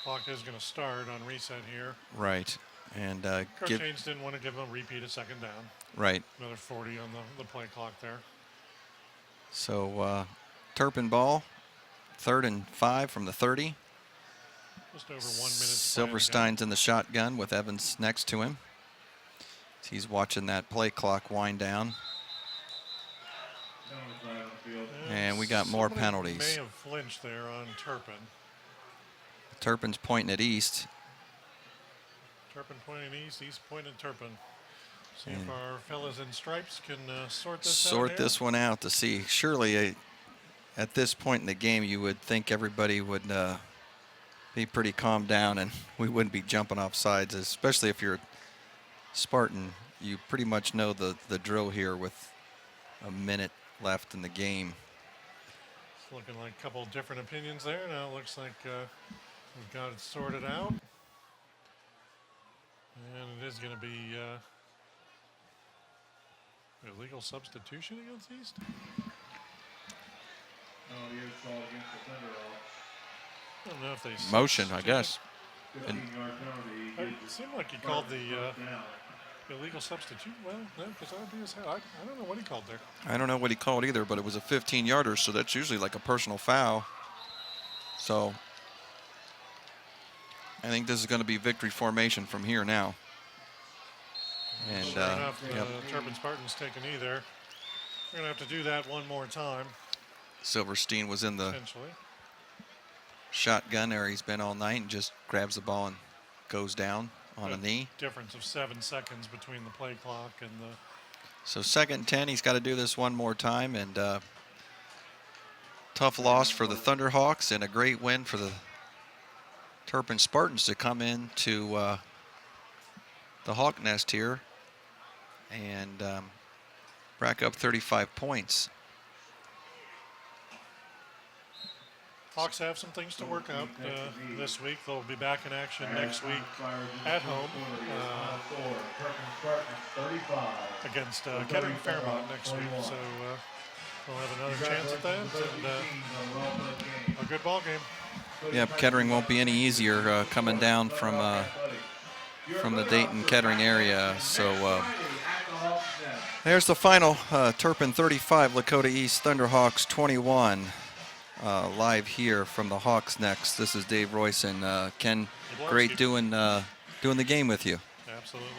B: Clock is going to start on reset here.
A: Right. And
B: Coach Haynes didn't want to give them a repeat of second down.
A: Right.
B: Another 40 on the play clock there.
A: So Turpin ball, 3rd and 5 from the 30.
B: Just over 1 minute.
A: Silverstein's in the shotgun with Evans next to him. He's watching that play clock wind down. And we got more penalties.
B: May have flinched there on Turpin.
A: Turpin's pointing at East.
B: Turpin pointing east, East pointing Turpin. See if our fellas in stripes can sort this
A: one out to see. Surely at this point in the game, you would think everybody would be pretty calmed down and we wouldn't be jumping off sides, especially if you're Spartan. You pretty much know the drill here with a minute left in the game.
B: It's looking like a couple of different opinions there. Now it looks like we've got it sorted out. And it is going to be illegal substitution against East. I don't know if they
A: motion, I guess.
B: It seemed like he called the illegal substitute. Well, no, because that would be his head. I don't know what he called there.
A: I don't know what he called either, but it was a 15-yarder, so that's usually like a personal foul. So I think this is going to be victory formation from here now. And
B: Sure enough,
A: yep.
B: Turpin Spartans take a knee there. We're going to have to do that one more time,
A: Silverstein was in the
B: potentially.
A: shotgun there. He's been all night and just grabs the ball and goes down on a knee.
B: Difference of 7 seconds between the play clock and the.
A: So 2nd and 10, he's got to do this one more time. And tough loss for the Thunderhawks and a great win for the Turpin Spartans to come into the Hawk Nest here and rack up 35 points.
B: Hawks have some things to work out this week. They'll be back in action next week at home against Kettering Fairmont next week. So we'll have another chance at that and a good ball game.
A: Yep, Kettering won't be any easier coming down from the Dayton-Kettering area. So there's the final. Turpin 35, Lakota East Thunderhawks 21. Live here from the Hawks Next. This is Dave Royce and Ken. Great doing the game with you.
B: Absolutely.